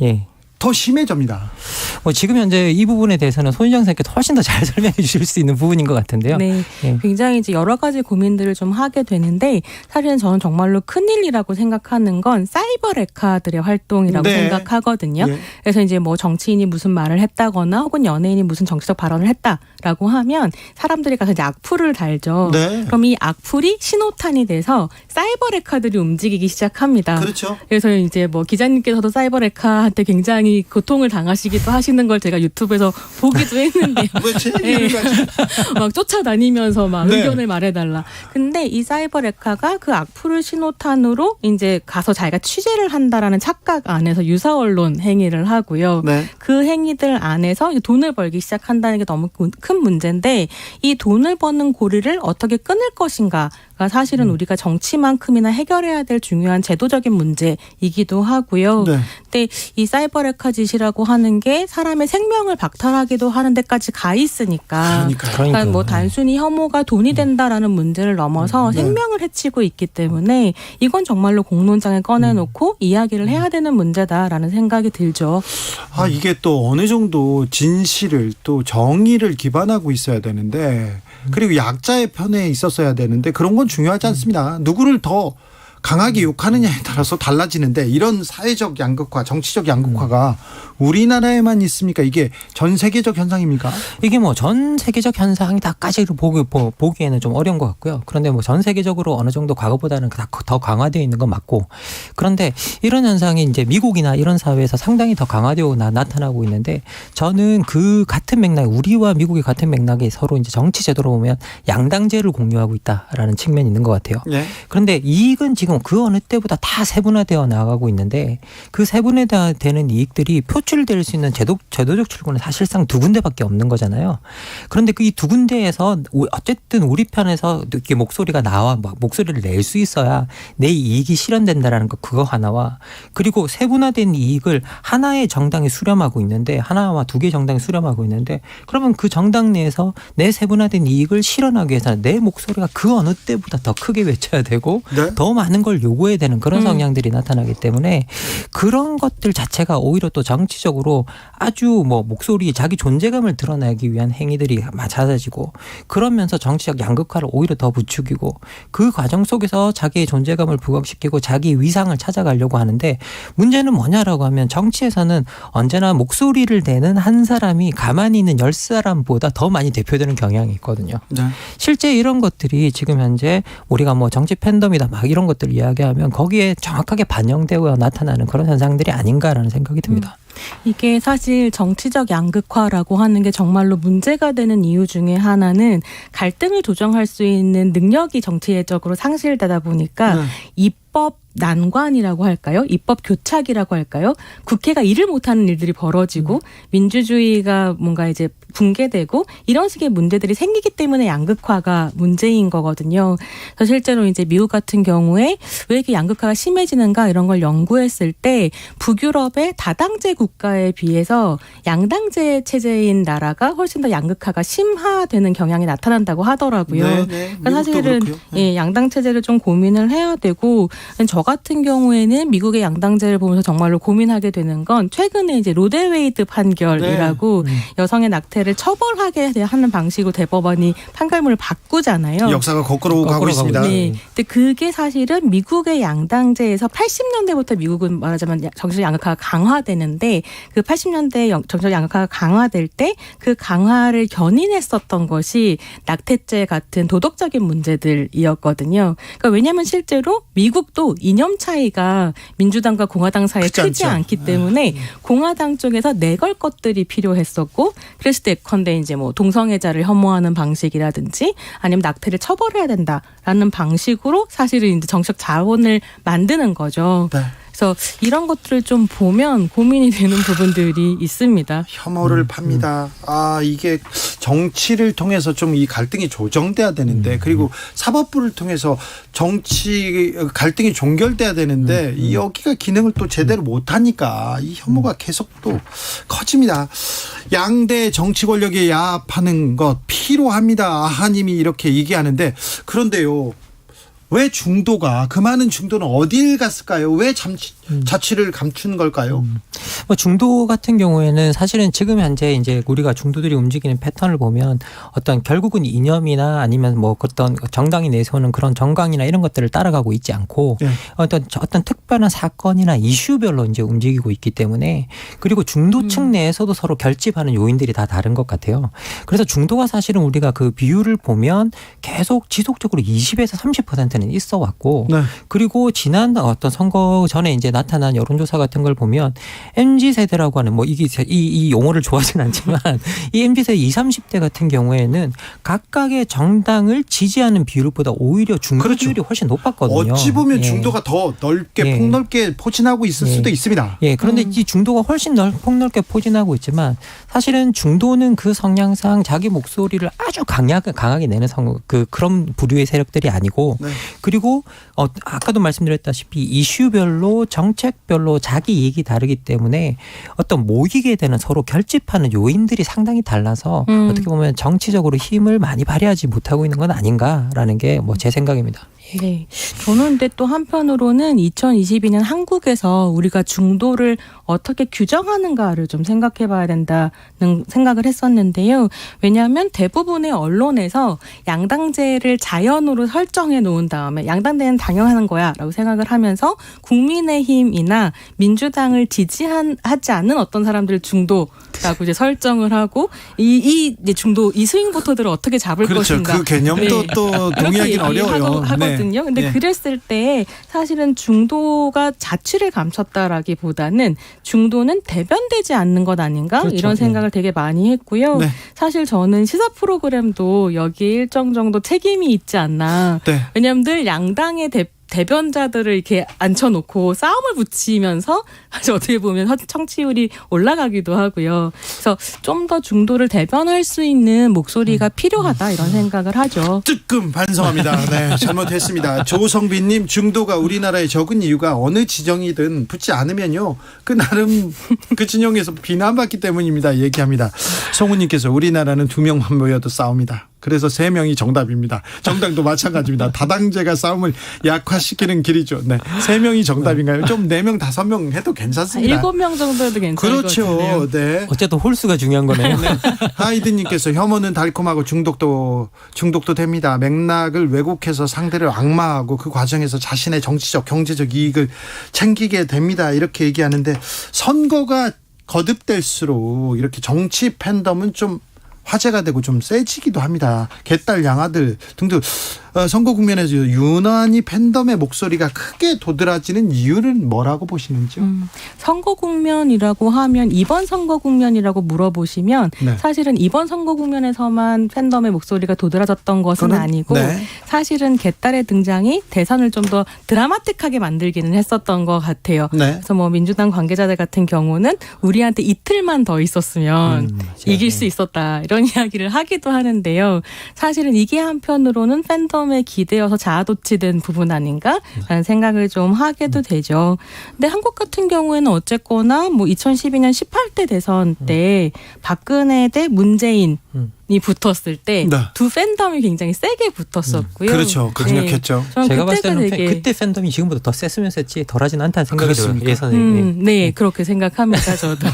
더 심해집니다. 뭐 지금 현재 이 부분에 대해서는 손희정 선생님께서 훨씬 더 잘 설명해 주실 수 있는 부분인 것 같은데요. 네, 굉장히 이제 여러 가지 고민들을 좀 하게 되는데 사실은 저는 정말로 큰일이라고 생각하는 건 사이버 레카들의 활동이라고 네. 생각하거든요. 예. 그래서 이제 뭐 정치인이 무슨 말을 했다거나 혹은 연예인이 무슨 정치적 발언을 했다라고 하면 사람들이 가서 이제 악플을 달죠. 네. 그럼 이 악플이 신호탄이 돼서 사이버 레카들이 움직이기 시작합니다. 그렇죠. 그래서 이제 뭐 기자님께서도 사이버 레카한테 굉장히 고통을 당하시기도 하시는 걸 제가 유튜브에서 보기도 했는데요. 네. 막 쫓아다니면서 막 네. 의견을 말해달라. 근데 이 사이버 레카가 그 악플을 신호탄으로 이제 가서 자기가 취재를 한다라는 착각 안에서 유사 언론 행위를 하고요. 네. 그 행위들 안에서 돈을 벌기 시작한다는 게 너무 큰 문제인데 이 돈을 버는 고리를 어떻게 끊을 것인가가 사실은 우리가 정치만큼이나 해결해야 될 중요한 제도적인 문제이기도 하고요. 네. 근데 이 사이버 레카 짓이라고 하는 게 사람의 생명을 박탈하기도 하는 데까지 가 있으니까. 그러니까 뭐 단순히 혐오가 돈이 된다라는 문제를 넘어서 생명을 해치고 있기 때문에 이건 정말로 공론장에 꺼내놓고 이야기를 해야 되는 문제다라는 생각이 들죠. 아, 이게 또 어느 정도 진실을 또 정의를 기반하고 있어야 되는데 그리고 약자의 편에 있었어야 되는데 그런 건 중요하지 않습니다. 누구를 더 강하게 욕하느냐에 따라서 달라지는데 이런 사회적 양극화, 정치적 양극화가 우리나라에만 있습니까? 이게 전 세계적 현상입니까? 이게 뭐 전 세계적 현상이다까지 보기에는 좀 어려운 것 같고요. 그런데 뭐 전 세계적으로 어느 정도 과거보다는 더 강화되어 있는 건 맞고 그런데 이런 현상이 이제 미국이나 이런 사회에서 상당히 더 강화되어 나타나고 있는데 저는 그 같은 맥락, 우리와 미국의 같은 맥락이 서로 이제 정치 제도로 보면 양당제를 공유하고 있다라는 측면이 있는 것 같아요. 네. 그런데 이익은 지금 그 어느 때보다 다 세분화되어 나가고 있는데 그 세분화되는 이익들이 표출될 수 있는 제도적 출구는 사실상 두 군데밖에 없는 거잖아요. 그런데 그 이 두 군데에서 어쨌든 우리 편에서 이렇게 목소리가 나와 목소리를 낼 수 있어야 내 이익이 실현된다라는 거 그거 하나와 그리고 세분화된 이익을 하나의 정당이 수렴하고 있는데 하나와 두 개의 정당이 수렴하고 있는데 그러면 그 정당 내에서 내 세분화된 이익을 실현하기 위해서는 내 목소리가 그 어느 때보다 더 크게 외쳐야 되고 더 많은 걸 요구해야 되는 그런 성향들이 나타나기 때문에 그런 것들 자체가 오히려 또 정치적으로 아주 뭐 목소리 자기 존재감을 드러내기 위한 행위들이 잦아지고 그러면서 정치적 양극화를 오히려 더 부추기고 그 과정 속에서 자기의 존재감을 부각시키고 자기 위상을 찾아가려고 하는데 문제는 뭐냐라고 하면 정치에서는 언제나 목소리를 내는 한 사람이 가만히 있는 10사람보다 더 많이 대표되는 경향이 있거든요. 네. 실제 이런 것들이 지금 현재 우리가 뭐 정치 팬덤이다 막 이런 것들을 이야기하면 거기에 정확하게 반영되어 나타나는 그런 현상들이 아닌가라는 생각이 듭니다. 이게 사실 정치적 양극화라고 하는 게 정말로 문제가 되는 이유 중에 하나는 갈등을 조정할 수 있는 능력이 정치적으로 상실되다 보니까 입법 난관이라고 할까요? 입법 교착이라고 할까요? 국회가 일을 못하는 일들이 벌어지고 민주주의가 뭔가 이제 붕괴되고 이런 식의 문제들이 생기기 때문에 양극화가 문제인 거거든요. 그래서 실제로 이제 미국 같은 경우에 왜 이렇게 양극화가 심해지는가 이런 걸 연구했을 때 북유럽의 다당제 국가에 비해서 양당제 체제인 나라가 훨씬 더 양극화가 심화되는 경향이 나타난다고 하더라고요. 네, 그러니까 사실은 네. 양당 체제를 좀 고민을 해야 되고 저 같은 경우에는 미국의 양당제를 보면서 정말로 고민하게 되는 건 최근에 이제 로데웨이드 판결이라고 여성의 낙태를 처벌하게 하는 방식으로 대법원이 판결문을 바꾸잖아요. 역사가 거꾸로 가고 있습니다. 네. 근데 그게 사실은 미국의 양당제에서 80년대부터 미국은 말하자면 정치적 양극화가 강화되는데 그 80년대 정치적 양극화가 강화될 때 그 강화를 견인했었던 것이 낙태죄 같은 도덕적인 문제들이었거든요. 그러니까 왜냐하면 실제로 미국도 이념 차이가 민주당과 공화당 사이에 크지 않기 때문에 공화당 쪽에서 내걸 것들이 필요했었고 그랬을 때 예컨대 이제 뭐 동성애자를 혐오하는 방식이라든지 아니면 낙태를 처벌해야 된다라는 방식으로 사실은 이제 정치적 자원을 만드는 거죠. 네. 그래서 이런 것들을 좀 보면 고민이 되는 부분들이 있습니다. 혐오를 팝니다. 아, 이게 정치를 통해서 좀 이 갈등이 조정돼야 되는데 그리고 사법부를 통해서 정치 갈등이 종결돼야 되는데 여기가 기능을 또 제대로 못하니까 이 혐오가 계속 또 커집니다. 양대 정치 권력에 야합하는 것 필요합니다. 아하님이 이렇게 얘기하는데 그런데요. 왜 중도가 그 많은 중도는 어딜 갔을까요? 왜 자취를 감춘 걸까요? 뭐 중도 같은 경우에는 사실은 지금 현재 이제 우리가 중도들이 움직이는 패턴을 보면 어떤 결국은 이념이나 아니면 뭐 어떤 정당이 내세우는 그런 정강이나 이런 것들을 따라가고 있지 않고 어떤 특별한 사건이나 이슈별로 이제 움직이고 있기 때문에 그리고 중도층 내에서도 서로 결집하는 요인들이 다 다른 것 같아요. 그래서 중도가 사실은 우리가 그 비율을 보면 계속 지속적으로 20에서 30%는 있어 왔고 그리고 지난 어떤 선거 전에 이제 나타난 여론조사 같은 걸 보면 MZ세대라고 하는 뭐 이게 이 용어를 좋아하지는 않지만 이 MZ세대 20, 30대 같은 경우에는 각각의 정당을 지지하는 비율보다 오히려 중도 비율이 훨씬 높았거든요. 어찌 보면 중도가 더 넓게 폭넓게 포진하고 있을 수도 있습니다. 예, 그런데 이 중도가 훨씬 폭넓게 포진하고 있지만 사실은 중도는 그 성향상 자기 목소리를 아주 강하게 내는 그런 부류의 세력들이 아니고 그리고 아까도 말씀드렸다시피 이슈별로 정책별로 자기 이익이 다르기 때문에 어떤 모이게 되는 서로 결집하는 요인들이 상당히 달라서 어떻게 보면 정치적으로 힘을 많이 발휘하지 못하고 있는 건 아닌가라는 게 뭐 제 생각입니다. 네. 저는 근데 또 한편으로는 2022년 한국에서 우리가 중도를 어떻게 규정하는가를 좀 생각해 봐야 된다는 생각을 했었는데요. 왜냐하면 대부분의 언론에서 양당제를 자연으로 설정해 놓은 다음에 양당제는 당연한 거야 라고 생각을 하면서 국민의힘이나 민주당을 지지하지 않는 어떤 사람들을 중도라고 이제 설정을 하고 이제 중도 이 스윙 보터들을 어떻게 잡을 것인가. 그 개념도 또 동의하기는 어려워요. 하거든요. 근데 그랬을 때 사실은 중도가 자취를 감췄다라기보다는 중도는 대변되지 않는 것 아닌가 이런 생각을 되게 많이 했고요. 사실 저는 시사 프로그램도 여기에 일정 정도 책임이 있지 않나. 왜냐하면 늘 양당의 대변자들을 이렇게 앉혀놓고 싸움을 붙이면서 사실 어떻게 보면 청취율이 올라가기도 하고요. 그래서 좀 더 중도를 대변할 수 있는 목소리가 필요하다 이런 생각을 하죠. 뜨끔 반성합니다. 네, 잘못했습니다. 조성빈님 중도가 우리나라에 적은 이유가 어느 지정이든 붙지 않으면요. 그 나름 그 진영에서 비난받기 때문입니다. 얘기합니다. 송우님께서 우리나라는 2명만 모여도 싸웁니다. 그래서 3명이 정답입니다. 정당도 마찬가지입니다. 다당제가 싸움을 약화시키는 길이죠. 네. 3명이 정답인가요? 좀 4명, 5명 해도 괜찮습니다. 7명 정도 해도 괜찮을 것 같은데요. 그렇죠. 네. 어쨌든 홀수가 중요한 거네요. 네. 하이든님께서 혐오는 달콤하고 중독도 됩니다. 맥락을 왜곡해서 상대를 악마하고 그 과정에서 자신의 정치적, 경제적 이익을 챙기게 됩니다. 이렇게 얘기하는데 선거가 거듭될수록 이렇게 정치 팬덤은 좀 화제가 되고 좀 세지기도 합니다. 개딸 양아들 등등 선거 국면에서 유난히 팬덤의 목소리가 크게 도드라지는 이유는 뭐라고 보시는지요? 선거 국면이라고 하면 이번 선거 국면이라고 물어보시면 네. 사실은 이번 선거 국면에서만 팬덤의 목소리가 도드라졌던 것은 아니고 네. 사실은 개딸의 등장이 대선을 좀 더 드라마틱하게 만들기는 했었던 것 같아요. 네. 그래서 뭐 민주당 관계자들 같은 경우는 우리한테 이틀만 더 있었으면 이길 수 있었다 이런 이야기를 하기도 하는데요. 사실은 이게 한편으로는 팬덤에 기대어서 자아도취된 부분 아닌가라는 생각을 좀 하게도 되죠. 근데 한국 같은 경우에는 어쨌거나 뭐 2012년 18대 대선 때 박근혜 대 문재인 이 붙었을 때 두 팬덤이 굉장히 세게 붙었었고요. 그렇죠. 강력했죠. 네. 제가 봤을 때는 그때 팬덤이 지금보다 더 셌으면 셌지 덜하진 않다는 생각이 들어요. 예선에. 네, 그렇게 생각합니다. 저도.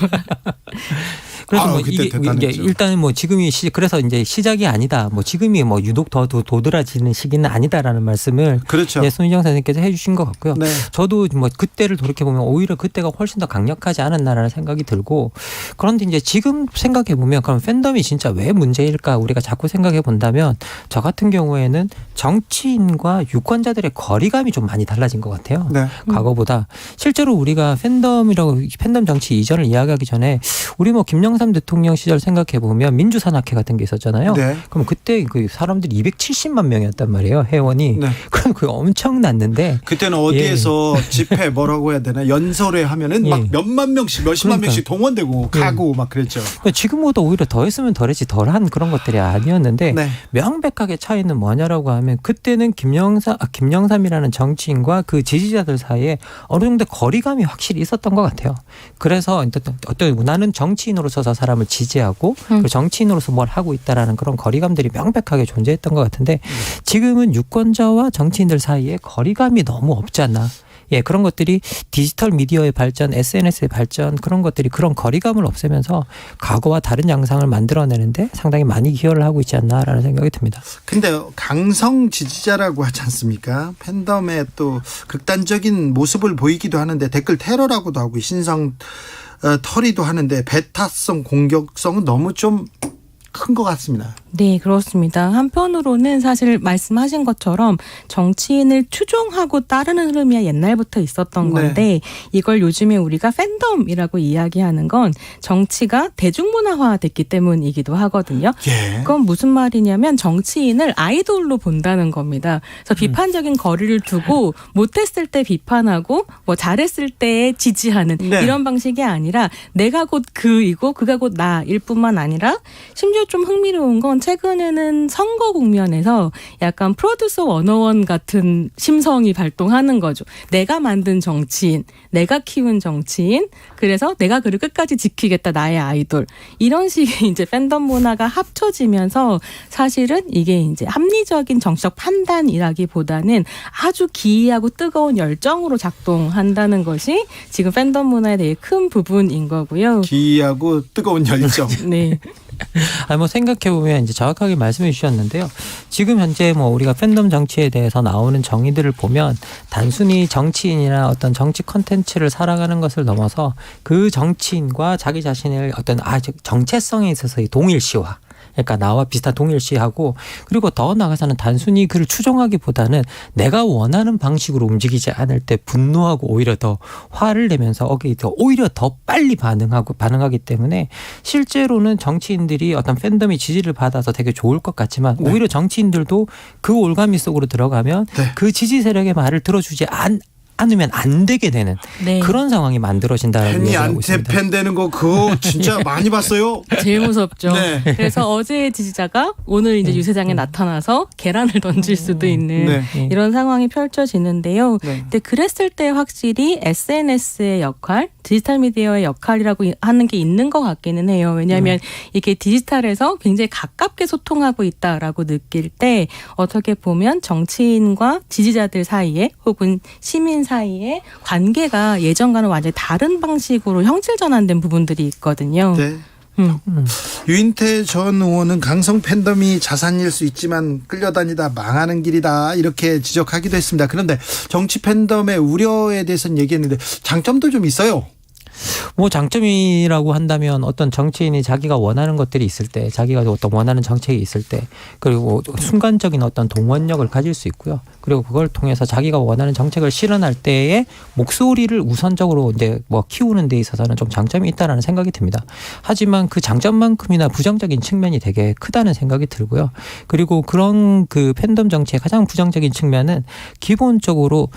그래서 뭐 이게 일단은 뭐 지금이 그래서 이제 시작이 아니다. 뭐 지금이 뭐 유독 더 도드라지는 시기는 아니다라는 말씀을 그렇죠. 손희정 선생님께서 해주신 것 같고요. 네. 저도 뭐 그때를 돌이켜 보면 오히려 그때가 훨씬 더 강력하지 않았나라는 생각이 들고 그런데 이제 지금 생각해 보면 그럼 팬덤이 진짜 왜 문제일까 우리가 자꾸 생각해 본다면 저 같은 경우에는 정치인과 유권자들의 거리감이 좀 많이 달라진 것 같아요. 네. 과거보다 실제로 우리가 팬덤 정치 이전을 이야기하기 전에 우리 뭐 김영삼 대통령 시절 생각해 보면 민주산악회 같은 게 있었잖아요. 네. 그럼 그때 그 사람들이 270만 명이었단 말이에요. 회원이. 네. 그럼 그게 엄청났는데 그때는 어디에서 집회 뭐라고 해야 되나 연설회 하면은 막 몇만 명씩 몇십만 명씩 동원되고 가고 막 그랬죠. 지금보다 오히려 더 했으면 덜했지 덜한 그런 것들이 아니었는데 네. 명백하게 차이는 뭐냐라고 하면 그때는 김영삼이라는 정치인과 그 지지자들 사이에 어느 정도 거리감이 확실히 있었던 것 같아요. 그래서 어떤 나는 정치인으로서 저 사람을 지지하고 그리고 정치인으로서 뭘 하고 있다라는 그런 거리감들이 명백하게 존재했던 것 같은데 지금은 유권자와 정치인들 사이에 거리감이 너무 없지 않나. 예, 그런 것들이 디지털 미디어의 발전, SNS의 발전 그런 것들이 그런 거리감을 없애면서 과거와 다른 양상을 만들어내는데 상당히 많이 기여를 하고 있지 않나라는 생각이 듭니다. 근데 강성 지지자라고 하지 않습니까? 팬덤의 또 극단적인 모습을 보이기도 하는데 댓글 테러라고도 하고 신성 털이도 하는데 배타성 공격성은 너무 좀 큰 것 같습니다. 네, 그렇습니다. 한편으로는 사실 말씀하신 것처럼 정치인을 추종하고 따르는 흐름이 옛날부터 있었던 건데 이걸 요즘에 우리가 팬덤이라고 이야기하는 건 정치가 대중문화화됐기 때문이기도 하거든요. 그건 무슨 말이냐면 정치인을 아이돌로 본다는 겁니다. 그래서 비판적인 거리를 두고 못했을 때 비판하고 뭐 잘했을 때 지지하는 이런 방식이 아니라 내가 곧 그이고 그가 곧 나일 뿐만 아니라 심지어 좀 흥미로운 건 최근에는 선거 국면에서 약간 프로듀서 101 같은 심성이 발동하는 거죠. 내가 만든 정치인, 내가 키운 정치인, 그래서 내가 그를 끝까지 지키겠다, 나의 아이돌. 이런 식의 이제 팬덤 문화가 합쳐지면서 사실은 이게 이제 합리적인 정치적 판단이라기보다는 아주 기이하고 뜨거운 열정으로 작동한다는 것이 지금 팬덤 문화에 대해 큰 부분인 거고요. 기이하고 뜨거운 열정. 네. 뭐 생각해보면 이제 정확하게 말씀해 주셨는데요. 지금 현재 뭐 우리가 팬덤 정치에 대해서 나오는 정의들을 보면 단순히 정치인이나 어떤 정치 콘텐츠를 살아가는 것을 넘어서 그 정치인과 자기 자신의 어떤 정체성에 있어서의 동일시와 그러니까 나와 비슷한 동일시하고 그리고 더 나아가서는 단순히 그를 추종하기보다는 내가 원하는 방식으로 움직이지 않을 때 분노하고 오히려 더 화를 내면서 오히려 더 빨리 반응하기 때문에 실제로는 정치인들이 어떤 팬덤이 지지를 받아서 되게 좋을 것 같지만 오히려 정치인들도 그 올가미 속으로 들어가면 그 지지 세력의 말을 들어주지 않으면 안 되게 되는 네. 그런 상황이 만들어진다라고 팬이 얘기하고 있습니다. 안티팬 되는 거 그거 진짜 많이 봤어요. 제일 무섭죠. 네. 그래서 어제 지지자가 오늘 이제 유세장에 나타나서 계란을 던질 수도 있는 네. 이런 상황이 펼쳐지는데요. 네. 근데 그랬을 때 확실히 SNS의 역할, 디지털 미디어의 역할이라고 하는 게 있는 것 같기는 해요. 왜냐하면 이게 디지털에서 굉장히 가깝게 소통하고 있다라고 느낄 때 어떻게 보면 정치인과 지지자들 사이에 혹은 시민 사이에 관계가 예전과는 완전히 다른 방식으로 형질 전환된 부분들이 있거든요. 네. 유인태 전 의원은 강성 팬덤이 자산일 수 있지만 끌려다니다 망하는 길이다 이렇게 지적하기도 했습니다. 그런데 정치 팬덤의 우려에 대해서는 얘기했는데 장점도 좀 있어요. 뭐 장점이라고 한다면 어떤 정치인이 자기가 원하는 것들이 있을 때, 자기가 어떤 원하는 정책이 있을 때, 그리고 순간적인 어떤 동원력을 가질 수 있고요. 그리고 그걸 통해서 자기가 원하는 정책을 실현할 때에 목소리를 우선적으로 이제 뭐 키우는 데 있어서는 좀 장점이 있다라는 생각이 듭니다. 하지만 그 장점만큼이나 부정적인 측면이 되게 크다는 생각이 들고요. 그리고 그런 그 팬덤 정치의 가장 부정적인 측면은 기본적으로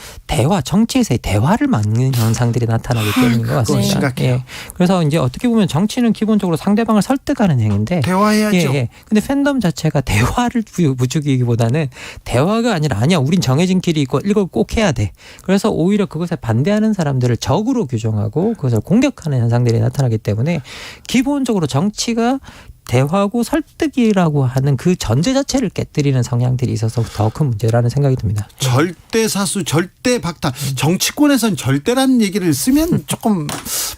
정치에서의 대화를 막는 현상들이 나타나기 때문인 것 같습니다. 심각해요. 예. 그래서 이제 어떻게 보면 정치는 기본적으로 상대방을 설득하는 행위인데 대화해야죠. 예. 근데 팬덤 자체가 대화를 부추기기보다는 대화가 아니라 우린 정해진 길이 있고 이걸 꼭 해야 돼. 그래서 오히려 그것에 반대하는 사람들을 적으로 규정하고 그것을 공격하는 현상들이 나타나기 때문에 기본적으로 정치가 대화하고 설득이라고 하는 그 전제 자체를 깨뜨리는 성향들이 있어서 더 큰 문제라는 생각이 듭니다. 절대사수, 절대박탈. 정치권에선 절대라는 얘기를 쓰면 조금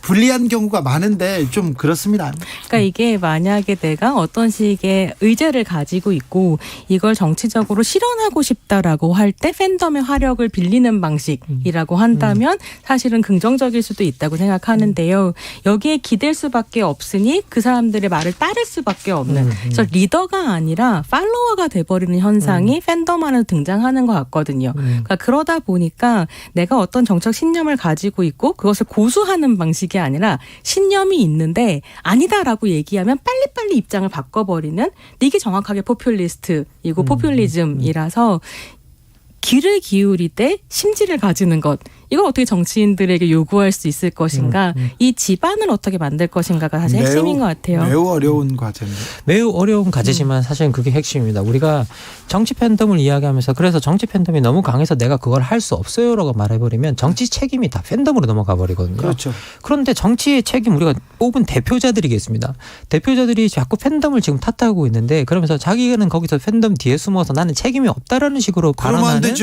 불리한 경우가 많은데 좀 그렇습니다. 그러니까 이게 만약에 내가 어떤 식의 의제를 가지고 있고 이걸 정치적으로 실현하고 싶다라고 할 때 팬덤의 화력을 빌리는 방식이라고 한다면 사실은 긍정적일 수도 있다고 생각하는데요. 여기에 기댈 수밖에 없으니 그 사람들의 말을 따를 수밖에 없는 그래서 리더가 아니라 팔로워가 돼버리는 현상이 팬덤 안에 등장하는 것 같거든요. 그러니까 그러다 보니까 내가 어떤 정책 신념을 가지고 있고 그것을 고수하는 방식이 아니라 신념이 있는데 아니다라고 얘기하면 빨리빨리 입장을 바꿔버리는 이게 정확하게 포퓰리스트이고 포퓰리즘이라서 귀를 기울일 때 심지를 가지는 것. 이걸 어떻게 정치인들에게 요구할 수 있을 것인가. 이 집안을 어떻게 만들 것인가가 사실 핵심인 것 같아요. 매우 어려운 과제입니다. 매우 어려운 과제지만 사실은 그게 핵심입니다. 우리가 정치 팬덤을 이야기하면서 그래서 정치 팬덤이 너무 강해서 내가 그걸 할 수 없어요라고 말해버리면 정치 책임이 다 팬덤으로 넘어가 버리거든요. 그렇죠. 그런데 정치의 책임 우리가 뽑은 대표자들이겠습니다. 대표자들이 자꾸 팬덤을 지금 탓하고 있는데 그러면서 자기는 거기서 팬덤 뒤에 숨어서 나는 책임이 없다라는 식으로 발언하는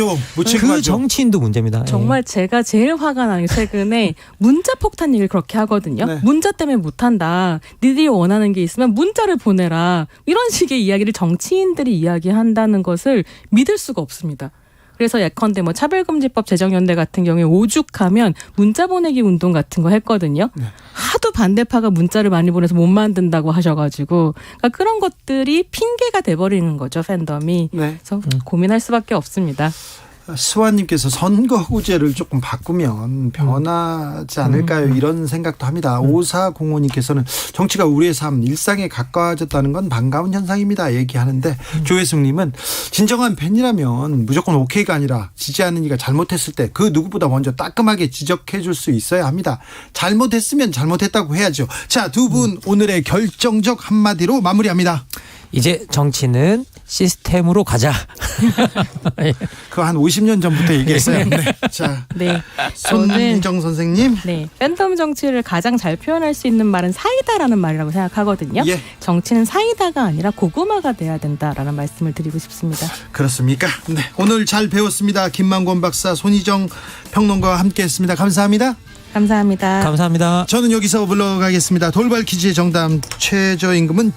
그 정치인도 문제입니다. 정말 제가 제일 화가 나는 게 최근에 문자 폭탄 얘기를 그렇게 하거든요. 네. 문자 때문에 못한다. 니들이 원하는 게 있으면 문자를 보내라. 이런 식의 이야기를 정치인들이 이야기한다는 것을 믿을 수가 없습니다. 그래서 예컨대 뭐 차별금지법 제정연대 같은 경우에 오죽하면 문자 보내기 운동 같은 거 했거든요. 네. 하도 반대파가 문자를 많이 보내서 못 만든다고 하셔가지고 그러니까 그런 것들이 핑계가 돼버리는 거죠, 팬덤이. 네. 그래서 고민할 수밖에 없습니다. 스와님께서 선거구제를 조금 바꾸면 변하지 않을까요? 이런 생각도 합니다. 5405님께서는 정치가 우리의 삶, 일상에 가까워졌다는 건 반가운 현상입니다. 얘기하는데 조혜숙님은 진정한 팬이라면 무조건 오케이가 아니라 지지하는 이가 잘못했을 때 그 누구보다 먼저 따끔하게 지적해 줄 수 있어야 합니다. 잘못했으면 잘못했다고 해야죠. 자, 두 분 오늘의 결정적 한마디로 마무리합니다. 이제 정치는 시스템으로 가자. 그거 한 50년 전부터 얘기했어요. 네. 자, 네. 손민정 선생님. 네. 팬덤 정치를 가장 잘 표현할 수 있는 말은 사이다라는 말이라고 생각하거든요. 예. 정치는 사이다가 아니라 고구마가 돼야 된다라는 말씀을 드리고 싶습니다. 그렇습니까? 네. 오늘 잘 배웠습니다. 김만권 박사, 손희정 평론가와 함께했습니다. 감사합니다. 감사합니다. 감사합니다. 저는 여기서 물러가겠습니다. 돌발 퀴즈의 정답 최저임금은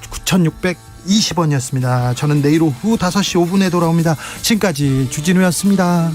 9,620원이었습니다. 저는 내일 오후 5시 5분에 돌아옵니다. 지금까지 주진우였습니다.